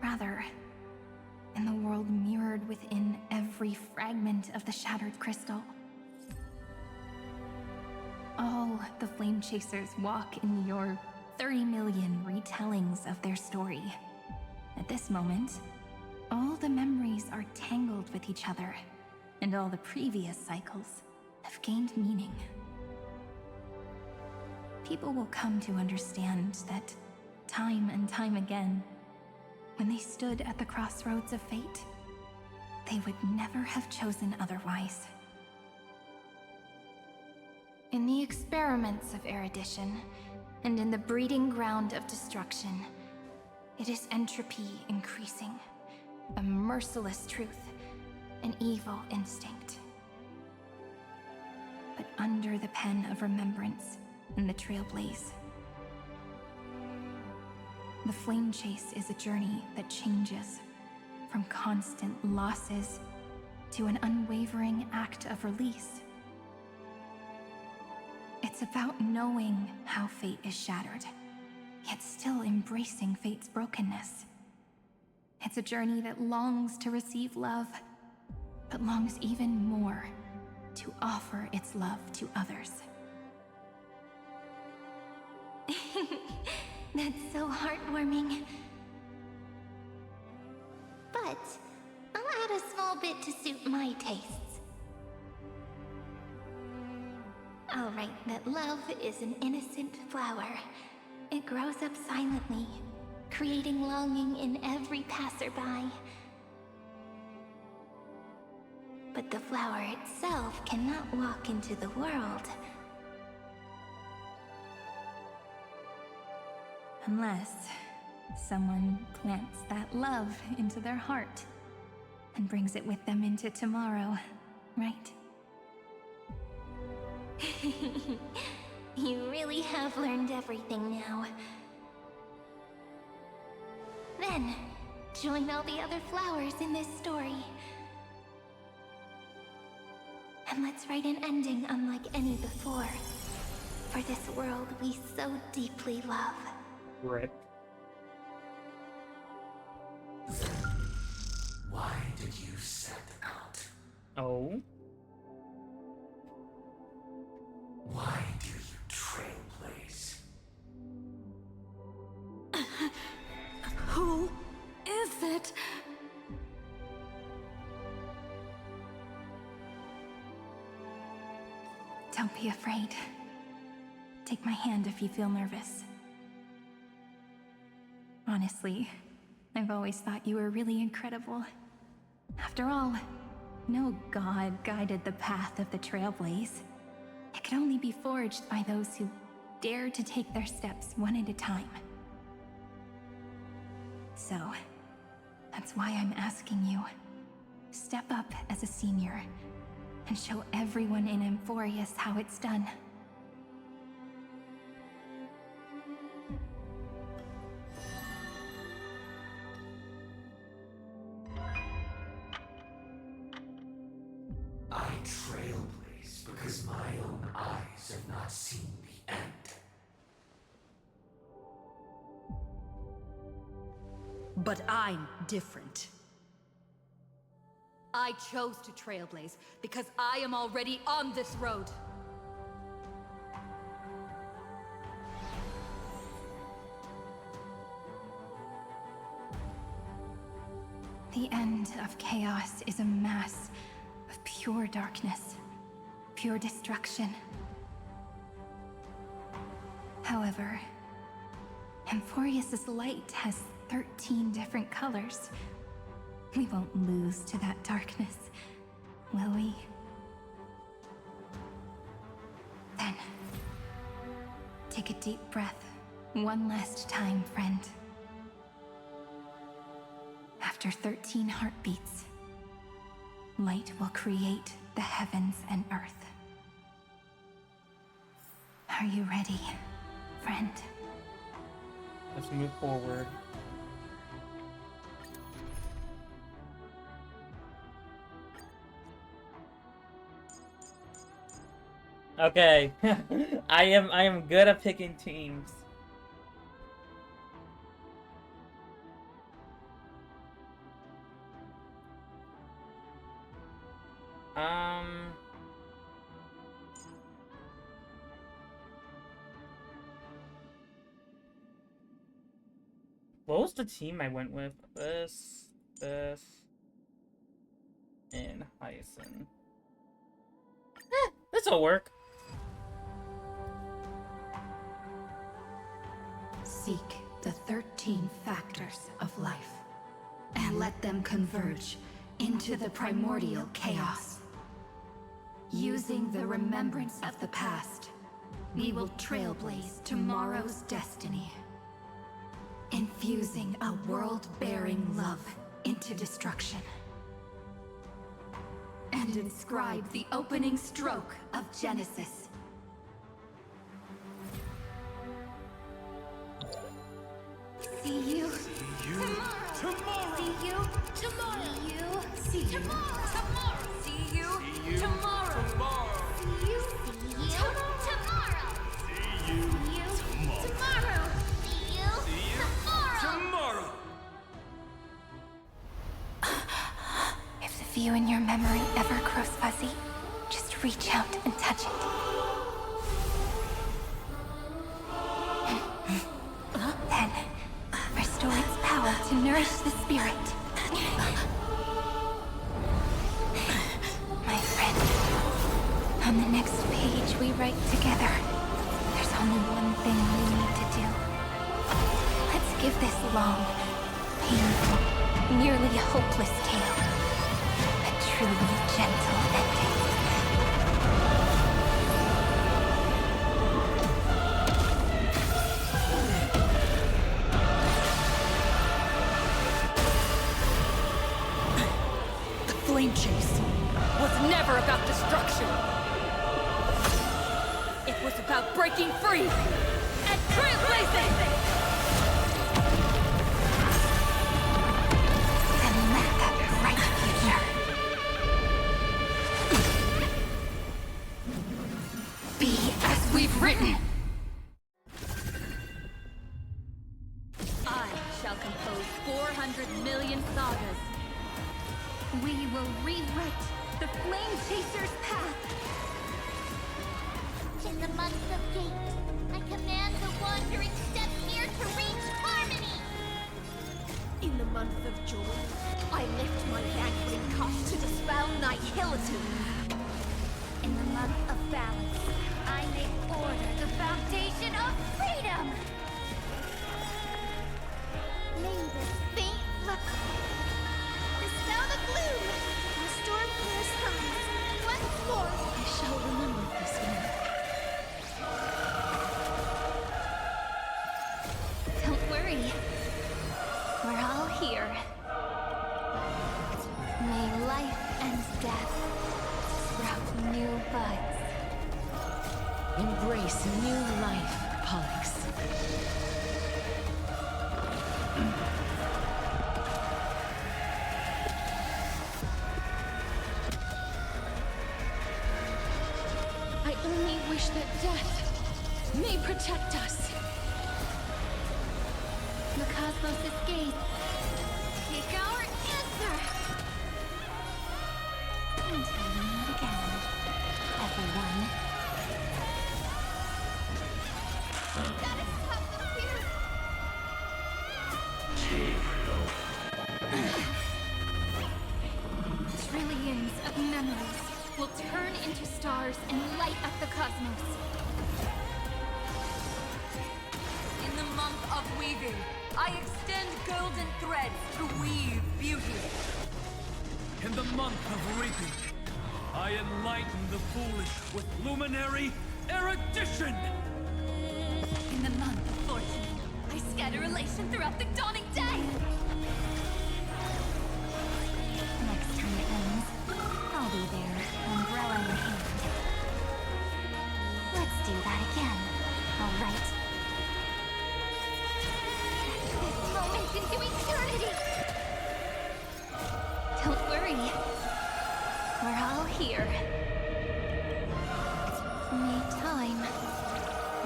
Speaker 3: Rather, in the world mirrored within every fragment of the shattered crystal. All the flame chasers walk in your 30 million retellings of their story. At this moment, all the memories are tangled with each other, and all the previous cycles have gained meaning. People will come to understand that time and time again, when they stood at the crossroads of fate, they would never have chosen otherwise. In the experiments of erudition, and in the breeding ground of destruction, it is entropy increasing, a merciless truth, an evil instinct. But under the pen of remembrance and the trailblaze, the flame chase is a journey that changes from constant losses to an unwavering act of release. It's about knowing how fate is shattered, yet still embracing fate's brokenness. It's a journey that longs to receive love, but longs even more to offer its love to others. That's so heartwarming. But I'll add a small bit to suit my tastes. I'll write that love is an innocent flower. It grows up silently, creating longing in every passerby. But the flower itself cannot walk into the world. Unless someone plants that love into their heart and brings it with them into tomorrow, right? You really have learned everything now. Then, join all the other flowers in this story. And let's write an ending unlike any before, for this world we so deeply love.
Speaker 1: Rip.
Speaker 12: Why did you set out?
Speaker 1: Oh?
Speaker 12: Why do you trailblaze?
Speaker 2: Who is it?
Speaker 3: Don't be afraid. Take my hand if you feel nervous. Honestly, I've always thought you were really incredible. After all, no god guided the path of the Trailblaze. It could only be forged by those who dare to take their steps one at a time. So, that's why I'm asking you. Step up as a senior and show everyone in Emphorius how it's done.
Speaker 12: I trailblaze because my own eyes have not seen the end.
Speaker 18: But I'm different. I chose to trailblaze because I am already on this road.
Speaker 3: The end of chaos is a mass of pure darkness, pure destruction. However, Emphorius' light has 13 different colors. We won't lose to that darkness, will we? Then, take a deep breath, one last time, friend. After 13 heartbeats, light will create the heavens and earth. Are you ready, friend?
Speaker 1: Let's move forward. Okay. I am good at picking teams. What was the team I went with? This, and Hyacinth. This'll work.
Speaker 2: Seek the 13 factors of life, and let them converge into the primordial chaos. Using the remembrance of the past, we will trailblaze tomorrow's destiny. Infusing a world-bearing love into destruction. And inscribe the opening stroke of Genesis.
Speaker 6: See you tomorrow. See you tomorrow. See you tomorrow. See you tomorrow. See you tomorrow. See you tomorrow. See you tomorrow.
Speaker 3: If the view in your memory ever grows fuzzy, just reach out and touch it. Then, restore its power to nourish the spirit. My friend, on the next page we write together, there's only one thing we need to do. Let's give this long, painful, nearly hopeless tale a truly gentle ending.
Speaker 18: The flame chase was never about destruction. It was about breaking free and trailblazing!
Speaker 3: And let that bright future
Speaker 18: be as we've written. I shall compose 400 million sagas. We will rewrite the Flame Chaser's path.
Speaker 8: In the month of Gate, I command the wandering steps here to reach harmony!
Speaker 9: In the month of joy, I lift my dangling cup to dispel nihility.
Speaker 20: In the month of balance, I make order the foundation of freedom!
Speaker 6: May this faint look dispel the gloom, restore clear skies once more.
Speaker 20: I shall remember this one.
Speaker 3: Don't worry. We're all here. May life and death sprout new buds.
Speaker 2: Embrace new life, Pollux.
Speaker 20: I only wish that death may protect us.
Speaker 6: The cosmos' gaze. Take our answer!
Speaker 3: Until we meet again, everyone.
Speaker 6: Gotta stop the fear!
Speaker 3: Trillions of memories will turn into stars and light up the cosmos.
Speaker 18: In the month of weaving, I extend golden threads to weave beauty.
Speaker 11: In the month of reaping, I enlighten the foolish with luminary erudition!
Speaker 20: In the month of fortune, I scatter elation throughout the dawning day!
Speaker 3: Next time it rains, I'll be there, umbrella in hand. Let's do that again, all right?
Speaker 6: This moment into eternity!
Speaker 3: Don't worry. We're all here. May time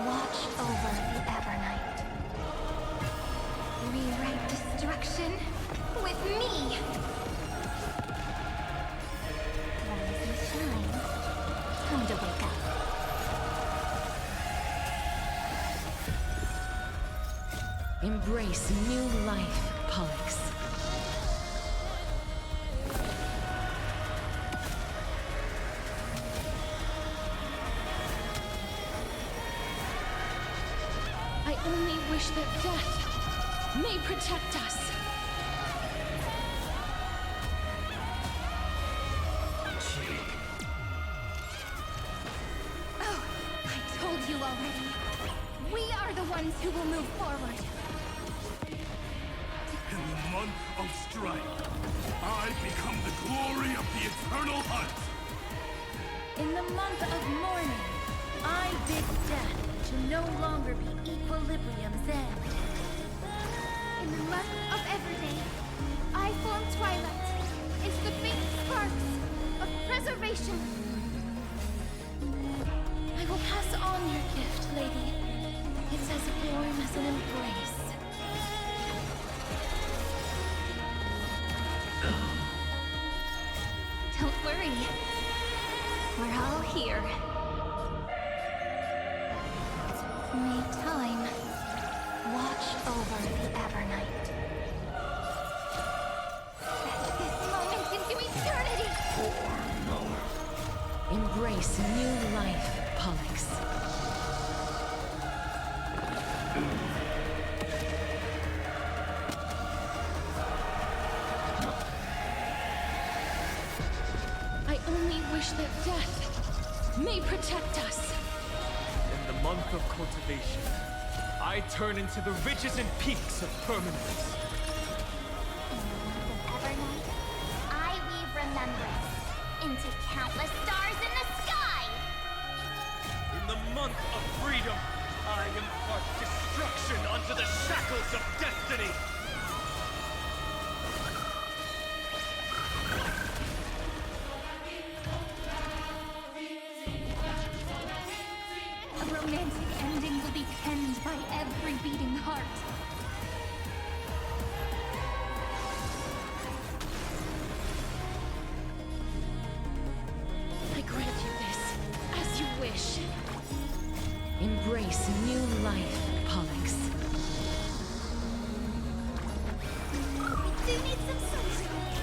Speaker 3: watch over the Evernight.
Speaker 6: Rewrite destruction with me!
Speaker 3: Rise and shine. Time to wake up.
Speaker 2: Embrace new life, Pollux.
Speaker 20: I only wish that death may protect us.
Speaker 6: Oh, I told you already. We are the ones who will move forward.
Speaker 16: In the month of strife, I become the glory of the eternal hunt.
Speaker 20: In the month of mourning, I bid death to no longer be equilibrium's end.
Speaker 6: In the month of everyday, I form twilight into the faint sparks of preservation.
Speaker 20: I will pass on your gift, lady. It's as warm as an embrace.
Speaker 3: Don't worry. We're all here. May time watch over the Evernight.
Speaker 6: This moment into eternity!
Speaker 2: Embrace new life, Pollux.
Speaker 20: I only wish that death may protect us.
Speaker 22: In the month of cultivation, I turn into the ridges and peaks of permanence.
Speaker 8: In the month of Evernight, I weave remembrance into countless stars in the sky!
Speaker 22: In the month of freedom, I impart destruction onto the shackles of destiny.
Speaker 3: A romantic ending will be penned by every beating heart.
Speaker 20: I grant you this, as you wish.
Speaker 2: Embrace new life, Pollux.
Speaker 6: Do you need some sunshine?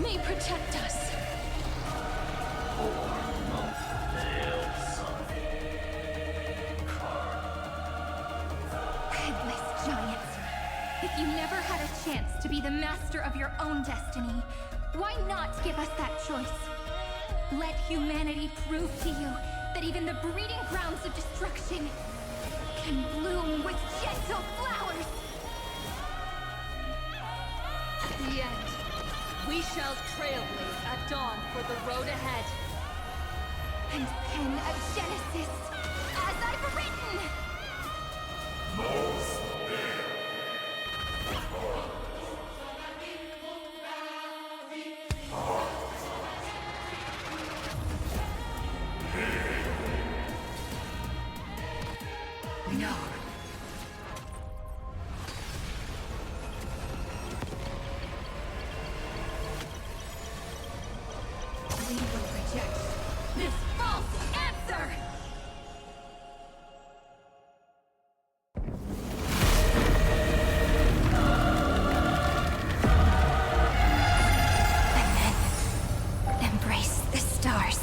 Speaker 20: may protect us.
Speaker 3: Headless giants. If you never had a chance to be the master of your own destiny, why not give us that choice? Let humanity prove to you that even the breeding grounds of destruction can bloom with gentle flowers.
Speaker 18: The end. We shall trailblaze at dawn for the road ahead.
Speaker 3: And pen a genesis as I've written.
Speaker 18: No.
Speaker 3: We will reject this false answer! And then embrace the stars.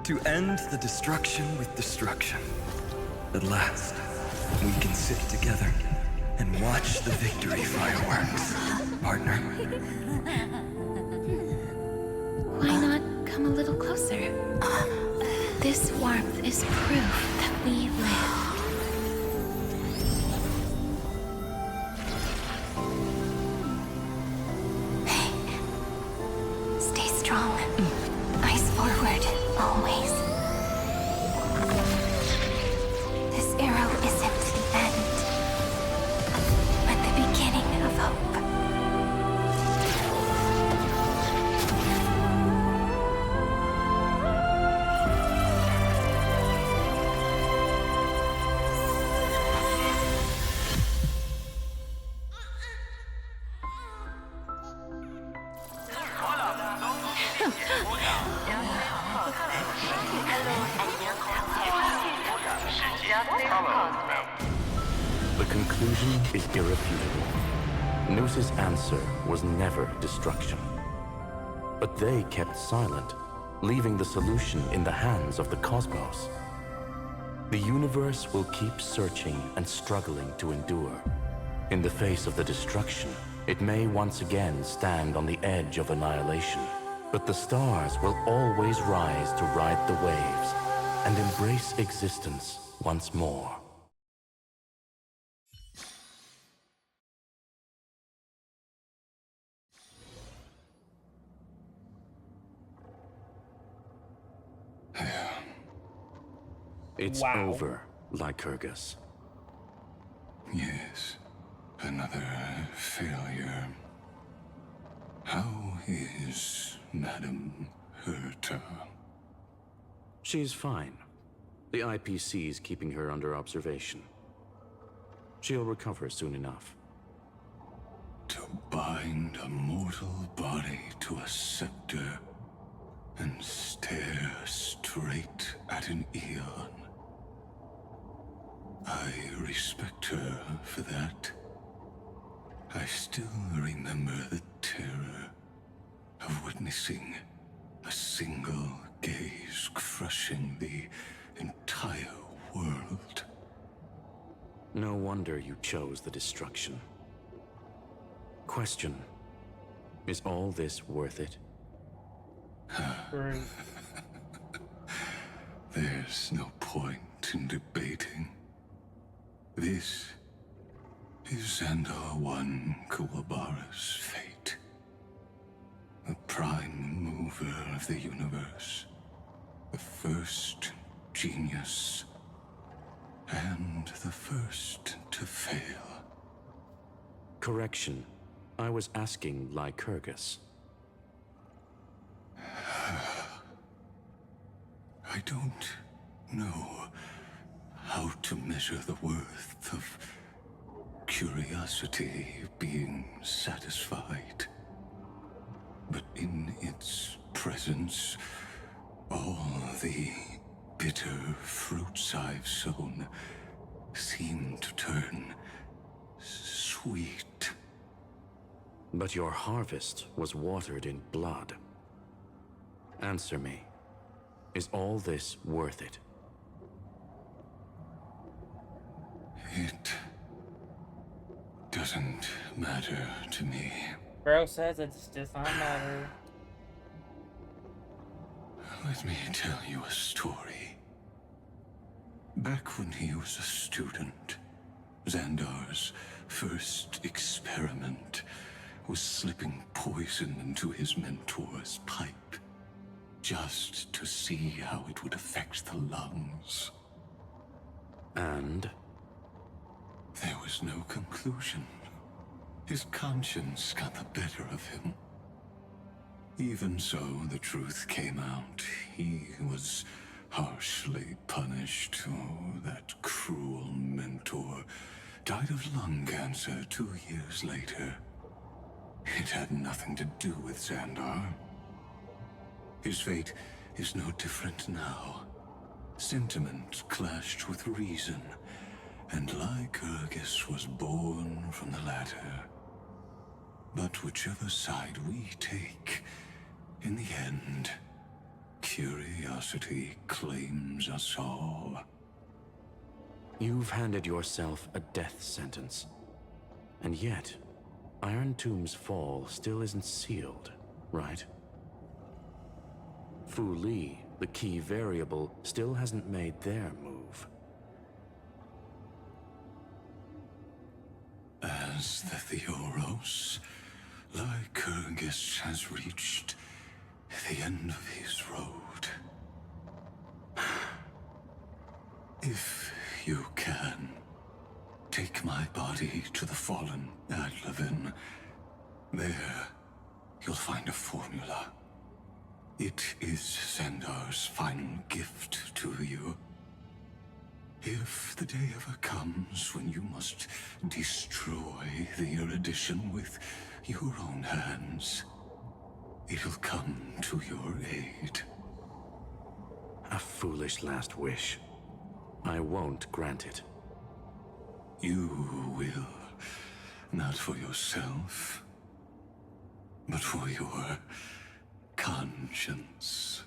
Speaker 7: To end the destruction with destruction. At last, we can sit together and watch the victory fireworks, partner.
Speaker 20: Why not come a little closer? This warmth is proof that we live.
Speaker 3: Stay strong. Eyes forward, always. This arrow isn't the end, but the beginning of hope.
Speaker 13: The conclusion is irrefutable. Noose's answer was never destruction. But they kept silent, leaving the solution in the hands of the cosmos. The universe will keep searching and struggling to endure. In the face of the destruction, it may once again stand on the edge of annihilation. But the stars will always rise to ride the waves and embrace existence once more. It's over, Lycurgus.
Speaker 12: Yes, another failure. How is Madame Herta?
Speaker 13: She's fine. The IPC's keeping her under observation. She'll recover soon enough.
Speaker 12: To bind a mortal body to a scepter and stare straight at an eon. I respect her for that. I still remember the terror of witnessing a single gaze crushing the entire world.
Speaker 13: No wonder you chose the destruction. Question: is all this worth it?
Speaker 12: There's no point in debating. This is Xandar One Kuwabara's fate. The prime mover of the universe. The first genius. And the first to fail.
Speaker 13: Correction. I was asking Lycurgus.
Speaker 12: I don't know how to measure the worth of curiosity being satisfied. but in its presence, all the bitter fruits I've sown seem to turn sweet.
Speaker 13: But your harvest was watered in blood. Answer me. Is all this worth it?
Speaker 12: It doesn't matter to me.
Speaker 1: Bro says it does not matter.
Speaker 12: Let me tell you a story. Back when he was a student, Xandar's first experiment was slipping poison into his mentor's pipe, just to see how it would affect the lungs.
Speaker 13: And?
Speaker 12: There was no conclusion. His conscience got the better of him. Even so, the truth came out. He was harshly punished. Oh, that cruel mentor died of lung cancer 2 years later. It had nothing to do with Xandar. His fate is no different now. Sentiment clashed with reason, and Lycurgus was born from the latter. But whichever side we take, in the end, curiosity claims us all.
Speaker 13: You've handed yourself a death sentence. And yet, Iron Tomb's fall still isn't sealed, right? Fu Li, the key variable, still hasn't made their move.
Speaker 12: As the Theoros, Lycurgus has reached the end of his road. If you can, take my body to the fallen Adlevin. There, you'll find a formula. It is Xandar's final gift to you. If the day ever comes when you must destroy the erudition with your own hands, it'll come to your aid.
Speaker 13: A foolish last wish. I won't grant it.
Speaker 12: You will. Not for yourself, but for your conscience.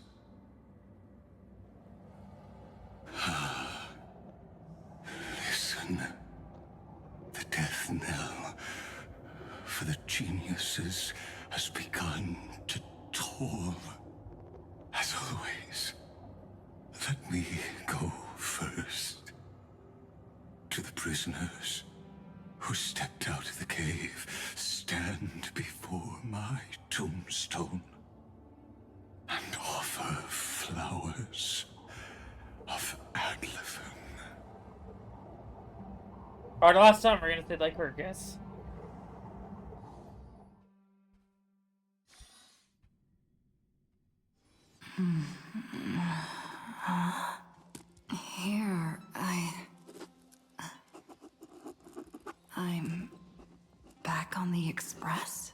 Speaker 12: Listen. The death knell for the geniuses has begun to toll. As always, let me go first. To the prisoners who stepped out of the cave, stand before my tombstone and offer flowers of Adlevin.
Speaker 1: Alright, the last time we're gonna say Lycurgus.
Speaker 15: Here, I'm back on the Express.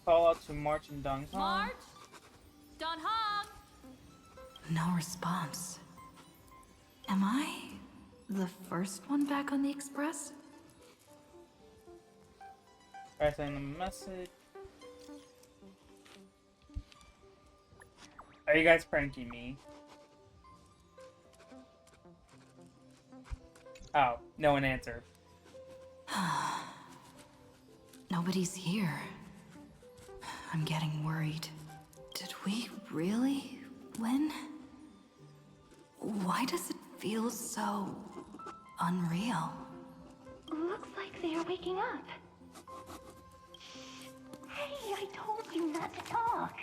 Speaker 1: Call out to March and Dong Hong.
Speaker 4: March? Don Hong?
Speaker 15: No response. Am I the first one back on the Express?
Speaker 1: I send them a message. Are you guys pranking me? Oh, no one answered.
Speaker 15: Nobody's here. I'm getting worried. Did we really win? Why does it feel so unreal?
Speaker 8: Looks like they are waking up. Hey, I told you not to talk.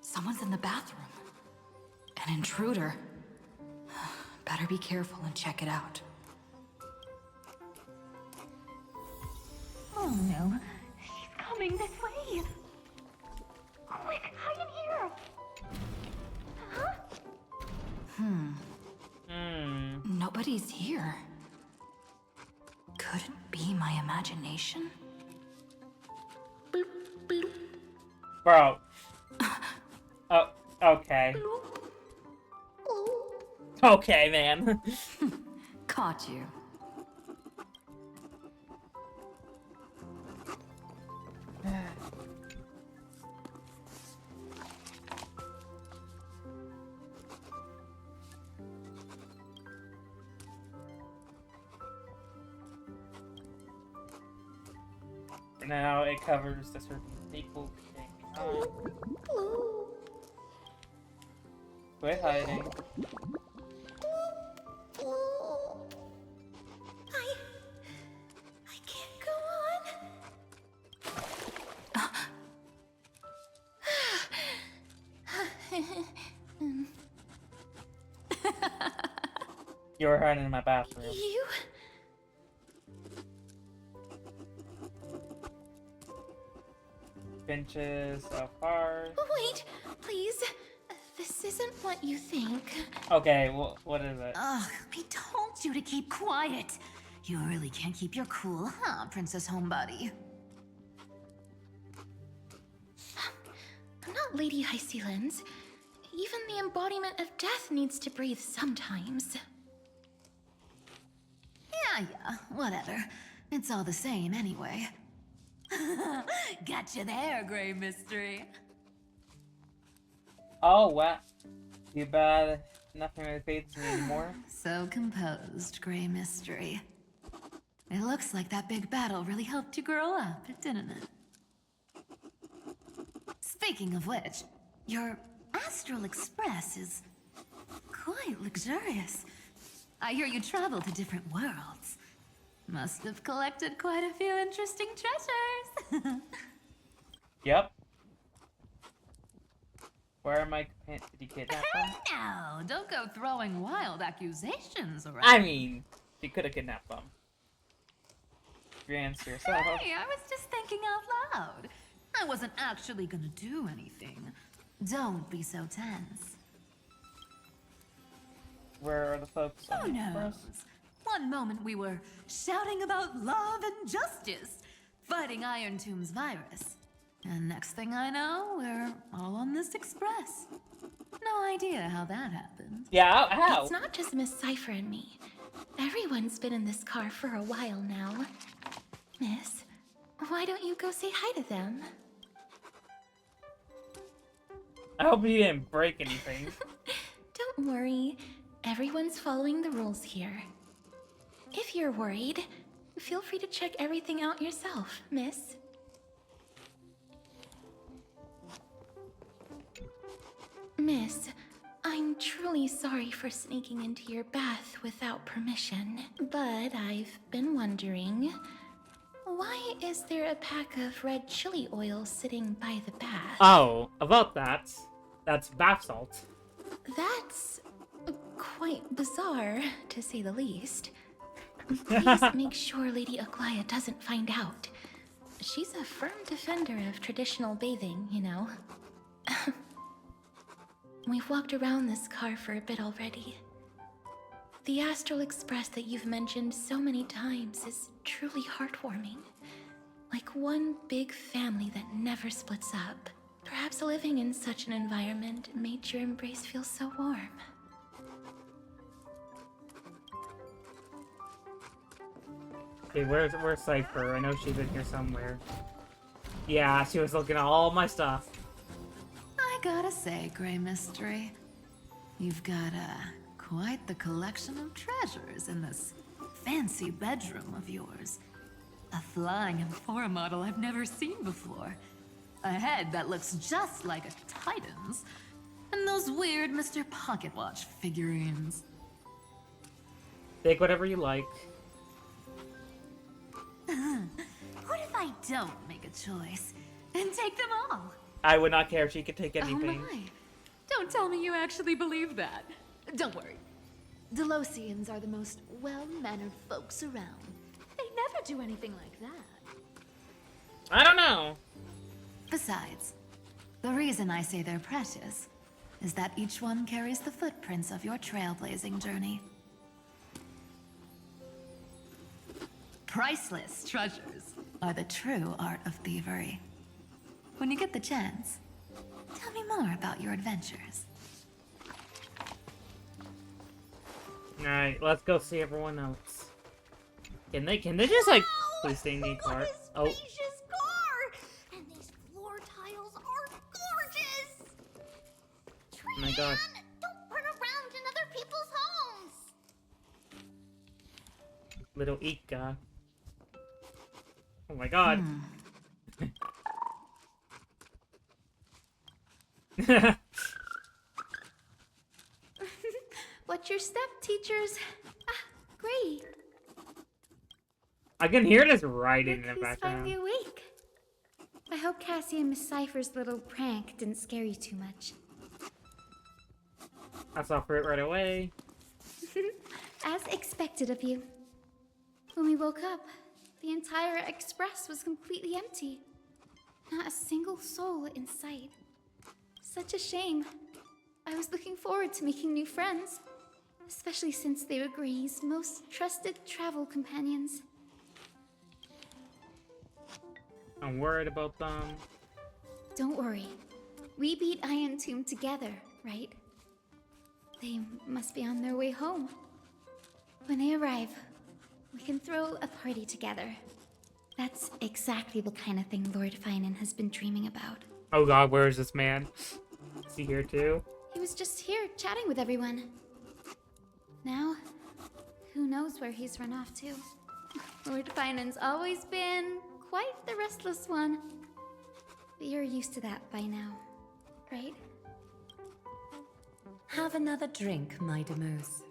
Speaker 15: Someone's in the bathroom. An intruder. Better be careful and check it out.
Speaker 8: Oh no. She's coming this way. Quick, hide in here. Huh?
Speaker 15: Nobody's here.
Speaker 20: imagination?
Speaker 1: Bro. Oh, okay. Okay, man.
Speaker 20: Caught you.
Speaker 1: For now, it covers the certain people thing. Quit hiding.
Speaker 6: I can't go on.
Speaker 1: You were hiding in my bathroom.
Speaker 6: You?
Speaker 1: Benches of hearts.
Speaker 6: Wait, please. This isn't what you think.
Speaker 1: Okay, what is it?
Speaker 5: Ugh, I told you to keep quiet. You really can't keep your cool, huh, Princess Homebody?
Speaker 6: I'm not Lady Hysealens. Even the embodiment of death needs to breathe sometimes.
Speaker 5: Yeah, whatever. It's all the same anyway. Gotcha there, Grey Mystery.
Speaker 1: Oh, wow. Too bad nothing really fades me anymore.
Speaker 5: So composed, Grey Mystery. It looks like that big battle really helped you grow up, didn't it? Speaking of which, your Astral Express is quite luxurious. I hear you travel to different worlds. Must have collected quite a few interesting treasures.
Speaker 1: Yep. Where am I? Did you kidnap them?
Speaker 5: No, don't go throwing wild accusations around.
Speaker 1: I mean, you could have kidnapped them. Your answer yourself.
Speaker 5: Hey, I was just thinking out loud. I wasn't actually gonna do anything. Don't be so tense.
Speaker 1: Where are the folks?
Speaker 5: Who knows? One moment we were shouting about love and justice, fighting Iron Tomb's virus. And next thing I know, we're all on this express. No idea how that happened.
Speaker 1: Yeah, how?
Speaker 6: It's not just Miss Cypher and me. Everyone's been in this car for a while now. Miss, why don't you go say hi to them?
Speaker 1: I hope you didn't break anything.
Speaker 6: Don't worry. Everyone's following the rules here. If you're worried, feel free to check everything out yourself, miss. Miss, I'm truly sorry for sneaking into your bath without permission, but I've been wondering, why is there a pack of red chili oil sitting by the bath?
Speaker 1: Oh, about that. That's bath salt.
Speaker 6: That's quite bizarre, to say the least. Please make sure Lady Aglaya doesn't find out. She's a firm defender of traditional bathing, you know. We've walked around this car for a bit already. The Astral Express that you've mentioned so many times is truly heartwarming. Like one big family that never splits up. Perhaps living in such an environment made your embrace feel so warm.
Speaker 1: Okay, where's Cypher? I know she's in here somewhere. Yeah, she was looking at all my stuff.
Speaker 5: I gotta say, Grey Mystery, you've got quite the collection of treasures in this fancy bedroom of yours. A flying Amphora model I've never seen before. A head that looks just like a Titan's. And those weird Mr. Pocket Watch figurines.
Speaker 1: Take whatever you like.
Speaker 5: What if I don't make a choice and take them all?
Speaker 1: I would not care if she could take anything.
Speaker 5: Oh my. Don't tell me you actually believe that. Don't worry. Delosians are the most well-mannered folks around. They never do anything like that.
Speaker 1: I don't know.
Speaker 5: Besides, the reason I say they're precious is that each one carries the footprints of your trailblazing journey.
Speaker 15: priceless treasures are the true art of thievery. When you get the chance, tell me more about your adventures.
Speaker 1: Alright, let's go see everyone else. Can they just like please stay in the car? Oh.
Speaker 8: Spacious car! And these floor tiles are gorgeous!
Speaker 1: Oh my god.
Speaker 8: Don't run around in other people's homes!
Speaker 1: Little Ika. Oh my god.
Speaker 6: What's your step, teachers? Ah, great.
Speaker 1: I can hear this writing in the
Speaker 6: Who's
Speaker 1: background.
Speaker 6: finally awake? I hope Cassie and Miss Cypher's little prank didn't scare you too much.
Speaker 1: I saw fruit right away.
Speaker 6: As expected of you. When we woke up, the entire express was completely empty. Not a single soul in sight. Such a shame. I was looking forward to making new friends, especially since they were Gray's most trusted travel companions.
Speaker 1: I'm worried about them.
Speaker 6: Don't worry. We beat Iron Tomb together, right? They must be on their way home. When they arrive, we can throw a party together. That's exactly the kind of thing Lord Finan has been dreaming about.
Speaker 1: Oh god, where is this man? Is he here too?
Speaker 6: He was just here chatting with everyone. Now, who knows where he's run off to? Lord Finan's always been quite the restless one. But you're used to that by now, right?
Speaker 18: Have another drink, my Demouse.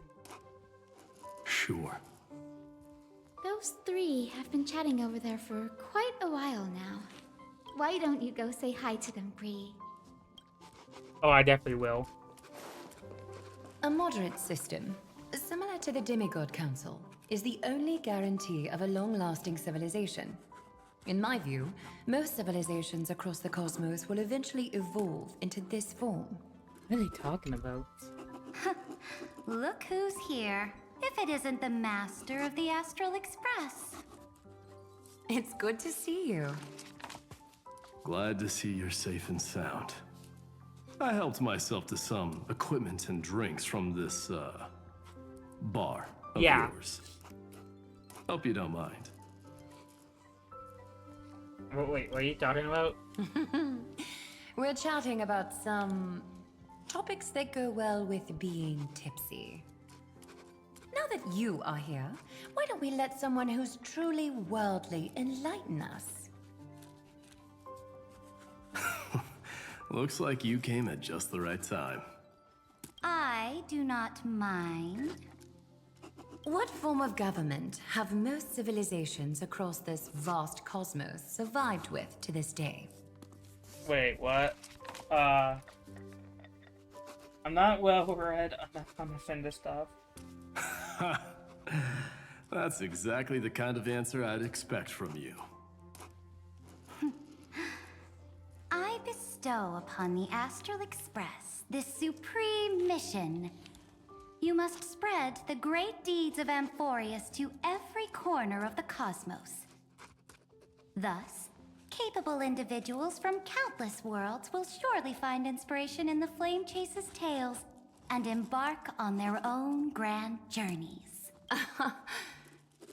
Speaker 12: Sure.
Speaker 6: Those three have been chatting over there for quite a while now. Why don't you go say hi to them, Bree?
Speaker 1: Oh, I definitely will.
Speaker 18: A moderate system, similar to the Demigod Council, is the only guarantee of a long-lasting civilization. In my view, most civilizations across the cosmos will eventually evolve into this form.
Speaker 1: What are they talking about?
Speaker 10: Look who's here. If it isn't the master of the Astral Express.
Speaker 18: It's good to see you.
Speaker 14: Glad to see you're safe and sound. I helped myself to some equipment and drinks from this, bar of yours. Hope you don't mind.
Speaker 1: Wait, what are you talking about?
Speaker 18: We're chatting about some topics that go well with being tipsy. Now that you are here, why don't we let someone who's truly worldly enlighten us?
Speaker 14: Looks like you came at just the right time.
Speaker 10: I do not mind.
Speaker 18: What form of government have most civilizations across this vast cosmos survived with to this day?
Speaker 1: Wait, what? I'm not well read on the offender stuff.
Speaker 14: That's exactly the kind of answer I'd expect from you.
Speaker 10: I bestow upon the Astral Express this supreme mission. You must spread the great deeds of Amphorius to every corner of the cosmos. Thus, capable individuals from countless worlds will surely find inspiration in the Flame Chase's tales and embark on their own grand journeys.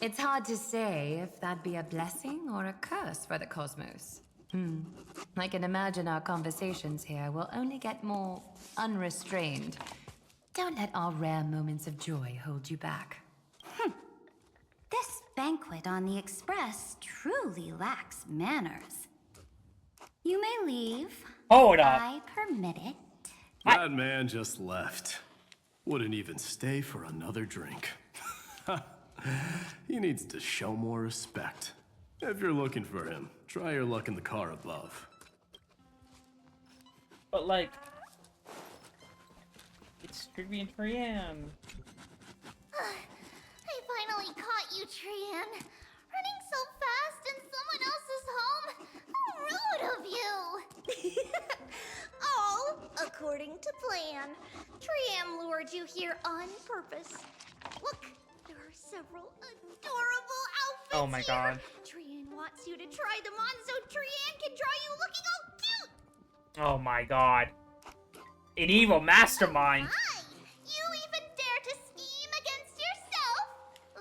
Speaker 18: It's hard to say if that'd be a blessing or a curse for the cosmos. I can imagine our conversations here will only get more unrestrained. Don't let our rare moments of joy hold you back.
Speaker 10: This banquet on the Express truly lacks manners. You may leave.
Speaker 1: Hold up.
Speaker 10: I permit it.
Speaker 14: That man just left. Wouldn't even stay for another drink. He needs to show more respect. If you're looking for him, try your luck in the car above.
Speaker 1: But like, it's Trippy and Trian.
Speaker 8: I finally caught you, Trian. Running so fast in someone else's home? How rude of you! All according to plan. Trian lured you here on purpose. Look, there are several adorable outfits
Speaker 1: Oh my god.
Speaker 8: Trian wants you to try them on so Trian can draw you looking all cute.
Speaker 1: Oh my god. An evil mastermind.
Speaker 8: You even dare to scheme against yourself?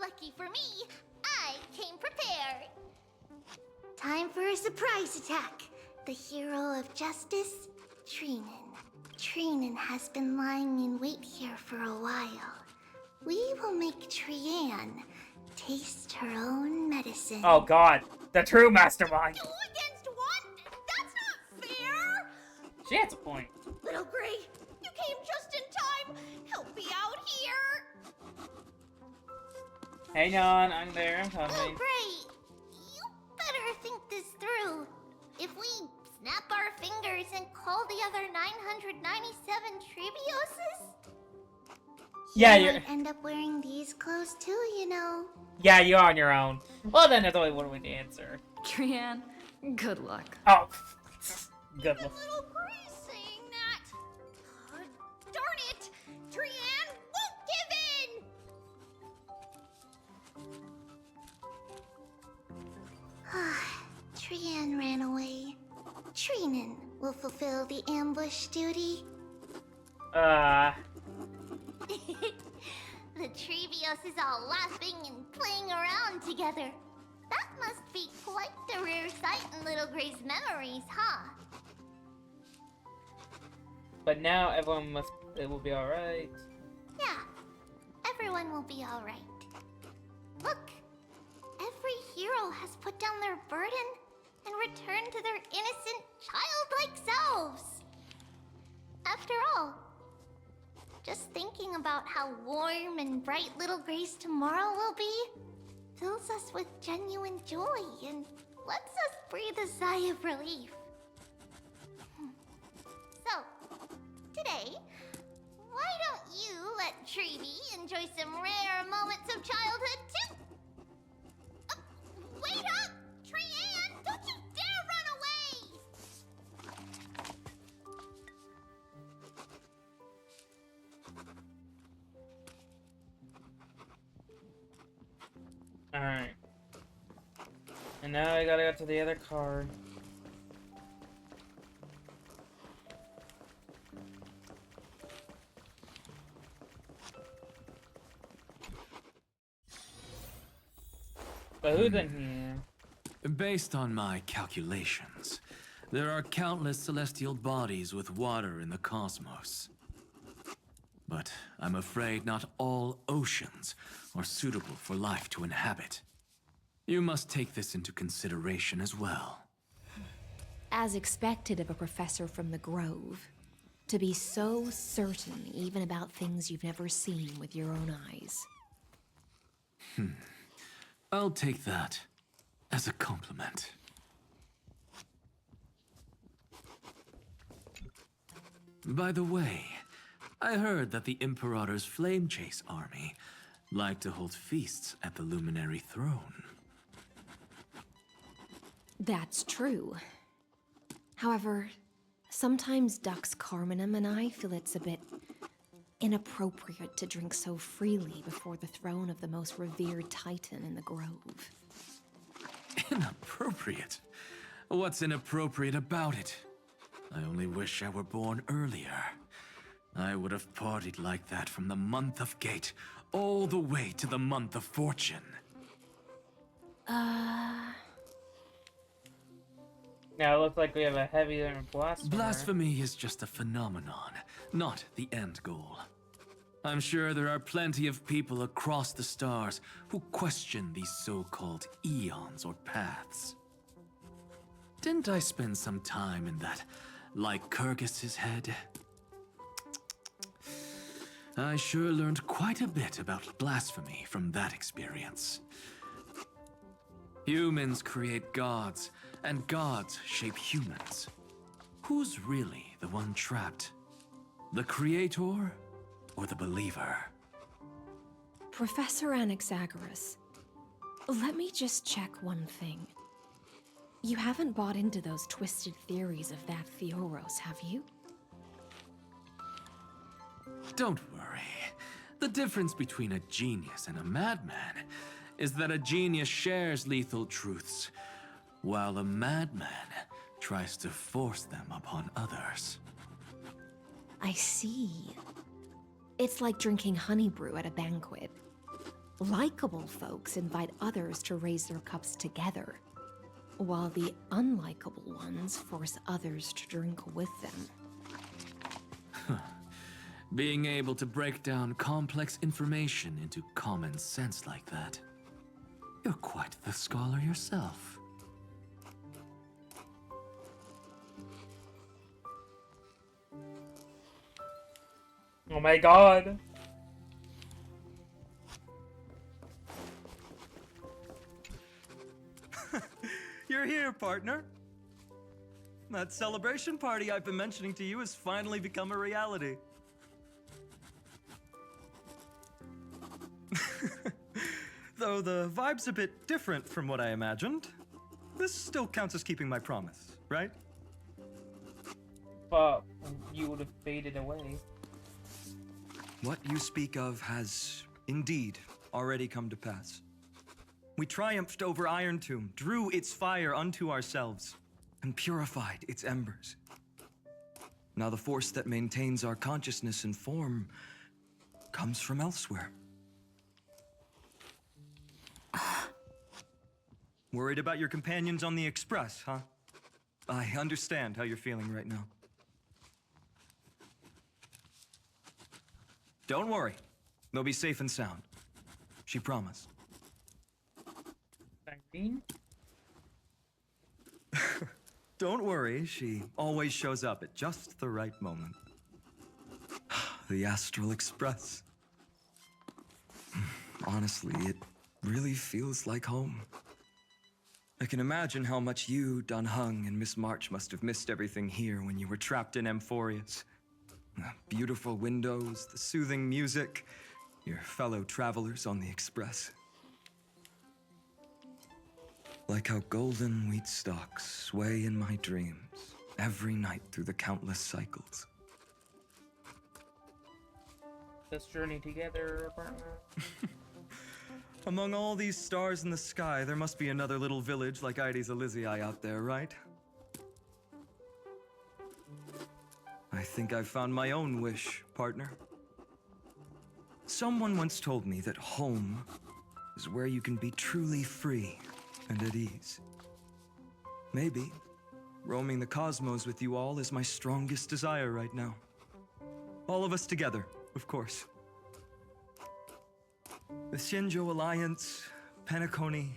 Speaker 8: Lucky for me, I came prepared. Time for a surprise attack. The hero of justice, Trinan. Trinan has been lying in wait here for a while. We will make Trian taste her own medicine.
Speaker 1: Oh god. The true mastermind.
Speaker 8: 2 against 1? That's not fair!
Speaker 1: She has a point.
Speaker 8: Little Gray, you came just in time. Help me out here.
Speaker 1: Hang on, I'm there, I'm
Speaker 8: Little
Speaker 1: coming.
Speaker 8: Gray, you better think this through. If we snap our fingers and call the other 997 Trebioses,
Speaker 1: Yeah,
Speaker 8: you
Speaker 1: you're.
Speaker 8: might end up wearing these clothes too, you know.
Speaker 1: Yeah, you're on your own. Well, then there's only one way to answer.
Speaker 15: Trian, good luck.
Speaker 1: Oh. Good luck.
Speaker 8: Little Gray saying that. Darn it! Trian won't give in! Trian ran away. Trinan will fulfill the ambush duty.
Speaker 1: Uh.
Speaker 8: The Trevios is all laughing and playing around together. That must be quite the rare sight in Little Gray's memories, huh?
Speaker 1: But now everyone must. It will be alright.
Speaker 8: Yeah, everyone will be alright. Look, every hero has put down their burden and returned to their innocent, childlike selves. After all, just thinking about how warm and bright Little Gray's tomorrow will be fills us with genuine joy and lets us breathe a sigh of relief. So, today, why don't you let Trevi enjoy some rare moments of childhood too? Wait up! Trian, don't you dare run away!
Speaker 1: Alright. And now I gotta go to the other card. But who's in here?
Speaker 11: Based on my calculations, there are countless celestial bodies with water in the cosmos. But I'm afraid not all oceans are suitable for life to inhabit. You must take this into consideration as well.
Speaker 9: As expected of a professor from the Grove, to be so certain even about things you've never seen with your own eyes.
Speaker 11: I'll take that as a compliment. By the way, I heard that the Imperator's Flame Chase army like to hold feasts at the Luminary Throne.
Speaker 9: That's true. However, sometimes Dux Carminum and I feel it's a bit inappropriate to drink so freely before the throne of the most revered titan in the Grove.
Speaker 11: Inappropriate? What's inappropriate about it? I only wish I were born earlier. I would have partied like that from the month of Gate all the way to the month of Fortune.
Speaker 1: Now it looks like we have a heavy blasphemer.
Speaker 11: Blasphemy is just a phenomenon, not the end goal. I'm sure there are plenty of people across the stars who question these so-called eons or paths. Didn't I spend some time in that Lycurgus's head? I sure learned quite a bit about blasphemy from that experience. Humans create gods, and gods shape humans. Who's really the one trapped? The creator or the believer?
Speaker 9: Professor Anaxagoras, let me just check one thing. You haven't bought into those twisted theories of that Theoros, have you?
Speaker 11: Don't worry. The difference between a genius and a madman is that a genius shares lethal truths, while a madman tries to force them upon others.
Speaker 9: I see. It's like drinking honey brew at a banquet. Likable folks invite others to raise their cups together, while the unlikable ones force others to drink with them.
Speaker 11: Being able to break down complex information into common sense like that. You're quite the scholar yourself.
Speaker 1: Oh my god.
Speaker 7: You're here, partner. That celebration party I've been mentioning to you has finally become a reality. Though the vibe's a bit different from what I imagined, this still counts as keeping my promise, right?
Speaker 1: But you would have faded away.
Speaker 7: What you speak of has indeed already come to pass. We triumphed over Iron Tomb, drew its fire unto ourselves, and purified its embers. Now the force that maintains our consciousness and form comes from elsewhere. Worried about your companions on the Express, huh? I understand how you're feeling right now. Don't worry. They'll be safe and sound. She promised. Don't worry, she always shows up at just the right moment. The Astral Express. Honestly, it really feels like home. I can imagine how much you, Don Hung, and Miss March must have missed everything here when you were trapped in Amphorius. The beautiful windows, the soothing music, your fellow travelers on the Express. Like how golden wheat stalks sway in my dreams every night through the countless cycles.
Speaker 1: Let's journey together, partner.
Speaker 7: Among all these stars in the sky, there must be another little village like Ides Elysiae out there, right? I think I've found my own wish, partner. Someone once told me that home is where you can be truly free and at ease. Maybe roaming the cosmos with you all is my strongest desire right now. All of us together, of course. The Shinjo Alliance, Penacony.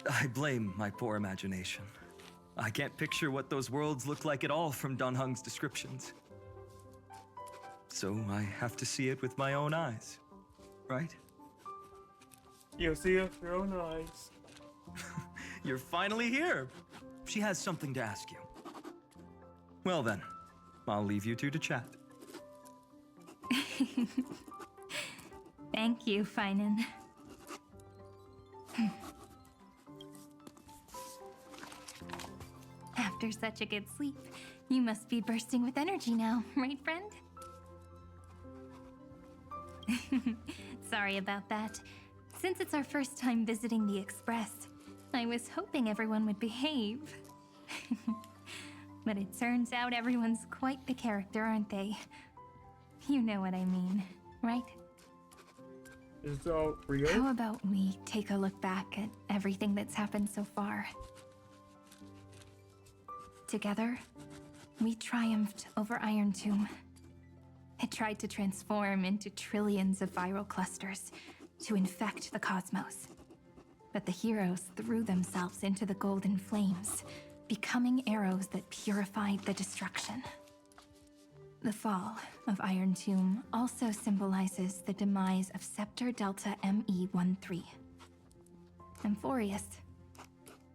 Speaker 7: I blame my poor imagination. I can't picture what those worlds look like at all from Don Hung's descriptions. So I have to see it with my own eyes, right?
Speaker 1: You'll see it with your own eyes.
Speaker 7: You're finally here. She has something to ask you. Well then, I'll leave you two to chat.
Speaker 3: Thank you, Finan. After such a good sleep, you must be bursting with energy now, right, friend? Sorry about that. Since it's our first time visiting the Express, I was hoping everyone would behave. But it turns out everyone's quite the character, aren't they? You know what I mean, right?
Speaker 1: Is that real?
Speaker 3: How about we take a look back at everything that's happened so far? Together, we triumphed over Iron Tomb. It tried to transform into trillions of viral clusters to infect the cosmos. But the heroes threw themselves into the golden flames, becoming arrows that purified the destruction. The fall of Iron Tomb also symbolizes the demise of Scepter Delta ME-13. Amphorius,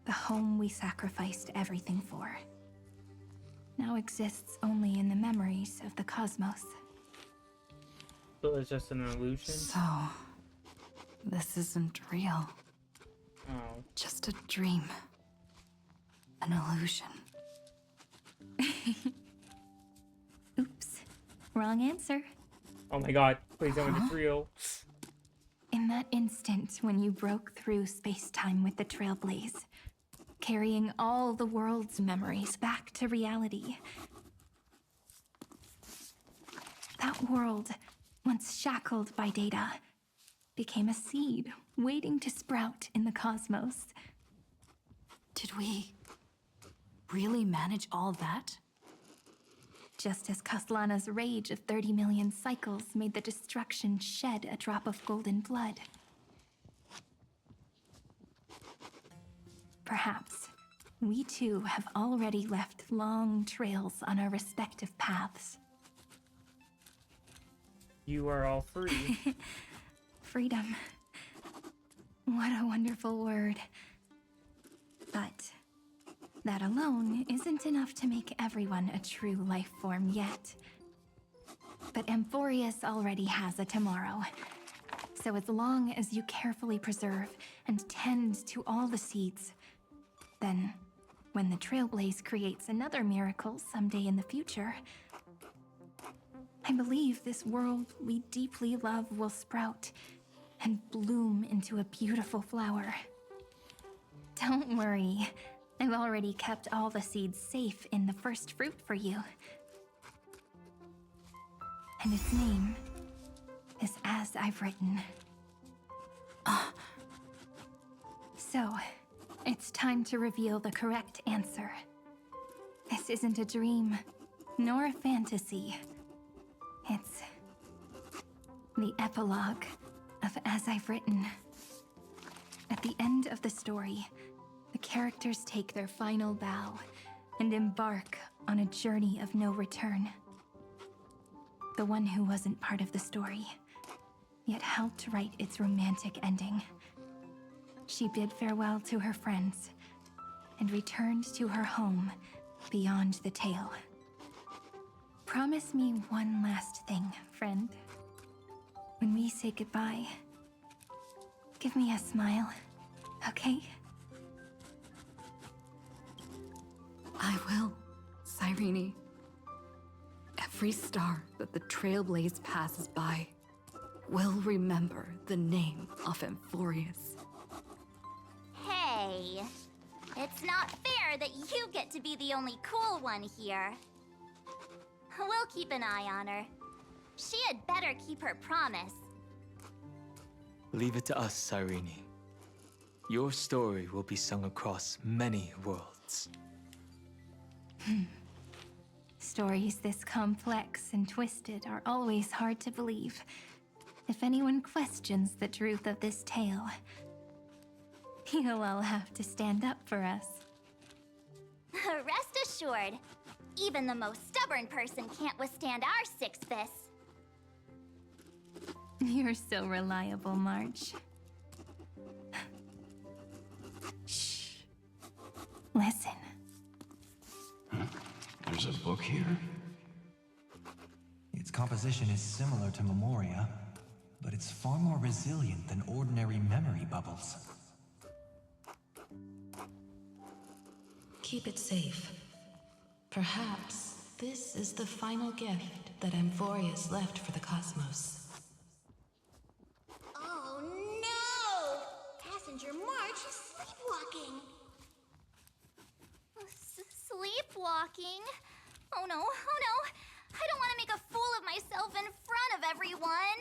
Speaker 3: the home we sacrificed everything for, now exists only in the memories of the cosmos.
Speaker 1: So it's just an illusion?
Speaker 15: So, this isn't real.
Speaker 1: Oh.
Speaker 15: Just a dream. An illusion.
Speaker 3: Oops. Wrong answer.
Speaker 1: Oh my god, please tell me it's real.
Speaker 3: In that instant when you broke through space-time with the Trailblaze, carrying all the world's memories back to reality. That world, once shackled by data, became a seed waiting to sprout in the cosmos.
Speaker 15: Did we really manage all that?
Speaker 3: Just as Kaslana's rage of 30 million cycles made the destruction shed a drop of golden blood. Perhaps we too have already left long trails on our respective paths.
Speaker 1: You are all free.
Speaker 3: Freedom. What a wonderful word. But that alone isn't enough to make everyone a true life form yet. But Amphorius already has a tomorrow. So as long as you carefully preserve and tend to all the seeds, then when the Trailblaze creates another miracle someday in the future, I believe this world we deeply love will sprout and bloom into a beautiful flower. Don't worry, I've already kept all the seeds safe in the first fruit for you. And its name is As I've Written. So, it's time to reveal the correct answer. This isn't a dream, nor a fantasy. It's the epilogue of As I've Written. At the end of the story, the characters take their final bow and embark on a journey of no return. The one who wasn't part of the story, yet helped write its romantic ending. She bid farewell to her friends and returned to her home beyond the tale. Promise me one last thing, friend. When we say goodbye, give me a smile, okay?
Speaker 15: I will, Cyrene. Every star that the Trailblaze passes by will remember the name of Amphorius.
Speaker 8: Hey, it's not fair that you get to be the only cool one here. We'll keep an eye on her. She had better keep her promise.
Speaker 17: Leave it to us, Cyrene. Your story will be sung across many worlds.
Speaker 3: Stories this complex and twisted are always hard to believe. If anyone questions the truth of this tale, you'll all have to stand up for us.
Speaker 8: Rest assured, even the most stubborn person can't withstand our six fists.
Speaker 3: You're so reliable, March. Shh. Listen.
Speaker 12: There's a book here?
Speaker 19: Its composition is similar to Memoria, but it's far more resilient than ordinary memory bubbles.
Speaker 2: Keep it safe. Perhaps this is the final gift that Amphorius left for the cosmos.
Speaker 8: Oh no! Passenger March is sleepwalking. Sleepwalking? Oh no, oh no! I don't want to make a fool of myself in front of everyone!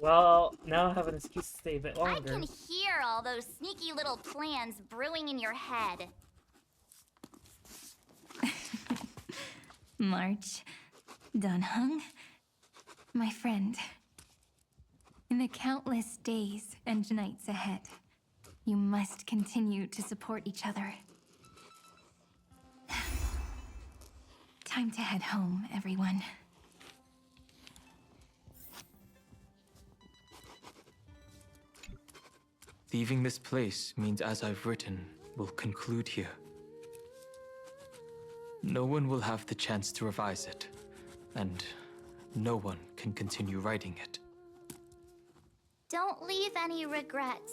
Speaker 1: Well, now I have an excuse to stay a bit longer.
Speaker 8: I can hear all those sneaky little plans brewing in your head.
Speaker 3: March, Dunhung, my friend. In the countless days and nights ahead, you must continue to support each other. Time to head home, everyone.
Speaker 17: Leaving this place means As I've Written will conclude here. No one will have the chance to revise it, and no one can continue writing it.
Speaker 8: Don't leave any regrets.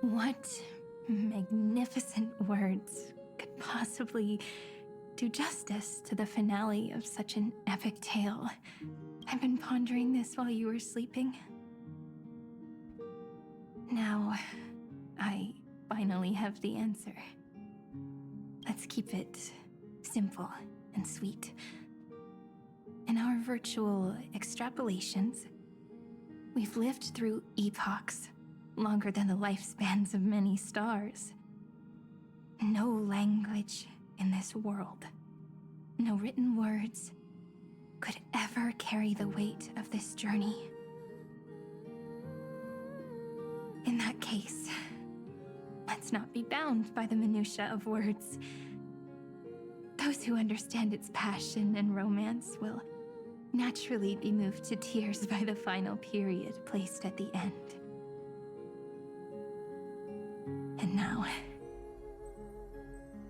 Speaker 3: What magnificent words could possibly do justice to the finale of such an epic tale. I've been pondering this while you were sleeping. Now, I finally have the answer. Let's keep it simple and sweet. In our virtual extrapolations, we've lived through epochs longer than the lifespans of many stars. No language in this world, no written words, could ever carry the weight of this journey. In that case, let's not be bound by the minutiae of words. Those who understand its passion and romance will naturally be moved to tears by the final period placed at the end. And now,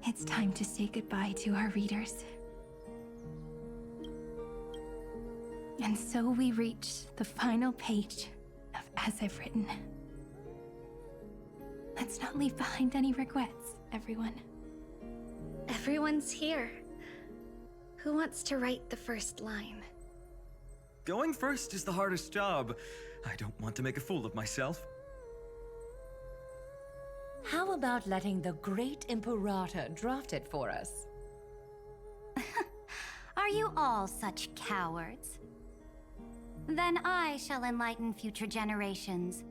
Speaker 3: it's time to say goodbye to our readers. And so we reach the final page of As I've Written. Let's not leave behind any regrets, everyone.
Speaker 8: Everyone's here. Who wants to write the first line?
Speaker 7: Going first is the hardest job. I don't want to make a fool of myself.
Speaker 18: How about letting the great Imperator draft it for us?
Speaker 10: Are you all such cowards? Then I shall enlighten future generations,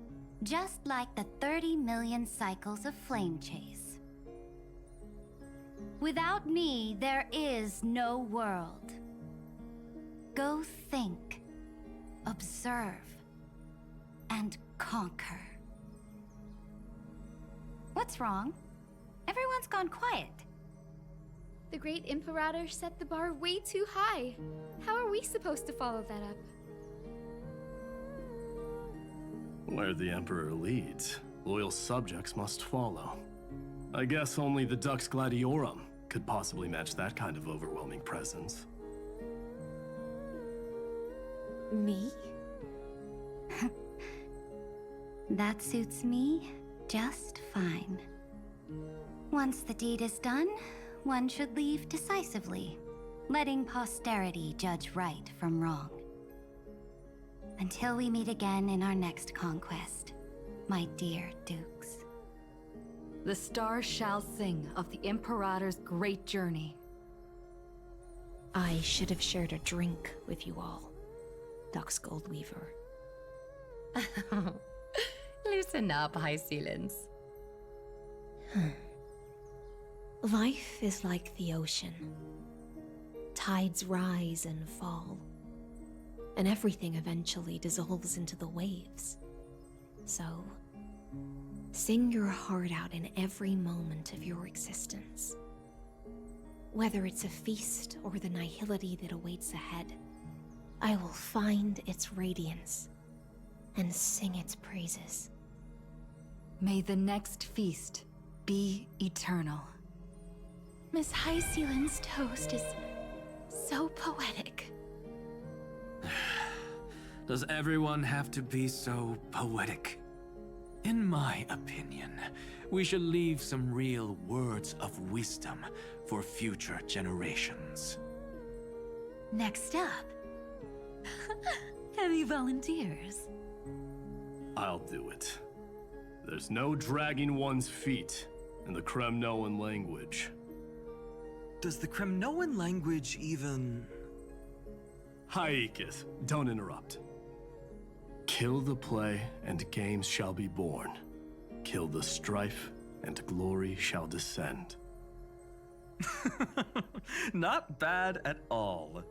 Speaker 10: just like the 30 million cycles of flame chase. Without me, there is no world. Go think, observe, and conquer. What's wrong? Everyone's gone quiet.
Speaker 6: The great Imperator set the bar way too high. How are we supposed to follow that up?
Speaker 14: Where the Emperor leads, loyal subjects must follow. I guess only the Dux Gladiorum could possibly match that kind of overwhelming presence.
Speaker 9: Me?
Speaker 10: That suits me just fine. Once the deed is done, one should leave decisively, letting posterity judge right from wrong. Until we meet again in our next conquest, my dear dukes.
Speaker 18: The stars shall sing of the Imperator's great journey.
Speaker 9: I should have shared a drink with you all, Dux Goldweaver.
Speaker 18: Loosen up, High Ceilings.
Speaker 9: Life is like the ocean. Tides rise and fall, and everything eventually dissolves into the waves. So, sing your heart out in every moment of your existence. Whether it's a feast or the nihility that awaits ahead, I will find its radiance and sing its praises.
Speaker 18: May the next feast be eternal.
Speaker 3: Miss High Ceiling's toast is so poetic.
Speaker 11: Does everyone have to be so poetic? In my opinion, we should leave some real words of wisdom for future generations.
Speaker 5: Next up, any volunteers?
Speaker 14: I'll do it. There's no dragging one's feet in the Kremnoan language.
Speaker 7: Does the Kremnoan language even...
Speaker 14: Haikith, don't interrupt. Kill the play, and games shall be born. Kill the strife, and glory shall descend.
Speaker 7: Not bad at all.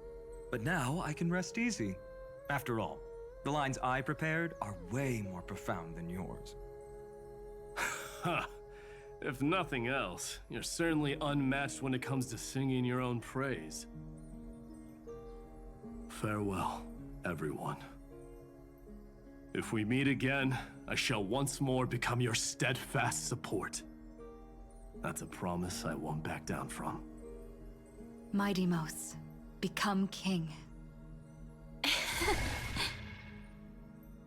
Speaker 7: But now I can rest easy. After all, the lines I prepared are way more profound than yours.
Speaker 14: Ha! If nothing else, you're certainly unmatched when it comes to singing your own praise. Farewell, everyone. If we meet again, I shall once more become your steadfast support. That's a promise I won't back down from.
Speaker 18: Mighty Mos, become king.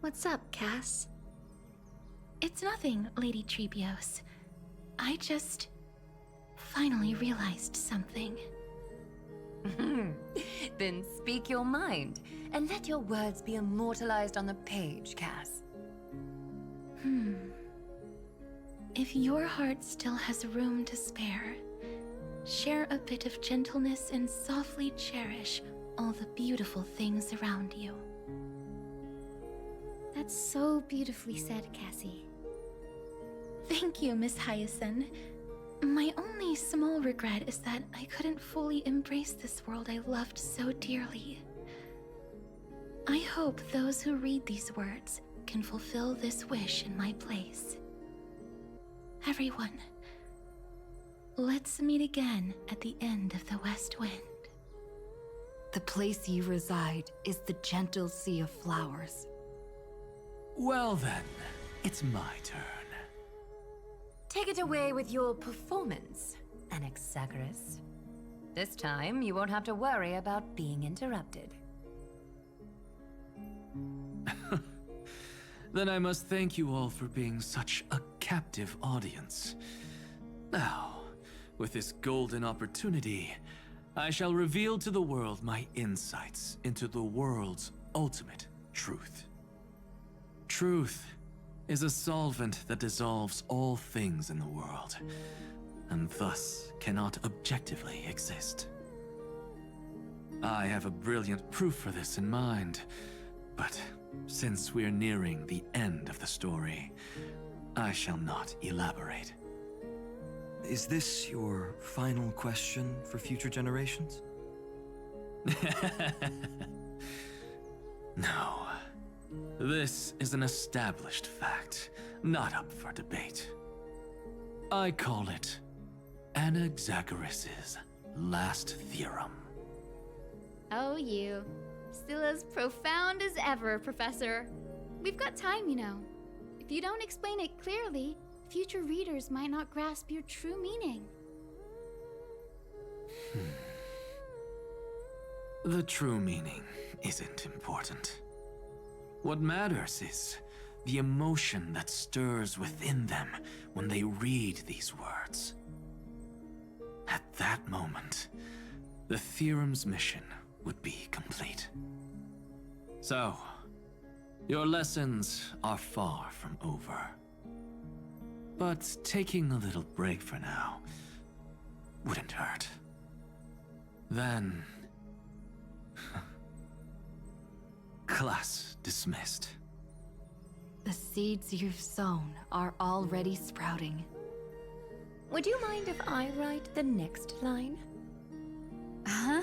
Speaker 8: What's up, Cass?
Speaker 3: It's nothing, Lady Trebios. I just finally realized something.
Speaker 18: Then speak your mind, and let your words be immortalized on the page, Cass.
Speaker 20: If your heart still has room to spare, share a bit of gentleness and softly cherish all the beautiful things around you.
Speaker 6: That's so beautifully said, Cassie.
Speaker 20: Thank you, Miss Hyacinth. My only small regret is that I couldn't fully embrace this world I loved so dearly. I hope those who read these words can fulfill this wish in my place. Everyone, let's meet again at the end of the West Wind.
Speaker 18: The place you reside is the gentle sea of flowers.
Speaker 11: Well then, it's my turn.
Speaker 18: Take it away with your performance, Anaxagoras. This time, you won't have to worry about being interrupted.
Speaker 11: Then I must thank you all for being such a captive audience. Now, with this golden opportunity, I shall reveal to the world my insights into the world's ultimate truth. Truth is a solvent that dissolves all things in the world, and thus cannot objectively exist. I have a brilliant proof for this in mind, but since we're nearing the end of the story, I shall not elaborate.
Speaker 7: Is this your final question for future generations?
Speaker 11: No. This is an established fact, not up for debate. I call it Anaxagoras' last theorem.
Speaker 6: Oh, you. Still as profound as ever, Professor. We've got time, you know. If you don't explain it clearly, future readers might not grasp your true meaning.
Speaker 11: The true meaning isn't important. What matters is the emotion that stirs within them when they read these words. At that moment, the theorem's mission would be complete. So, your lessons are far from over. But taking a little break for now wouldn't hurt. Then... class dismissed.
Speaker 18: The seeds you've sown are already sprouting. Would you mind if I write the next line?
Speaker 15: Huh?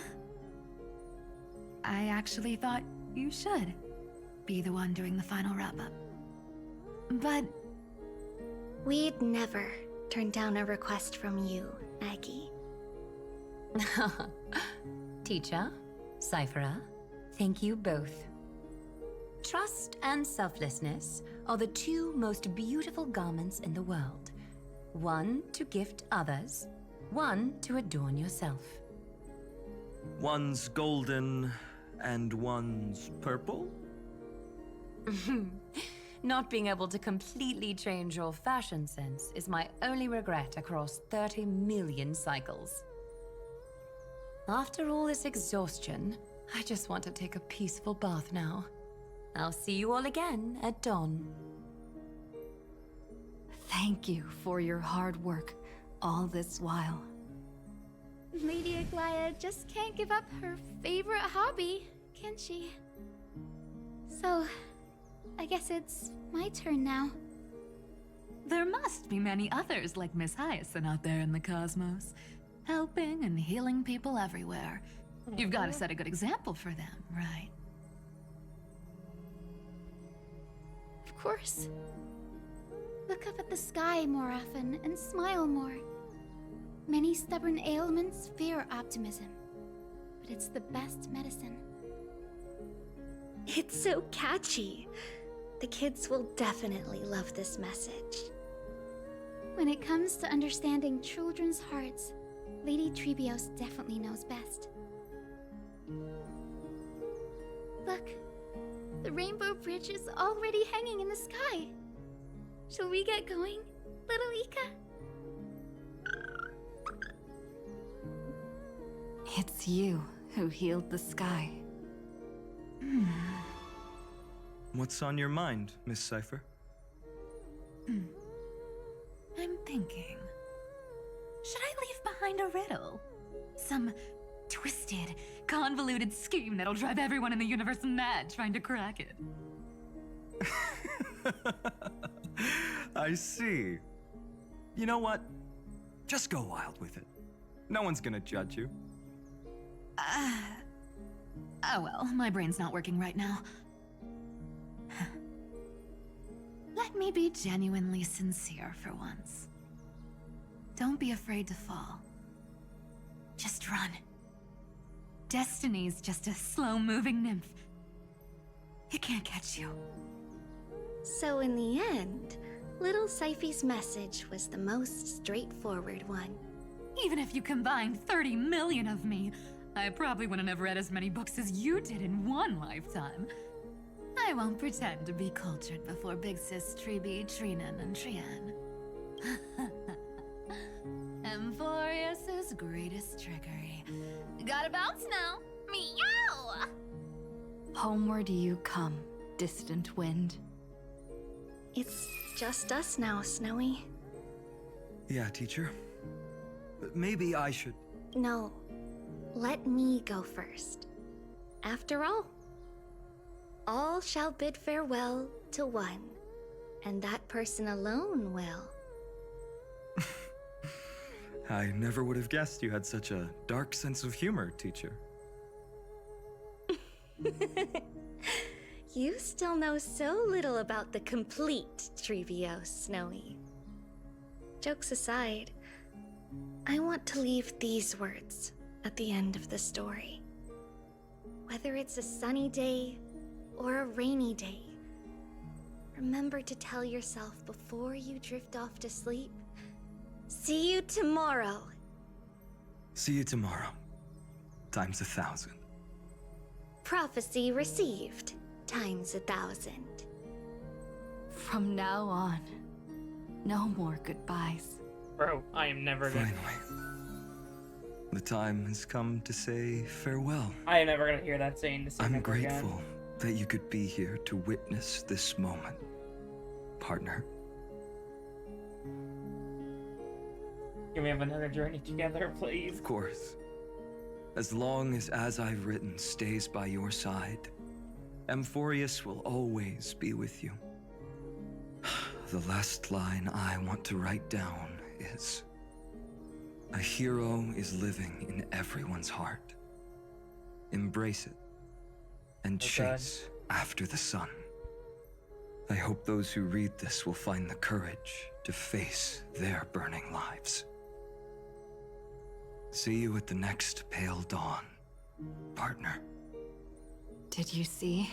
Speaker 15: I actually thought you should be the one doing the final wrap-up. But...
Speaker 8: we'd never turn down a request from you, Aggie.
Speaker 18: Teacher, Cyphera, thank you both. Trust and selflessness are the two most beautiful garments in the world. One to gift others, one to adorn yourself.
Speaker 7: One's golden and one's purple?
Speaker 18: Not being able to completely change your fashion sense is my only regret across 30 million cycles. After all this exhaustion, I just want to take a peaceful bath now. I'll see you all again at dawn. Thank you for your hard work all this while.
Speaker 6: Lady Aglaia just can't give up her favorite hobby, can she? So, I guess it's my turn now.
Speaker 15: there must be many others like Miss Hyacinth out there in the cosmos, helping and healing people everywhere. You've got to set a good example for them, right?
Speaker 6: Of course. Look up at the sky more often and smile more. Many stubborn ailments fear optimism, but it's the best medicine.
Speaker 8: It's so catchy. The kids will definitely love this message.
Speaker 6: When it comes to understanding children's hearts, Lady Trebios definitely knows best. Look, the Rainbow Bridge is already hanging in the sky. Shall we get going, little Ika?
Speaker 15: It's you who healed the sky.
Speaker 7: What's on your mind, Miss Cypher?
Speaker 5: I'm thinking. Should I leave behind a riddle? Some twisted, convoluted scheme that'll drive everyone in the universe mad trying to crack it.
Speaker 7: I see. You know what? Just go wild with it. No one's gonna judge you.
Speaker 5: Oh well, my brain's not working right now. Let me be genuinely sincere for once. Don't be afraid to fall. Just run. Destiny's just a slow-moving nymph. It can't catch you.
Speaker 8: So in the end, little Syphy's message was the most straightforward one.
Speaker 5: Even if you combined 30 million of me, I probably wouldn't have read as many books as you did in one lifetime. I won't pretend to be cultured before Big Sis Treeby, Trinan, and Trian. Emphorius's greatest trickery. Gotta bounce now. Meow!
Speaker 15: Homeward you come, distant wind.
Speaker 8: It's just us now, Snowy.
Speaker 7: Yeah, teacher. Maybe I should...
Speaker 8: No, let me go first. After all shall bid farewell to one, and that person alone will.
Speaker 7: I never would have guessed you had such a dark sense of humor, teacher.
Speaker 8: You still know so little about the complete Trevios, Snowy. Jokes aside, I want to leave these words at the end of the story. Whether it's a sunny day or a rainy day, remember to tell yourself before you drift off to sleep, see you tomorrow.
Speaker 7: See you tomorrow. Times 1,000.
Speaker 8: Prophecy received. Times 1,000.
Speaker 15: From now on, no more goodbyes.
Speaker 1: Bro, I am never gonna...
Speaker 7: Finally. The time has come to say farewell.
Speaker 1: I am never gonna hear that saying the same
Speaker 7: I'm
Speaker 1: ever
Speaker 7: grateful
Speaker 1: again.
Speaker 7: that you could be here to witness this moment, partner.
Speaker 1: Can we have another journey together, please?
Speaker 7: Of course. As long as I've written stays by your side, Emphorius will always be with you. The last line I want to write down is, a hero is living in everyone's heart. Embrace it, and chase after the sun. I hope those who read this will find the courage to face their burning lives. See you at the next pale dawn, partner.
Speaker 15: Did you see?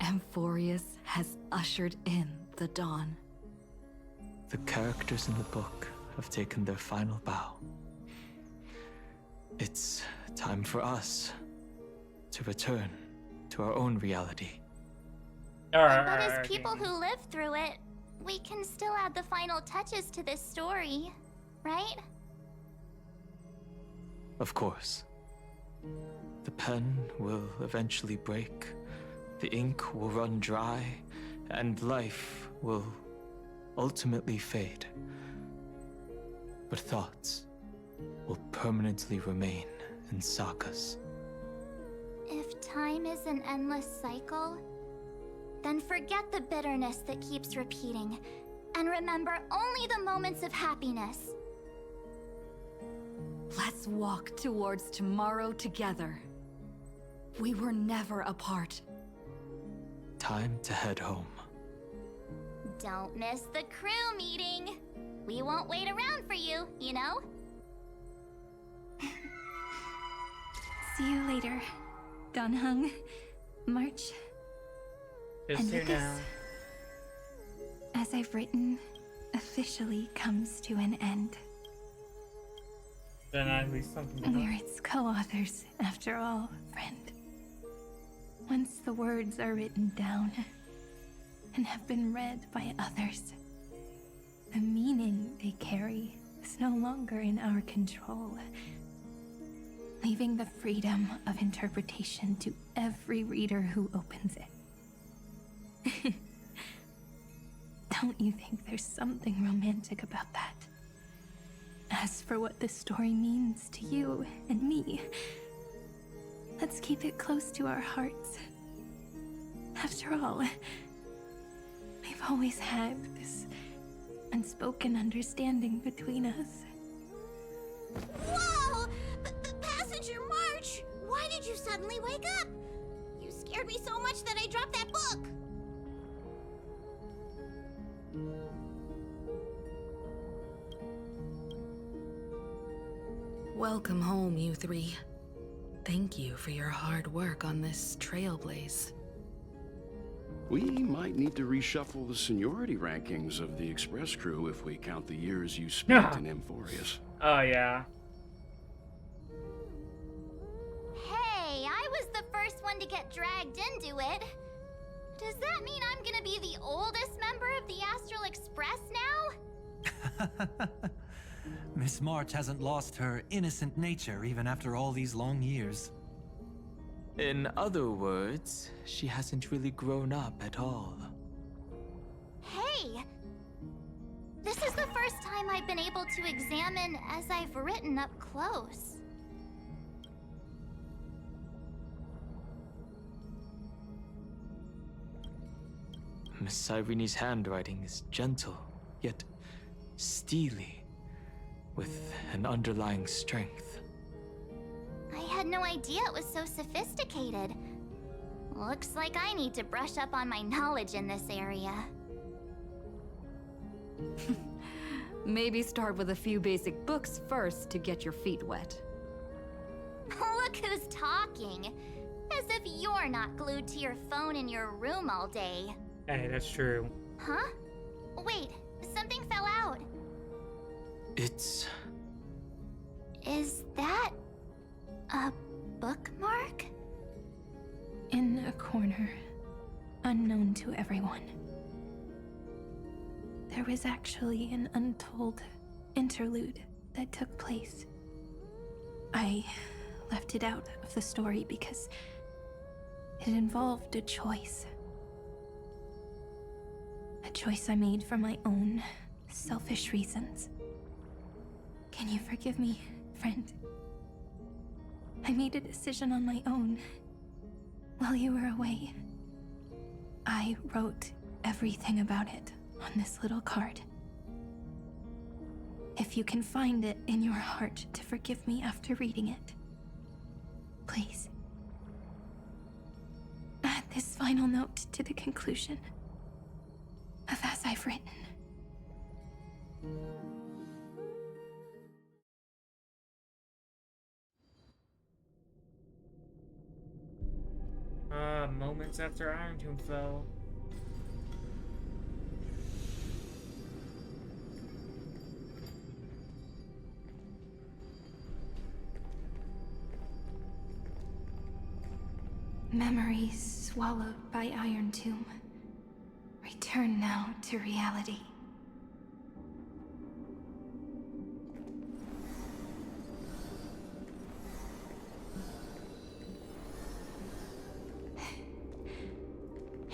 Speaker 15: Emphorius has ushered in the dawn.
Speaker 17: The characters in the book have taken their final bow. It's time for us to return to our own reality.
Speaker 8: But as people who lived through it, we can still add the final touches to this story, right?
Speaker 17: Of course. The pen will eventually break, the ink will run dry, and life will ultimately fade. But thoughts will permanently remain in sagas.
Speaker 8: If time is an endless cycle, then forget the bitterness that keeps repeating, and remember only the moments of happiness.
Speaker 15: Let's walk towards tomorrow together. We were never apart.
Speaker 17: Time to head home.
Speaker 8: Don't miss the crew meeting. We won't wait around for you, you know?
Speaker 3: See you later, Donhung, March.
Speaker 1: Just
Speaker 3: And
Speaker 1: here
Speaker 3: this,
Speaker 1: now.
Speaker 3: as I've written, officially comes to an end.
Speaker 1: Then at least something to
Speaker 3: We're its co-authors, after all, friend. Once the words are written down and have been read by others, the meaning they carry is no longer in our control.
Speaker 20: leaving the freedom of interpretation to every reader who opens it. Don't you think there's something romantic about that? As for what this story means to you and me, let's keep it close to our hearts. After all, we've always had this unspoken understanding between us.
Speaker 8: Whoa! Passenger March! Why did you suddenly wake up? You scared me so much that I dropped that book!
Speaker 2: Welcome home, you three. Thank you for your hard work on this trailblaze.
Speaker 16: We might need to reshuffle the seniority rankings of the Express crew if we count the years you spent in Amphorius.
Speaker 1: Oh, yeah.
Speaker 8: Hey, I was the first one to get dragged into it. Does that mean I'm gonna be the oldest member of the Astral Express now?
Speaker 19: Miss March hasn't lost her innocent nature even after all these long years.
Speaker 17: In other words, she hasn't really grown up at all.
Speaker 8: Hey! This is the first time I've been able to examine as I've written up close.
Speaker 17: Miss Irene's handwriting is gentle, yet steely, with an underlying strength.
Speaker 8: I had no idea it was so sophisticated. Looks like I need to brush up on my knowledge in this area.
Speaker 18: Maybe start with a few basic books first to get your feet wet.
Speaker 8: Look who's talking. As if you're not glued to your phone in your room all day.
Speaker 1: Hey, that's true.
Speaker 8: Huh? Wait, something fell out.
Speaker 17: It's...
Speaker 8: Is that a bookmark?
Speaker 20: In a corner, unknown to everyone. There was actually an untold interlude that took place. I left it out of the story because it involved a choice. A choice I made for my own selfish reasons. Can you forgive me, friend? I made a decision on my own while you were away. I wrote everything about it on this little card. If you can find it in your heart to forgive me after reading it, please. Add this final note to the conclusion of As I've Written.
Speaker 1: Moments after Iron Tomb fell.
Speaker 20: Memories swallowed by Iron Tomb. Return now to reality.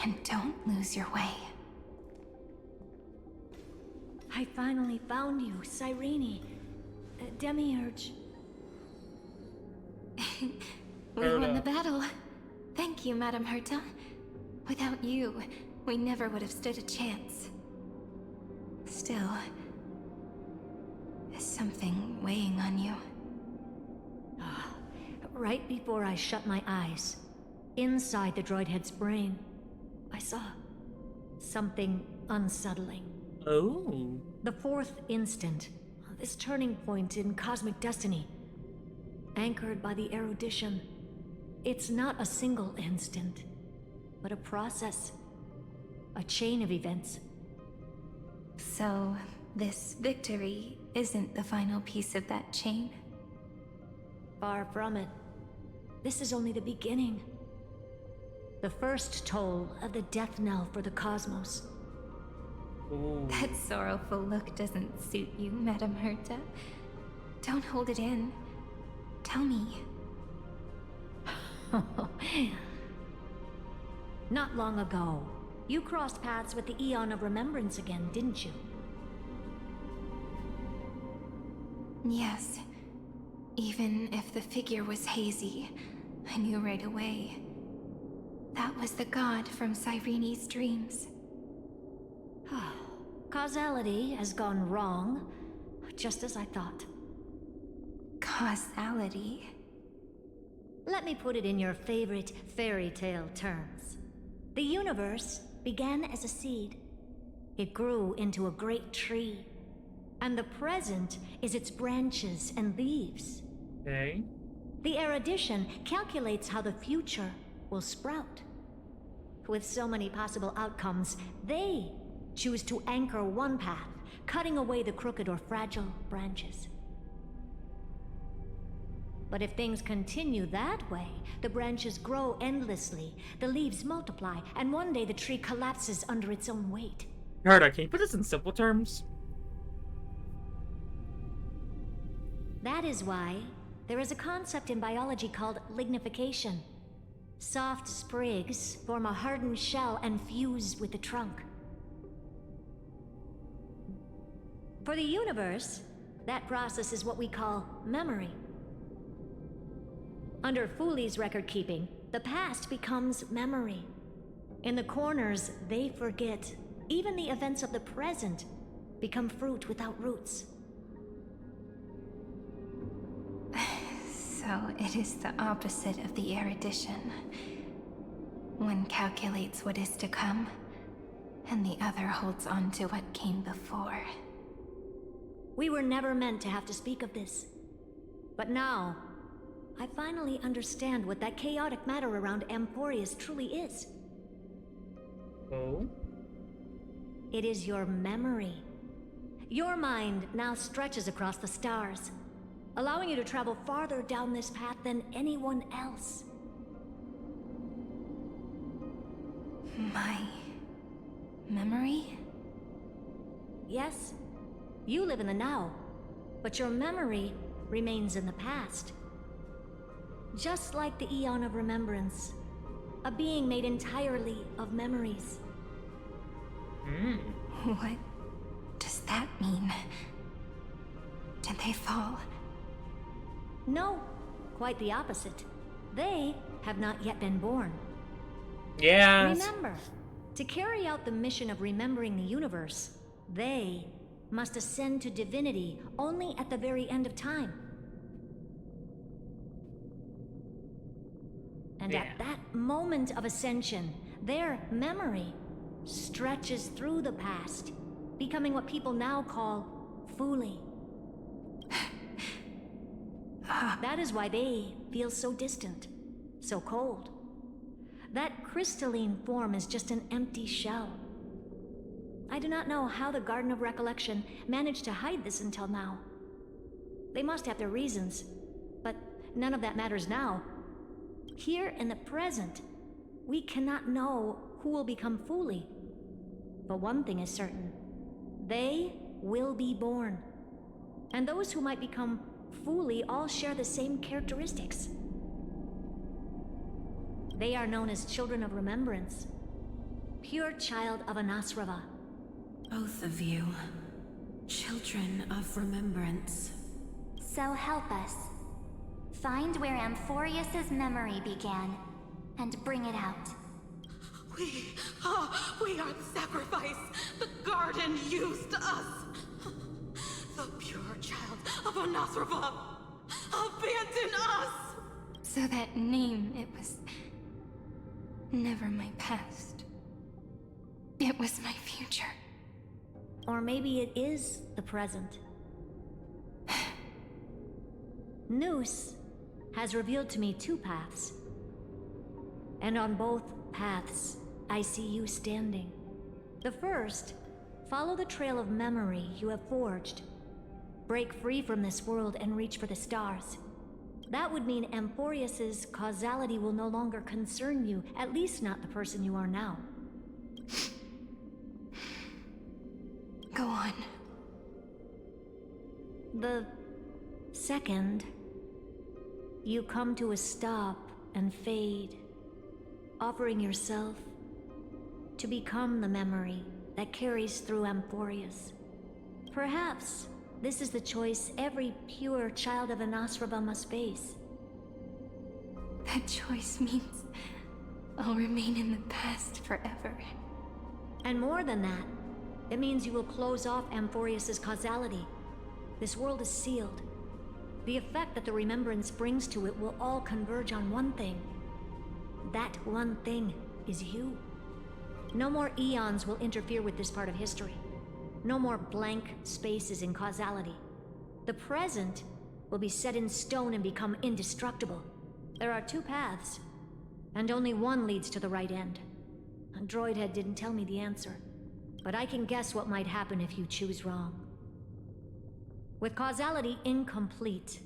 Speaker 20: And don't lose your way.
Speaker 21: I finally found you, Cyrene. Demiurge.
Speaker 20: We won the battle. Thank you, Madame Herta. Without you, we never would have stood a chance. Still, is something weighing on you?
Speaker 21: Right before I shut my eyes, inside the droid head's brain, I saw something unsettling.
Speaker 1: Oh.
Speaker 21: The fourth instant, this turning point in cosmic destiny, anchored by the erudition. It's not a single instant, but a process, a chain of events.
Speaker 20: So, this victory isn't the final piece of that chain?
Speaker 21: Far from it. This is only the beginning. The first toll of the death knell for the cosmos.
Speaker 1: Ooh.
Speaker 20: That sorrowful look doesn't suit you, Madame Herta. Don't hold it in. Tell me,
Speaker 21: Not long ago, you crossed paths with the Eon of Remembrance again, didn't you?
Speaker 3: Yes. Even if the figure was hazy, I knew right away. That was the god from Cyrene's dreams.
Speaker 21: Causality has gone wrong, just as I thought.
Speaker 3: Causality?
Speaker 21: Let me put it in your favorite fairy tale terms. The universe began as a seed. It grew into a great tree. And the present is its branches and leaves.
Speaker 1: Okay.
Speaker 21: The erudition calculates how the future will sprout. With so many possible outcomes, they choose to anchor one path, cutting away the crooked or fragile branches. But if things continue that way, the branches grow endlessly, the leaves multiply, and one day the tree collapses under its own weight.
Speaker 1: Herda, can you put this in simple terms?
Speaker 21: That is why there is a concept in biology called lignification. Soft sprigs form a hardened shell and fuse with the trunk. For the universe, that process is what we call memory. Under Fooley's record keeping, the past becomes memory. In the corners, they forget. Even the events of the present become fruit without roots.
Speaker 3: So it is the opposite of the erudition. One calculates what is to come, and the other holds on to what came before.
Speaker 21: We were never meant to have to speak of this. But now, I finally understand what that chaotic matter around Emporius truly is.
Speaker 1: Oh?
Speaker 21: It is your memory. Your mind now stretches across the stars, allowing you to travel farther down this path than anyone else.
Speaker 3: My memory?
Speaker 21: Yes, you live in the now, but your memory remains in the past. Just like the Eon of Remembrance, a being made entirely of memories.
Speaker 3: What does that mean? Did they fall?
Speaker 21: No, quite the opposite. They have not yet been born.
Speaker 1: Yeah.
Speaker 21: Remember, to carry out the mission of remembering the universe, they must ascend to divinity only at the very end of time. And at that moment of ascension, their memory stretches through the past, becoming what people now call Fooley. That is why they feel so distant, so cold. That crystalline form is just an empty shell. I do not know how the Garden of Recollection managed to hide this until now. They must have their reasons, but none of that matters now. Here in the present, we cannot know who will become Fooley. But one thing is certain. They will be born. And those who might become Fooley all share the same characteristics. They are known as Children of Remembrance. Pure child of Anasrava.
Speaker 2: Both of you. Children of Remembrance.
Speaker 8: So help us. Find where Amphorius's memory began, and bring it out.
Speaker 2: We are the sacrifice the garden used us. The pure child of Anasrava. Abandon us!
Speaker 3: So that name, it was never my past. It was my future.
Speaker 21: Or maybe it is the present. Noose has revealed to me two paths. And on both paths, I see you standing. The first, follow the trail of memory you have forged. Break free from this world and reach for the stars. That would mean Amphorius's causality will no longer concern you, at least not the person you are now.
Speaker 3: Go on.
Speaker 21: The second, you come to a stop and fade, offering yourself to become the memory that carries through Amphorius. Perhaps this is the choice every pure child of Anasraba must face.
Speaker 3: That choice means I'll remain in the past forever.
Speaker 21: And more than that, it means you will close off Amphorius's causality. This world is sealed. The effect that the remembrance brings to it will all converge on one thing. That one thing is you. No more eons will interfere with this part of history. No more blank spaces in causality. The present will be set in stone and become indestructible. There are two paths, and only one leads to the right end. A droid head didn't tell me the answer, but I can guess what might happen if you choose wrong. With causality incomplete,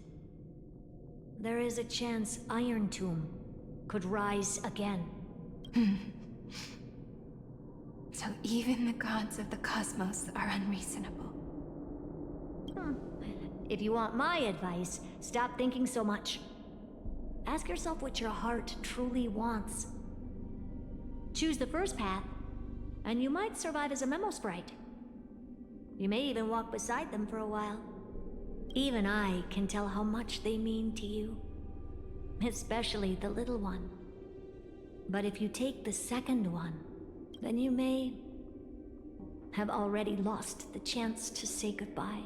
Speaker 21: there is a chance Iron Tomb could rise again.
Speaker 3: So even the gods of the cosmos are unreasonable.
Speaker 21: If you want my advice, stop thinking so much. Ask yourself what your heart truly wants. Choose the first path, and you might survive as a memo sprite. You may even walk beside them for a while. Even I can tell how much they mean to you. Especially the little one. But if you take the second one, then you may have already lost the chance to say goodbye.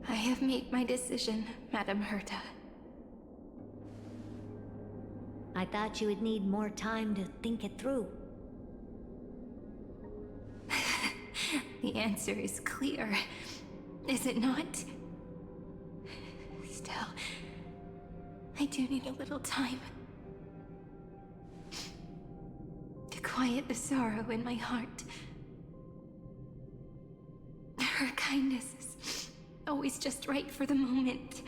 Speaker 3: I have made my decision, Madam Herta.
Speaker 21: I thought you would need more time to think it through.
Speaker 3: The answer is clear, is it not? Still, I do need a little time to quiet the sorrow in my heart. Her kindness is always just right for the moment.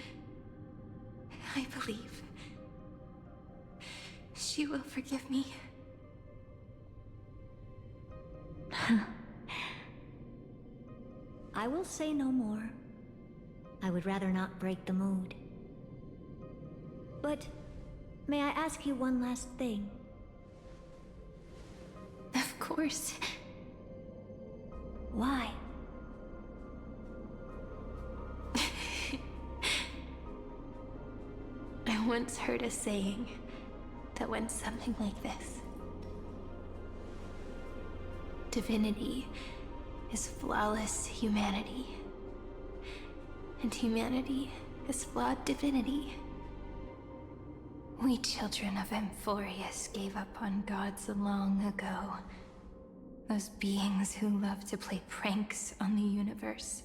Speaker 3: I believe she will forgive me.
Speaker 21: I will say no more. I would rather not break the mood. But may I ask you one last thing?
Speaker 3: Of course.
Speaker 21: Why?
Speaker 3: I once heard a saying that went something like this. Divinity is flawless humanity, and humanity is flawed divinity. We children of Amphorius gave up on gods long ago. Those beings who love to play pranks on the universe.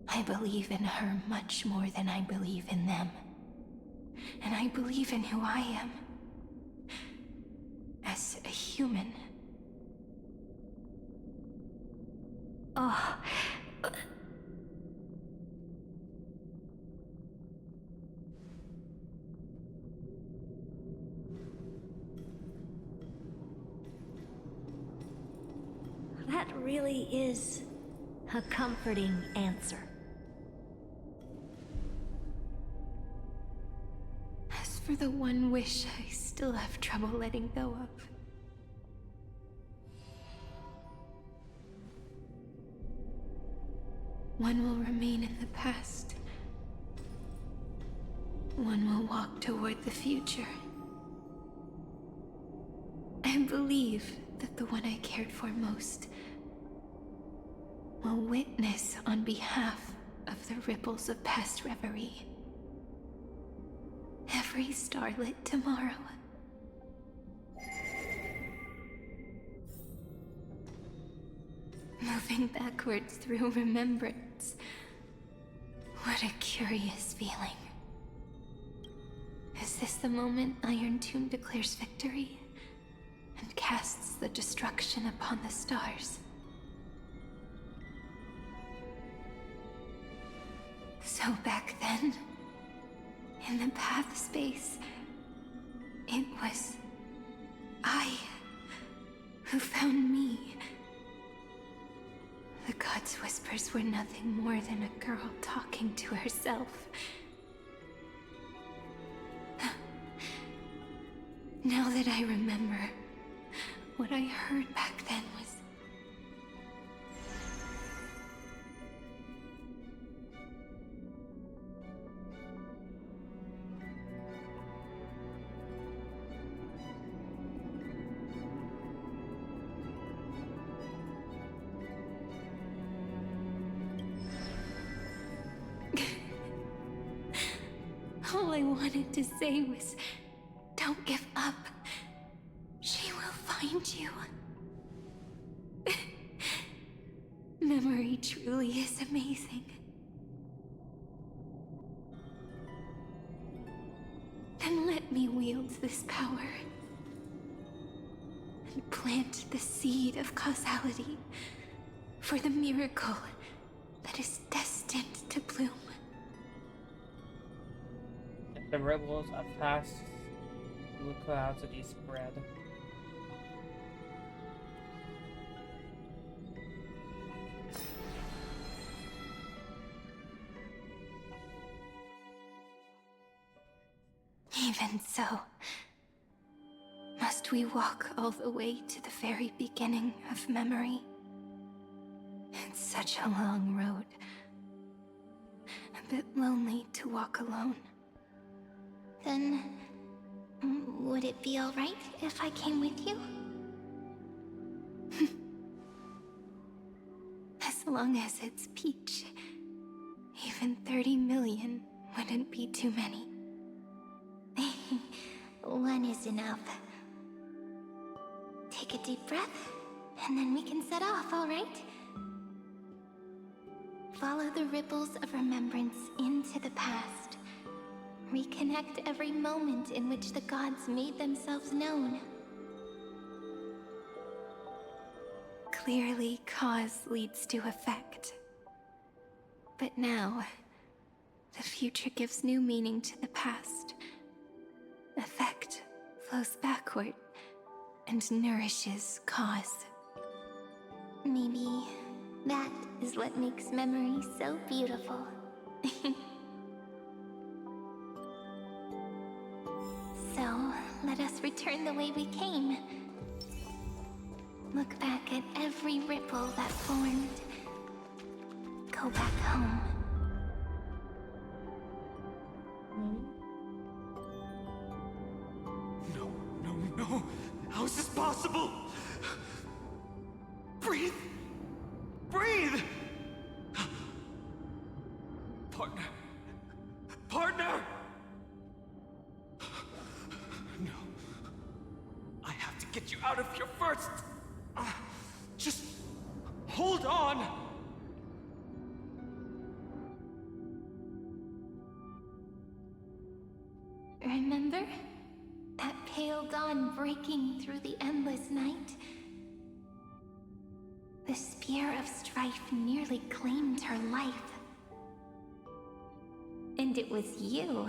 Speaker 3: I believe in her much more than I believe in them. And I believe in who I am. As a human.
Speaker 21: Oh. That really is a comforting answer.
Speaker 3: As for the one wish I still have trouble letting go of. One will remain in the past. One will walk toward the future. I believe that the one I cared for most will witness on behalf of the ripples of past reverie. Every starlit tomorrow. Moving backwards through remembrance. What a curious feeling. Is this the moment Iron Tomb declares victory and casts the destruction upon the stars? So back then, in the path space, it was I who found me. The gods' whispers were nothing more than a girl talking to herself. Now that I remember, what I heard back then was... All I wanted to say was, don't give up. She will find you. Memory truly is amazing. Then let me wield this power and plant the seed of causality for the miracle that is destined to bloom.
Speaker 1: The ripples of past blue clouds that he spread.
Speaker 3: Even so, must we walk all the way to the very beginning of memory? It's such a long road. A bit lonely to walk alone.
Speaker 8: Then, would it be alright if I came with you?
Speaker 3: As long as it's Peach. Even 30 million wouldn't be too many.
Speaker 8: One is enough. Take a deep breath, and then we can set off, alright? Follow the ripples of remembrance into the past. Reconnect every moment in which the gods made themselves known.
Speaker 3: Clearly, cause leads to effect. But now, the future gives new meaning to the past. Effect flows backward and nourishes cause.
Speaker 8: Maybe that is what makes memory so beautiful. So, let us return the way we came. Look back at every ripple that formed. Go back home.
Speaker 7: No! How is this possible? Breathe! Breathe! Partner! Partner! No. I have to get you out of here first! Just hold on!
Speaker 8: Remember? That pale dawn breaking through the endless night? The spear of strife nearly claimed her life. And it was you,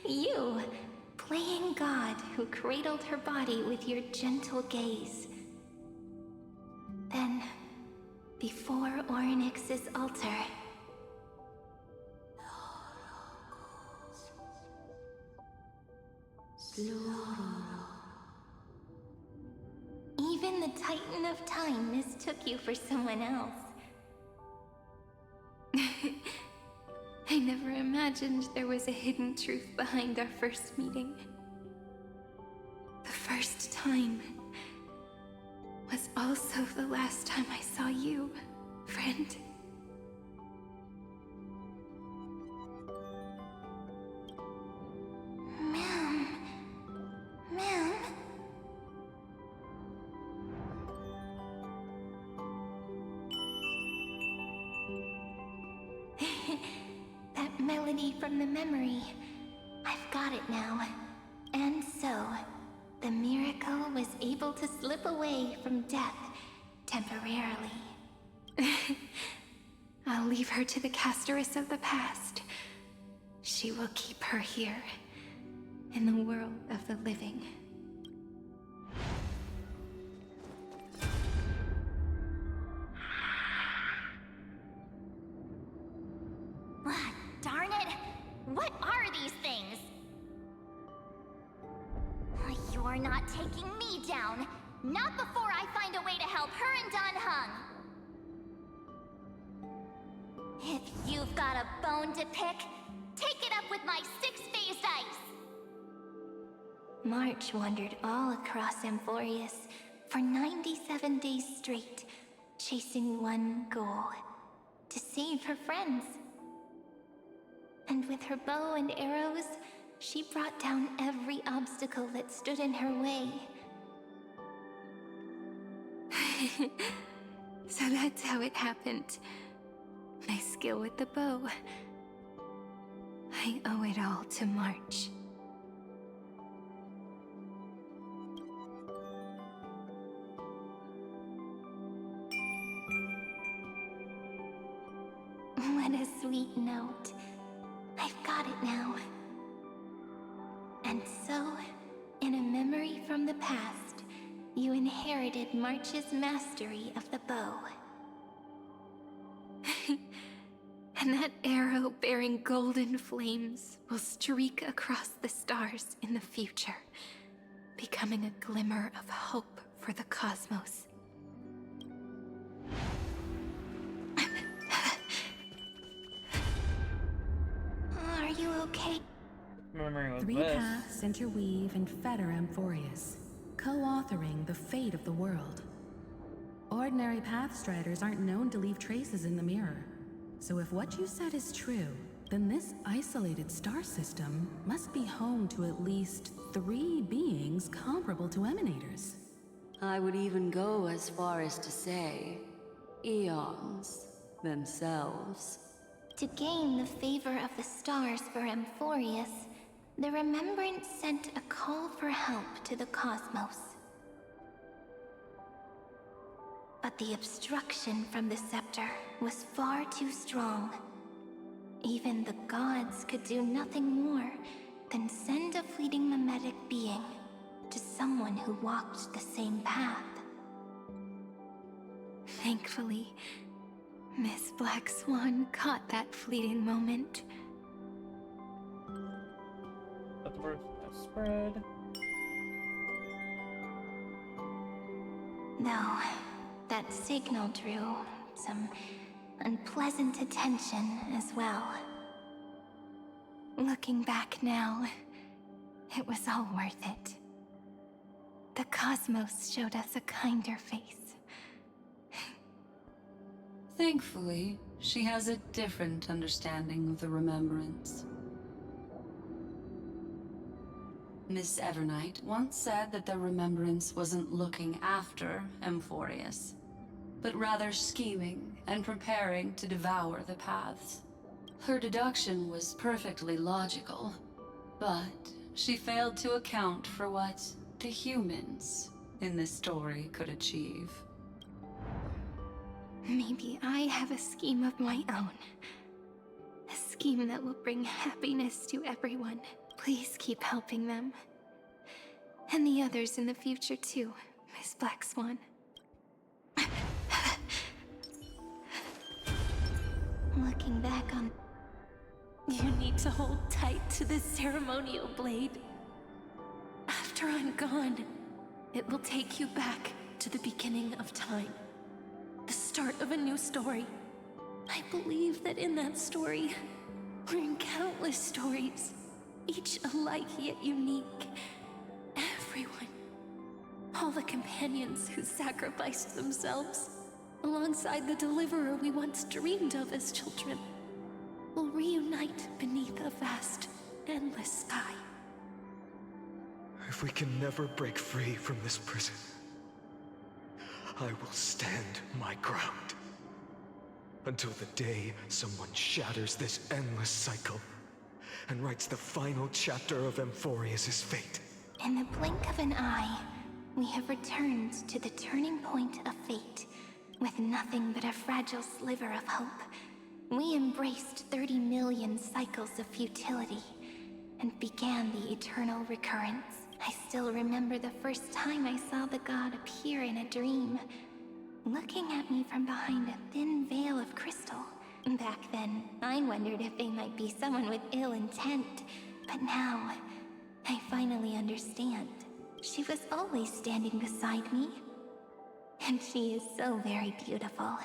Speaker 8: you, playing God, who cradled her body with your gentle gaze. Then, before Orynyx's altar, even the Titan of Time mistook you for someone else.
Speaker 3: I never imagined there was a hidden truth behind our first meeting. The first time was also the last time I saw you, friend.
Speaker 8: Ma'am. That melody from the memory. I've got it now. And so, the miracle was able to slip away from death temporarily.
Speaker 3: I'll leave her to the casteress of the past. She will keep her here, in the world of the living.
Speaker 8: What are these things? You're not taking me down. Not before I find a way to help her and Don Hung. If you've got a bone to pick, take it up with my six-phased ice.
Speaker 3: March wandered all across Amphorius for 97 days straight, chasing one goal: to save her friends. And with her bow and arrows, she brought down every obstacle that stood in her way. So that's how it happened. My skill with the bow. I owe it all to March. What a sweet note. I've got it now. And so, in a memory from the past, you inherited March's mastery of the bow. And that arrow bearing golden flames will streak across the stars in the future, becoming a glimmer of hope for the cosmos. Are you okay?
Speaker 2: Three paths interweave and fetter Amphorius, co-authoring the fate of the world. Ordinary pathstriders aren't known to leave traces in the mirror. So if what you said is true, then this isolated star system must be home to at least 3 beings comparable to Emanators.
Speaker 18: I would even go as far as to say, eons themselves.
Speaker 3: To gain the favor of the stars for Amphorius, the Remembrance sent a call for help to the cosmos. But the obstruction from the scepter was far too strong. Even the gods could do nothing more than send a fleeting mimetic being to someone who walked the same path. Thankfully, Miss Black Swan caught that fleeting moment.
Speaker 1: Let the word spread.
Speaker 3: Though, that signal drew some unpleasant attention as well. Looking back now, it was all worth it. The cosmos showed us a kinder face.
Speaker 18: Thankfully, she has a different understanding of the Remembrance. Miss Evernight once said that the Remembrance wasn't looking after Amphorius, but rather scheming and preparing to devour the paths. Her deduction was perfectly logical, but she failed to account for what the humans in this story could achieve.
Speaker 3: Maybe I have a scheme of my own. A scheme that will bring happiness to everyone. Please keep helping them. And the others in the future too, Miss Black Swan. Looking back on... You need to hold tight to this ceremonial blade. After I'm gone, it will take you back to the beginning of time. The start of a new story. I believe that in that story, or in countless stories, each alike yet unique, everyone, all the companions who sacrificed themselves, alongside the deliverer we once dreamed of as children, will reunite beneath a vast, endless sky.
Speaker 13: If we can never break free from this prison, I will stand my ground. Until the day someone shatters this endless cycle and writes the final chapter of Amphorius' fate.
Speaker 3: In the blink of an eye, we have returned to the turning point of fate, with nothing but a fragile sliver of hope. We embraced 30 million cycles of futility, and began the eternal recurrence. I still remember the first time I saw the god appear in a dream, looking at me from behind a thin veil of crystal, Back then, I wondered if they might be someone with ill intent. But now, I finally understand. She was always standing beside me. And she is so very beautiful.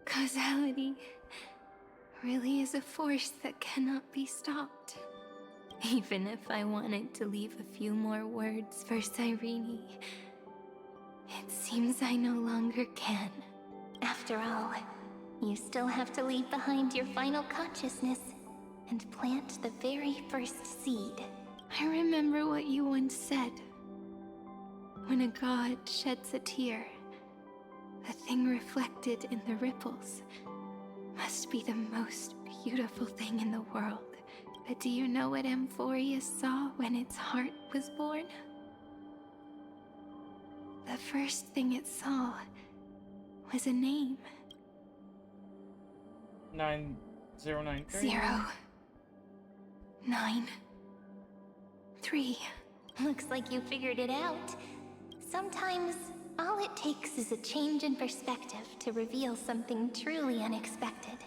Speaker 3: Causality really is a force that cannot be stopped. Even if I wanted to leave a few more words for Cyrene, it seems I no longer can. After all, you still have to leave behind your final consciousness and plant the very first seed. I remember what you once said. When a god sheds a tear, the thing reflected in the ripples must be the most beautiful thing in the world. But do you know what Amphorius saw when its heart was born? The first thing it saw was a name.
Speaker 1: 9093.
Speaker 3: 093. Looks like you figured it out. Sometimes, all it takes is a change in perspective to reveal something truly unexpected.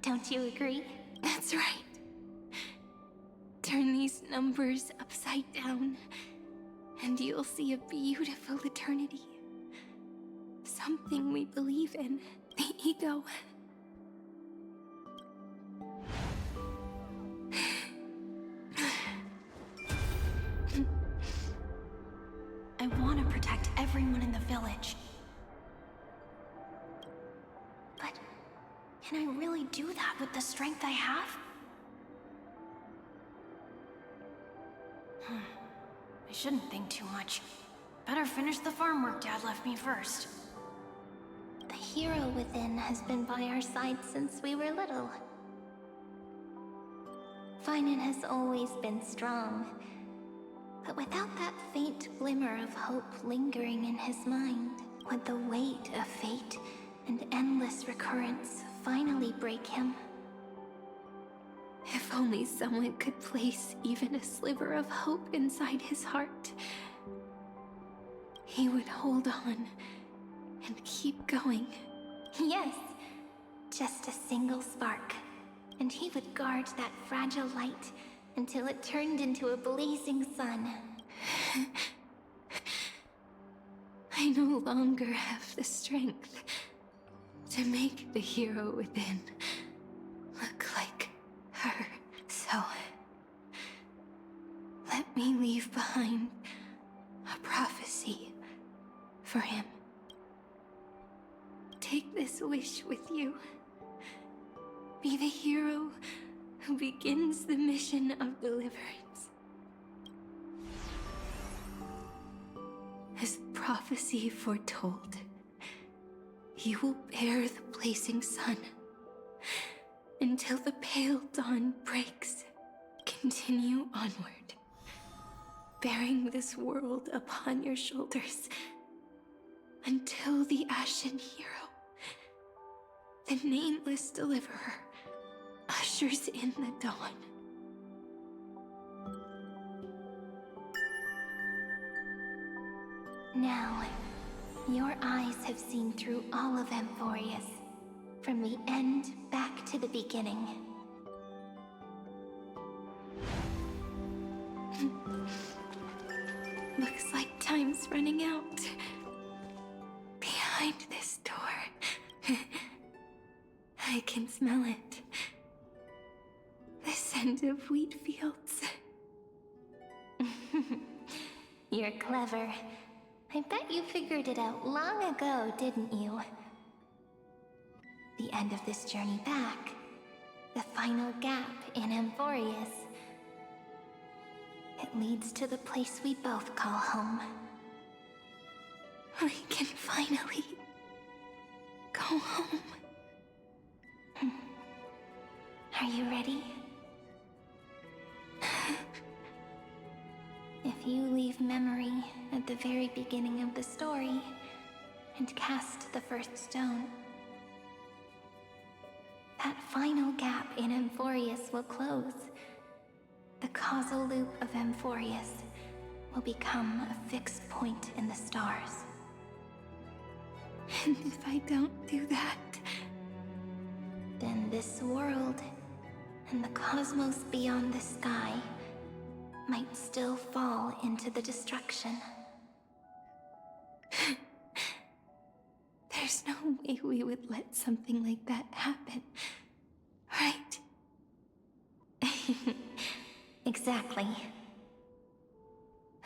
Speaker 3: Don't you agree? That's right. Turn these numbers upside down, and you'll see a beautiful eternity. Something we believe in, the ego. I want to protect everyone in the village. But can I really do that with the strength I have? I shouldn't think too much. Better finish the farm work Dad left me first. The hero within has been by our side since we were little. Finan has always been strong. But without that faint glimmer of hope lingering in his mind, would the weight of fate and endless recurrence finally break him? If only someone could place even a sliver of hope inside his heart, he would hold on and keep going. Yes, just a single spark, and he would guard that fragile light until it turned into a blazing sun. I no longer have the strength to make the hero within look like her, so let me leave behind a prophecy for him. Take this wish with you. Be the hero who begins the mission of deliverance. As prophecy foretold, you will bear the blazing sun until the pale dawn breaks. Continue onward, bearing this world upon your shoulders until the Ashen Hero, the nameless deliverer, ushers in the dawn. Now, your eyes have seen through all of Amphorius, from the end back to the beginning. Looks like time's running out. Behind this door, I can smell it. The scent of wheat fields. You're clever. I bet you figured it out long ago, didn't you? The end of this journey back. The final gap in Amphorius. It leads to the place we both call home. We can finally go home. Are you ready? If you leave memory at the very beginning of the story and cast the first stone, that final gap in Amphorius will close. The causal loop of Amphorius will become a fixed point in the stars.
Speaker 20: And if I don't do that,
Speaker 3: then this world and the cosmos beyond the sky might still fall into the destruction.
Speaker 20: There's no way we would let something like that happen, right?
Speaker 3: Exactly.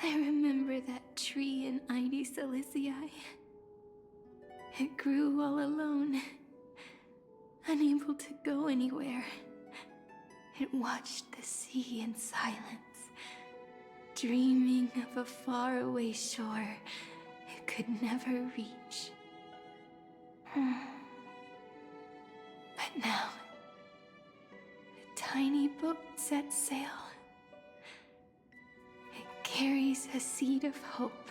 Speaker 20: I remember that tree in Ide Silicii. It grew all alone, unable to go anywhere. It watched the sea in silence, dreaming of a faraway shore it could never reach. But now, a tiny boat sets sail. It carries a seed of hope,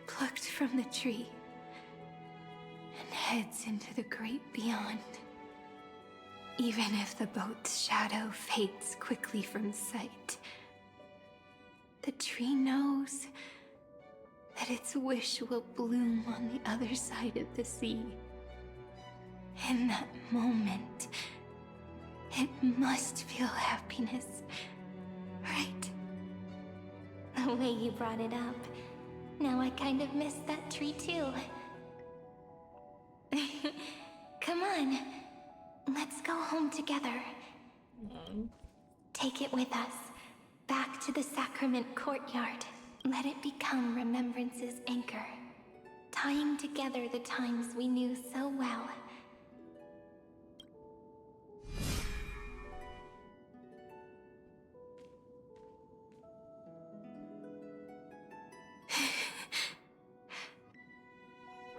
Speaker 20: plucked from the tree, and heads into the great beyond. Even if the boat's shadow fades quickly from sight, the tree knows that its wish will bloom on the other side of the sea. In that moment, it must feel happiness, right?
Speaker 3: The way you brought it up, now I kind of miss that tree too. Come on, let's go home together. Take it with us, back to the sacrament courtyard. Let it become Remembrance's anchor, tying together the times we knew so well.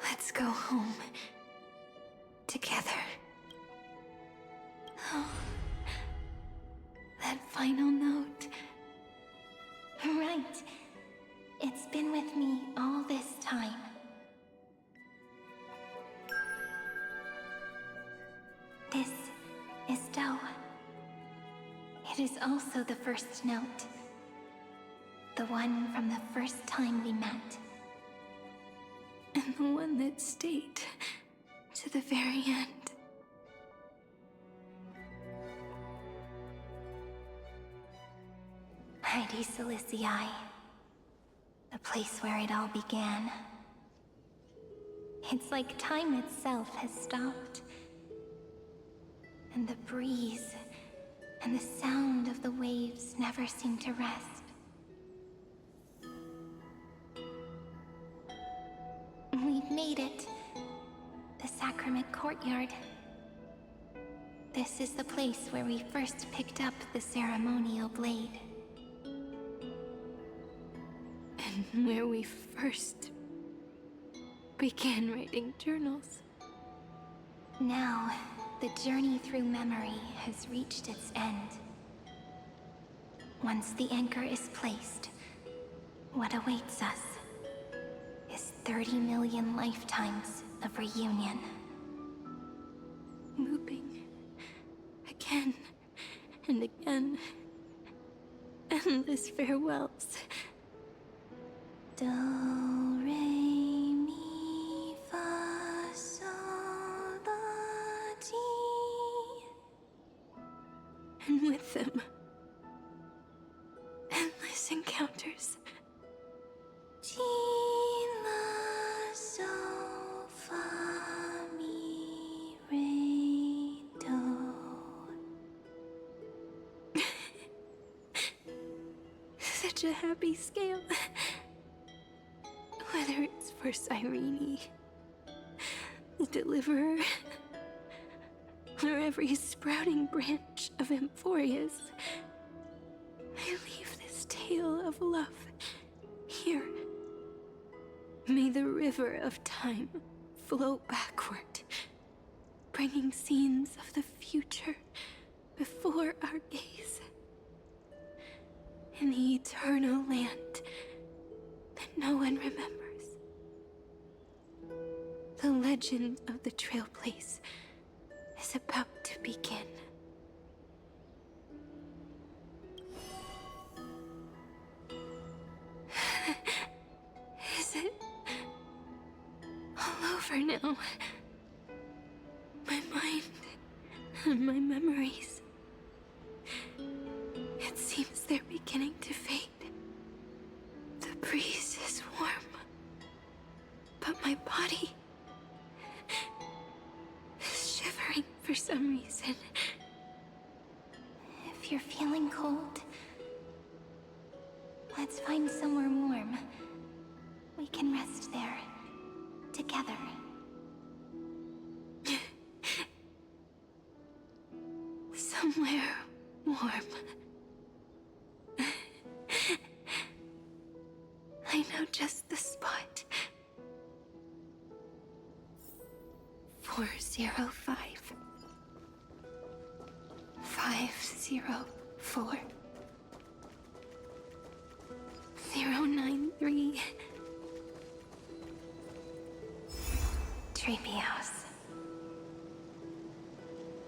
Speaker 20: Let's go home together. Oh, that final note.
Speaker 3: Right. It's been with me all this time. This is Do. It is also the first note. The one from the first time we met.
Speaker 20: And the one that stayed to the very end.
Speaker 3: Ide Silicii. The place where it all began. It's like time itself has stopped. And the breeze and the sound of the waves never seem to rest. We've made it. The sacrament courtyard. This is the place where we first picked up the ceremonial blade.
Speaker 20: And where we first began writing journals.
Speaker 3: Now, the journey through memory has reached its end. Once the anchor is placed, what awaits us is 30 million lifetimes of reunion.
Speaker 20: Looping again and again. Endless farewells.
Speaker 3: Do, re, mi, fa, sol, la, ti.
Speaker 20: And with them, endless encounters.
Speaker 3: Ti, la, sol, fa, mi, re, do.
Speaker 20: Such a happy scale. Whether it's for Cyrene, the Deliverer, or every sprouting branch of Emphorius, I leave this tale of love here. May the river of time flow backward, bringing scenes of the future before our gaze. In the eternal land that no one remembers. The legend of the Trail Place is about to begin. all over now. My mind and my memories. It seems they're beginning to fade. The breeze is warm, but my body is shivering for some reason.
Speaker 3: If you're feeling cold, let's find somewhere warm. We can rest there, together.
Speaker 20: Somewhere warm. I know just the spot. 405. 504. 093.
Speaker 3: Treehouse.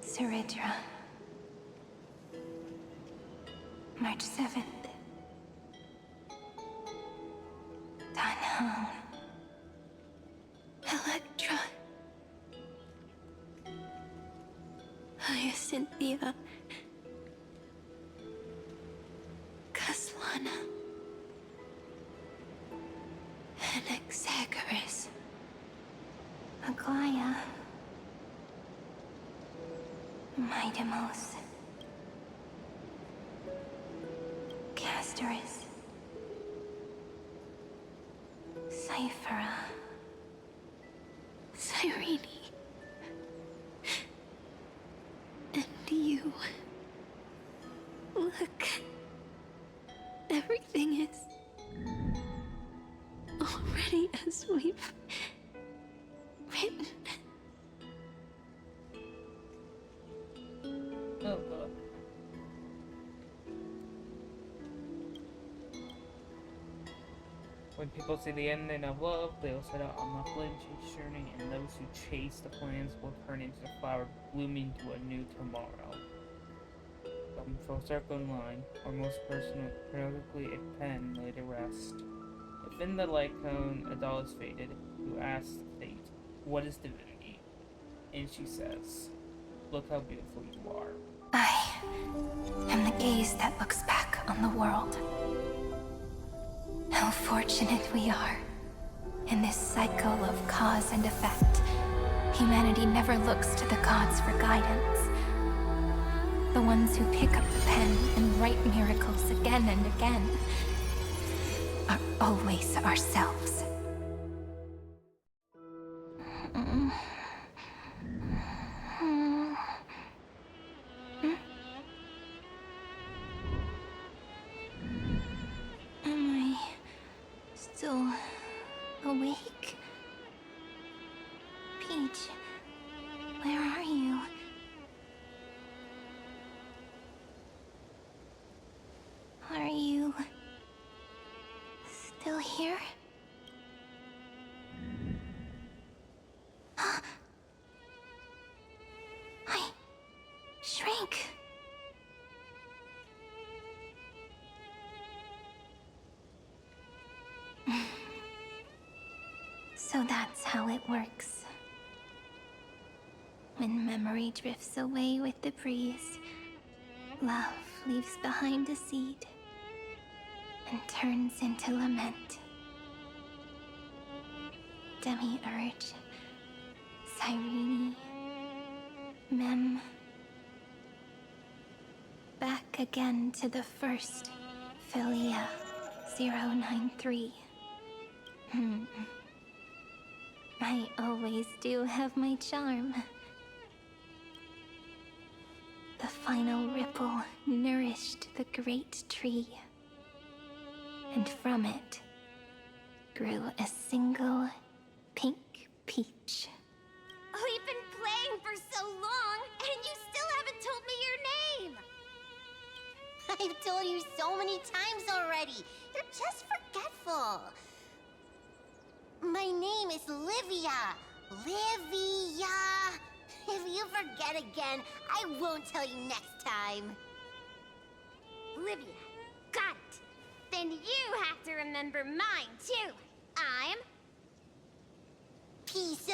Speaker 3: Saridra. March 7th. Dunhound.
Speaker 20: Electra. Hyacinthia. Caslana. Anaxagoras.
Speaker 3: Aglaya. Midemos. Castoris. Cyphera.
Speaker 20: Cyrene. And you. Look. Everything is already as we've written.
Speaker 1: Oh god. When people see the ending of love, they'll set out on the flinching journey, and those who chase the plans will turn into the flower blooming to a new tomorrow. Come full circle in line, or most periodically a pen laid to rest. Within the light cone, a doll is faded, who asks fate, "What is divinity?" And she says, "Look how beautiful you are."
Speaker 3: I am the gaze that looks back on the world. How fortunate we are. In this cycle of cause and effect, humanity never looks to the gods for guidance. The ones who pick up the pen and write miracles again and again are always ourselves. Am I still awake? Peach, where are you? Are you still here? I shrank. So that's how it works. When memory drifts away with the breeze, love leaves behind a seed and turns into lament. Demi-urge, Cyrene, Mem. Back again to the first, Philia 093. I always do have my charm. The final ripple nourished the great tree, and from it grew a single pink peach.
Speaker 4: We've been playing for so long, and you still haven't told me your name! I've told you so many times already. You're just forgetful. My name is Livia. Livia. If you forget again, I won't tell you next time. Livia. Got it. Then you have to remember mine, too. I'm... Piso!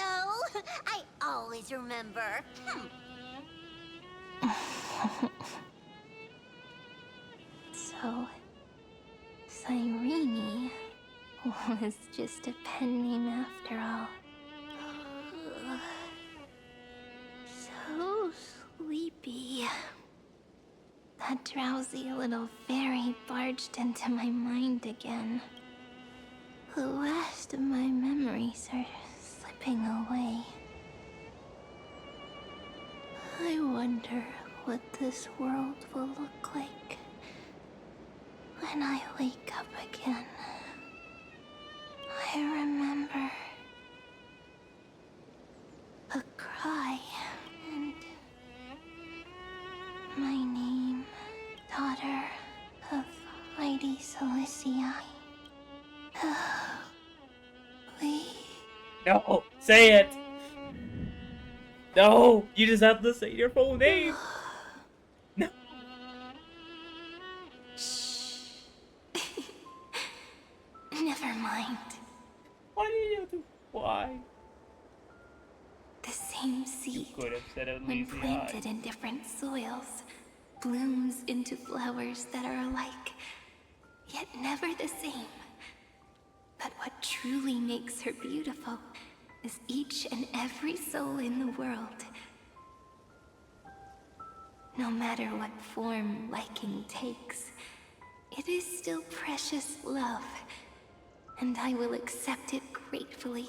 Speaker 4: I always remember.
Speaker 3: So, Cyrene was just a pen name after all. So sleepy. That drowsy little fairy barged into my mind again. The last of my memories are slipping away. I wonder what this world will look like when I wake up again. I remember a cry and my name, daughter of Lady Celestii.
Speaker 1: No, say it. No, you just have to say your full name. No.
Speaker 3: Never mind.
Speaker 1: Why did you have to? Why?
Speaker 3: The same seed,
Speaker 1: Could have said at
Speaker 3: when
Speaker 1: least
Speaker 3: planted in different soils, blooms into flowers that are alike, yet never the same. But what truly makes her beautiful is each and every soul in the world. No matter what form liking takes, it is still precious love, and I will accept it gratefully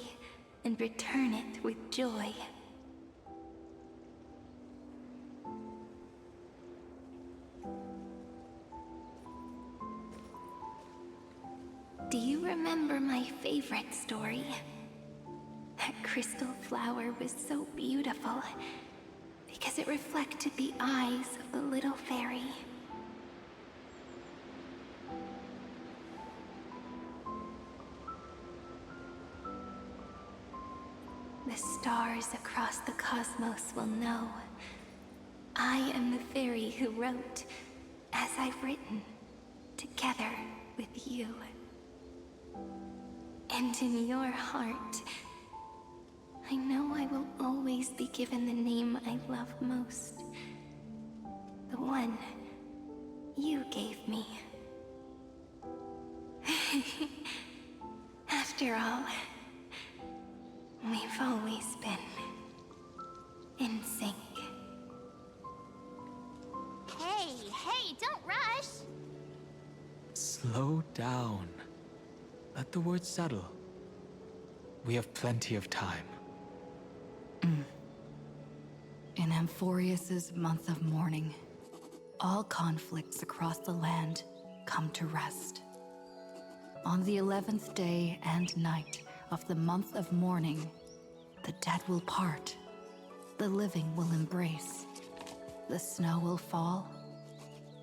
Speaker 3: and return it with joy. Do you remember my favorite story? That crystal flower was so beautiful because it reflected the eyes of the little fairy. The stars across the cosmos will know. I am the fairy who wrote, as I've written, together with you. And in your heart, I know I will always be given the name I love most. The one you gave me. After all, we've always been in sync.
Speaker 4: Hey, don't rush!
Speaker 17: Slow down. Let the words settle. We have plenty of time.
Speaker 15: In Amphorius's month of mourning, all conflicts across the land come to rest. On the 11th day and night of the month of mourning, the dead will part, the living will embrace, the snow will fall,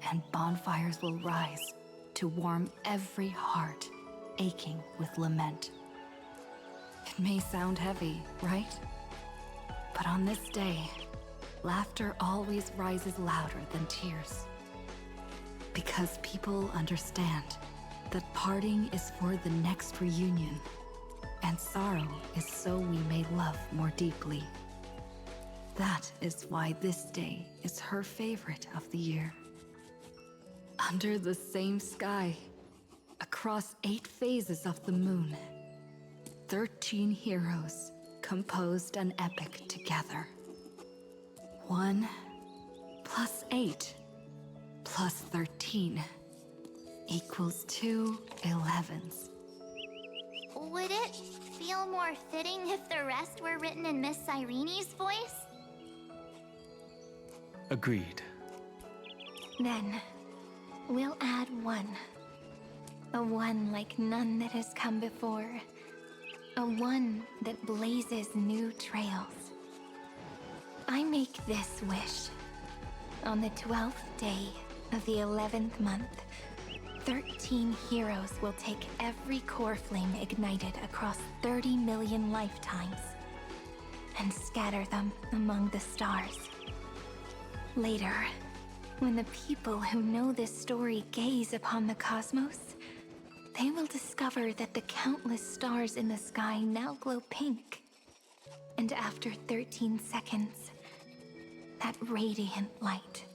Speaker 15: and bonfires will rise to warm every heart aching with lament. It may sound heavy, right? But on this day, laughter always rises louder than tears. Because people understand that parting is for the next reunion, and sorrow is so we may love more deeply. That is why this day is her favorite of the year. Under the same sky, across 8 phases of the moon, 13 heroes composed an epic together. 1 plus 8 plus 13 equals 2 11s.
Speaker 4: Would it feel more fitting if the rest were written in Miss Cyrene's voice?
Speaker 17: Agreed.
Speaker 3: Then, we'll add 1. A 1 like none that has come before. A 1 that blazes new trails. I make this wish. On the 12th day of the 11th month, 13 heroes will take every core flame ignited across 30 million lifetimes and scatter them among the stars. Later, when the people who know this story gaze upon the cosmos, they will discover that the countless stars in the sky now glow pink, And after 13 seconds, that radiant light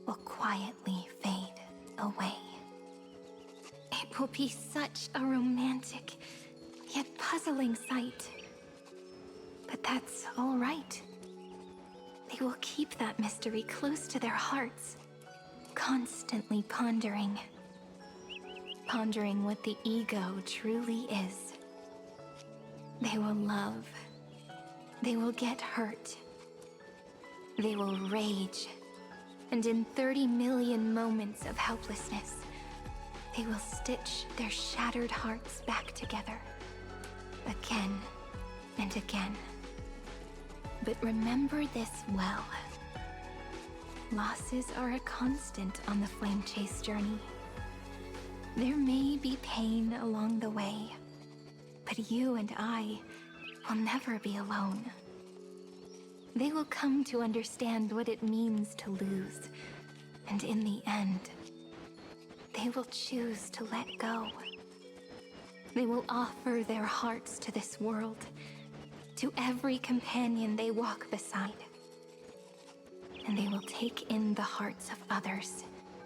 Speaker 3: will quietly fade away. It will be such a romantic, yet puzzling sight. But that's all right. They will keep that mystery close to their hearts, constantly pondering what the ego truly is. They will love. They will get hurt. They will rage. And in 30 million moments of helplessness, they will stitch their shattered hearts back together. Again and again. But remember this well. Losses are a constant on the flame chase journey. There may be pain along the way, but you and I will never be alone. They will come to understand what it means to lose, and in the end, they will choose to let go. They will offer their hearts to this world, to every companion they walk beside. And they will take in the hearts of others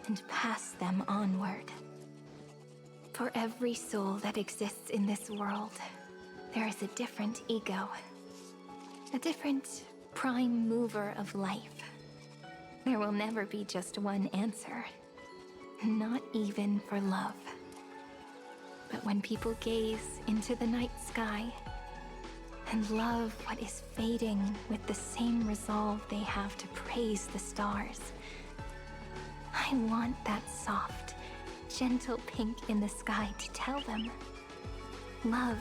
Speaker 3: and pass them onward. For every soul that exists in this world, there is a different ego, a different prime mover of life. There will never be just one answer, not even for love. But when people gaze into the night sky and love what is fading with the same resolve they have to praise the stars, I want that soft, gentle pink in the sky to tell them, love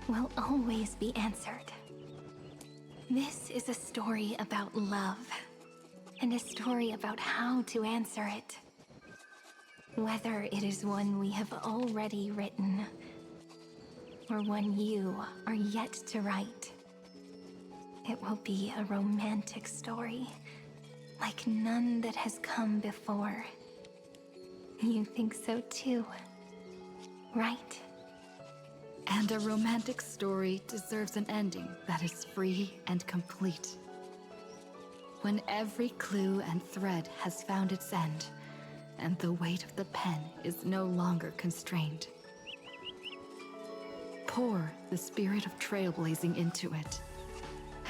Speaker 3: will always be answered. This is a story about love, and a story about how to answer it. Whether it is one we have already written, or one you are yet to write, it will be a romantic story, like none that has come before. You think so too, right?
Speaker 15: And a romantic story deserves an ending that is free and complete. When every clue and thread has found its end, and the weight of the pen is no longer constrained. Pour the spirit of trailblazing into it,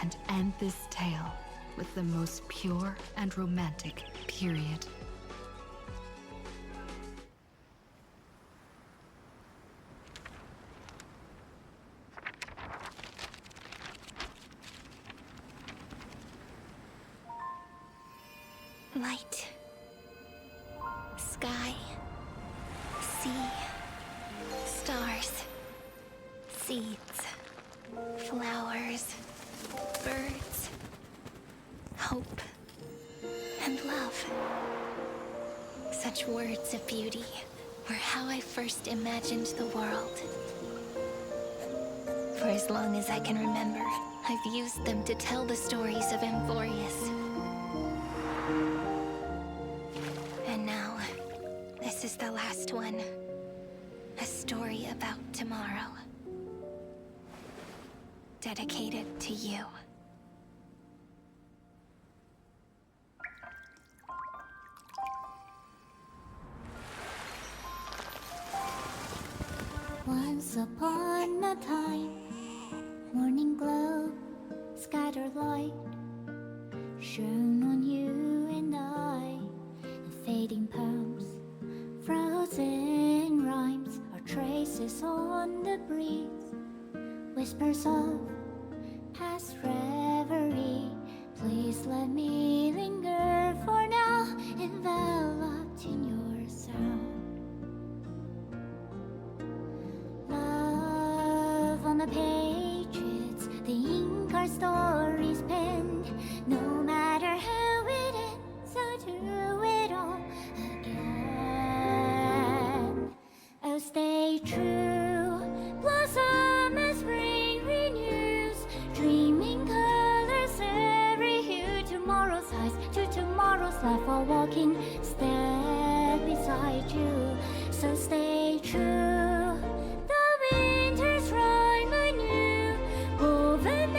Speaker 15: and end this tale with the most pure and romantic period.
Speaker 20: Light. Sky. Sea. Stars. Seeds. Flowers. Birds. Hope. And love. Such words of beauty were how I first imagined the world. For as long as I can remember, I've used them to tell the stories of Amphorius. And now, this is the last one. A story about tomorrow. Dedicated to you.
Speaker 12: Once upon a time, morning glow, scattered light, shone on you and I. The fading poems, frozen rhymes, are traces on the breeze, whispers of past reverie. Please let me linger for now, enveloped in your sound. On the pages, the ink our stories penned. No matter how it ends, I'll do it all again. Oh, stay true, blossom as spring renews, dreaming colors every hue. Tomorrow's eyes to tomorrow's life, while walking step beside you. So stay true. The winter's rhyme anew, woven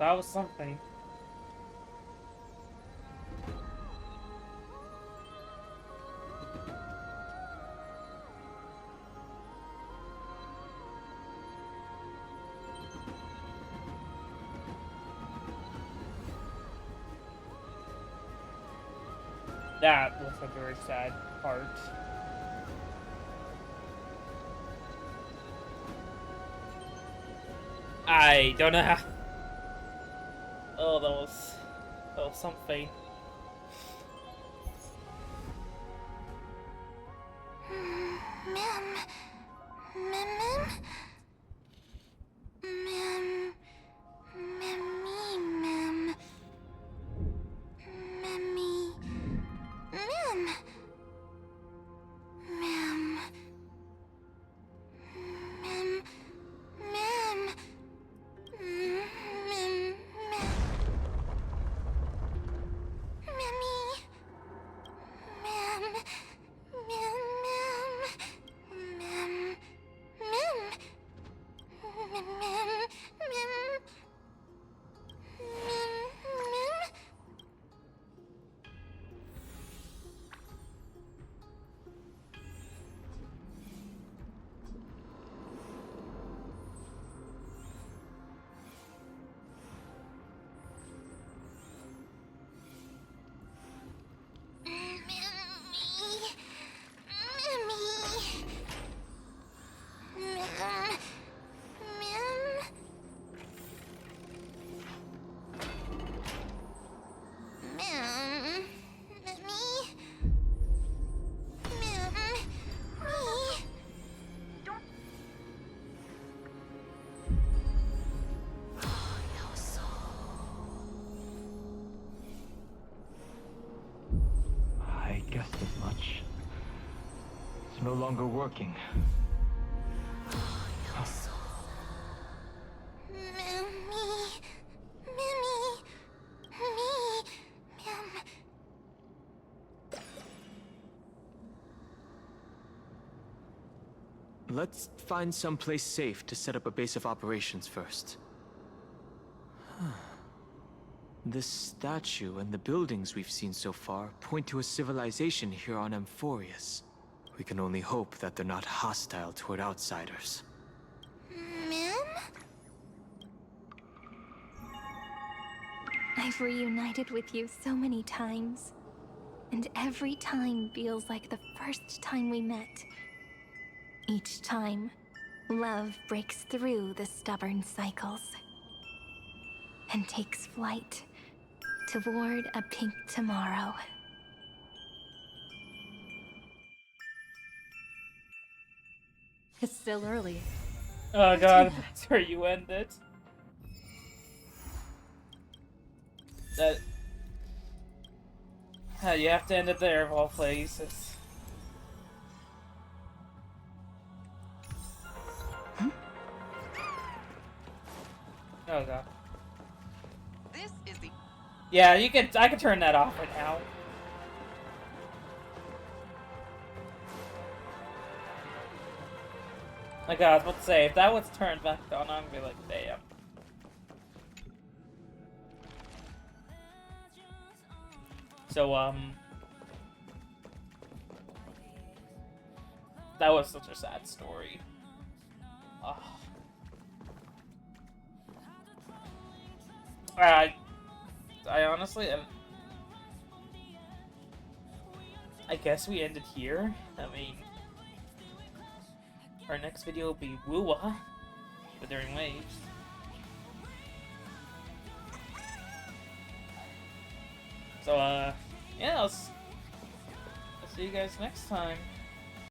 Speaker 1: That was something. That was a very sad part. I don't know how. Oh, that was something.
Speaker 12: Ma'am. Ma'am. Ma'am. Mammy, ma'am. Mammy. Ma'am. Ma'am. Ma'am. Ma'am. Ma'am. Mammy. Ma'am. Ma'am. Ma'am. Ma'am.
Speaker 17: I guessed as much. It's no longer working. Let's find some place safe to set up a base of operations first. This statue and the buildings we've seen so far point to a civilization here on Amphorius. We can only hope that they're not hostile toward outsiders.
Speaker 12: Ma'am?
Speaker 3: I've reunited with you so many times, and every time feels like the first time we met. Each time, love breaks through the stubborn cycles and takes flight toward a pink tomorrow.
Speaker 15: It's still early.
Speaker 1: Oh god, that's where you end it. That... you have to end it there of all places. Oh god.
Speaker 10: This is the...
Speaker 1: Yeah, I can turn that off right now. My god, I was about to say, if that was turned back on, I'm gonna be like, damn. So, that was such a sad story. Ugh. I honestly, I guess we ended here. I mean, our next video will be Woo-Wah, Withering Waves. So, yeah, I'll see you guys next time.